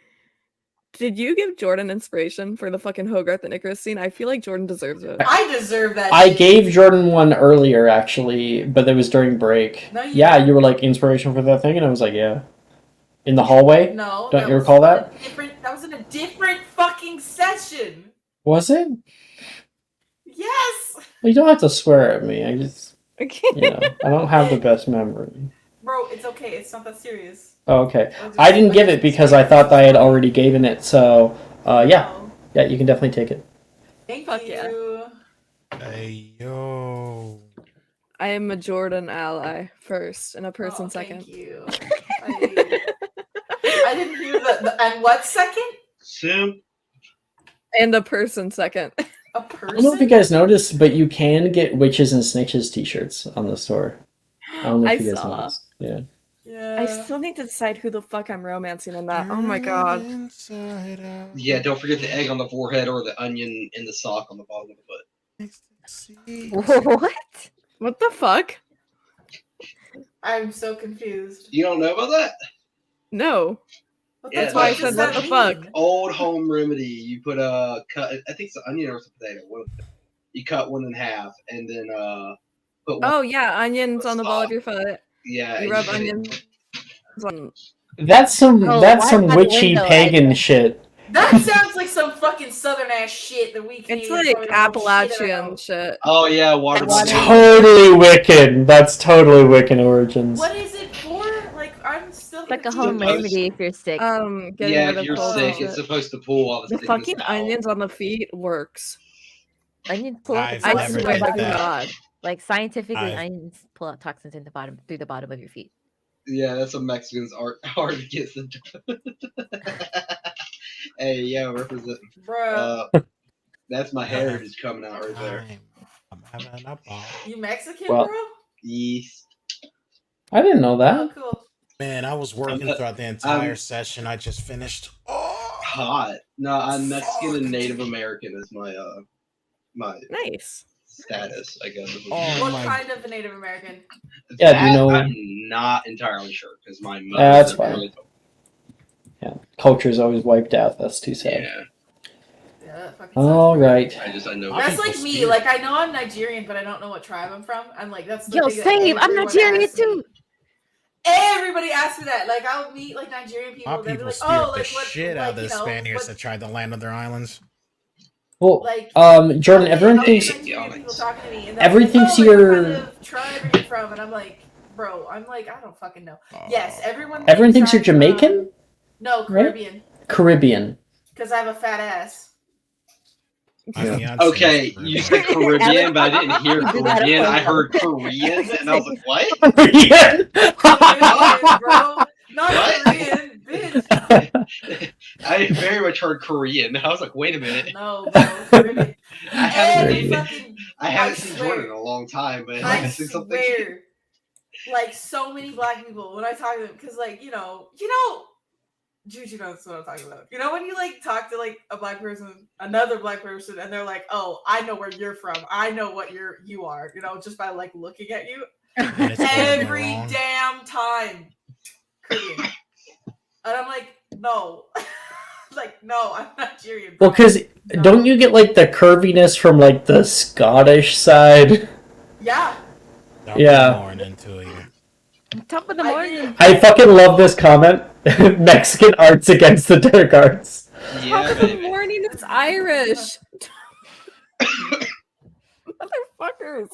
Did you give Jordan inspiration for the fucking Hogarth and Icarus scene? I feel like Jordan deserves it. I deserve that. I shit. gave Jordan one earlier, actually, but it was during break. No, you yeah, you were like, inspiration for that thing? And I was like, yeah. In the hallway? No. Don't you recall that? That was in a different fucking session. Was it? Yes. Well, you don't have to swear at me. I just, I don't have the best memory. Bro, it's okay. It's not that serious. Oh, okay. I didn't give it because I thought I had already given it, so, yeah. Yeah, you can definitely take it. Thank Fuck you. Hey, yo. I am a Jordan ally first and a person second. Thank you. I didn't hear the and what second? Simp. And a person second. A I person? don't know if you guys noticed, but you can get Witches and Snitches t-shirts on the store. I don't know if you guys noticed. Yeah. I still need to decide who the fuck I'm romancing in that. Oh my god. Yeah, don't forget the egg on the forehead or the onion in the sock on the bottom of the butt. What? What the fuck? I'm so confused. You don't know about that? No. What Yeah, That's why I fuck said, does what that the fuck? mean? Old home remedy. You put a cut. I think it's an onion or it's a potato. You cut one in half and then put one. Oh yeah, onions on the ball of sauce. your foot. Yeah, You and rub put it- onions on. That's some Oh, that's water some by the witchy window, pagan I- shit. That sounds like some fucking southern ass shit that we It's Canadians like probably don't know shit Appalachian about. shit. Oh yeah, water. That's Water. totally Wiccan. That's totally Wiccan origins. What is it for? Like, I'm still It's like a confused. home remedy if you're sick. Getting Yeah, rid if of you're colds sick, and it's shit. supposed to pull all the The sickness fucking out. onions on the feet works. Onions pull out the I've I toxins never in swear the did to bottom. that. God. Like scientifically, I've- onions pull out toxins in the bottom through the bottom of your feet. Yeah, that's what Mexicans are hard to get. Hey, yeah, represent. Bruh. That's my heritage coming out right there. I'm having a ball. You Mexican, Well- bro? Yes. I didn't know Oh, that. cool. Man, I was working throughout the entire session. I just finished. Oh, Hot. No, I'm Mexican and Native American is my my Nice. status, I guess. Oh What my- kind of a Native American? Yeah, do you That know- I'm not entirely sure because my mother. That's never fine. really told Yeah, culture's always wiped out. That's too me. sad. Yeah, Yeah, that fucking All sucks. right. I know. That's People like me. steal. Like, I know I'm Nigerian, but I don't know what tribe I'm from. I'm like, that's the Yo, thing that same. I'm everyone Nigerian asks me. too. Everybody asks me that. Like, I'll meet like Nigerian people. My they'll be people like, steered oh, the like what? shit like, out of the you know, Spaniards what- that tried to land on their islands. Well, Like, Jordan, everyone I'll get thinks Nigerian people talking to me, and they're everyone like, thinks oh, like, you're- what kind of tribe are you from? And I'm like, bro, I'm like, I don't fucking know. Yes, everyone. Everyone thinks you're I'm, Jamaican? No, Right? Caribbean. Caribbean. Because I have a fat ass. My fiance Okay, is you Caribbean. said Caribbean, but I didn't hear You did that Caribbean. I alone. heard Korean, and I was like, what? Caribbean. Caribbean, bro. Not What? Korean, bitch. I very much heard Korean. I was like, wait a minute. No, bro. Caribbean. I haven't Every seen, fucking. I haven't I seen swear. Jordan in a long time, but I I seen something. swear. Like, so many black people, when I talk to them, because, like, Juju knows what I'm talking about. You know when you like talk to like a black person, another black person, and they're like, "Oh, I know where you're from. I know what you are." You know, just by like looking at you And it's gonna be every wrong. damn time. Korean, and I'm like, no, like no, I'm Nigerian. Well, bro. because No. don't you get like the curviness from like the Scottish side? Yeah, Don't Yeah. be more into you. Top of the I morning. did. I fucking love this comment. Mexican arts against the dark arts. Yeah, Top of the baby. morning, it's Irish. Motherfuckers.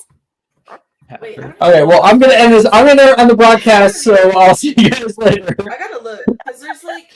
Wait, I don't Okay, well, I'm gonna end this. I'm gonna end the broadcast, so I'll see you guys later. I gotta look because there's like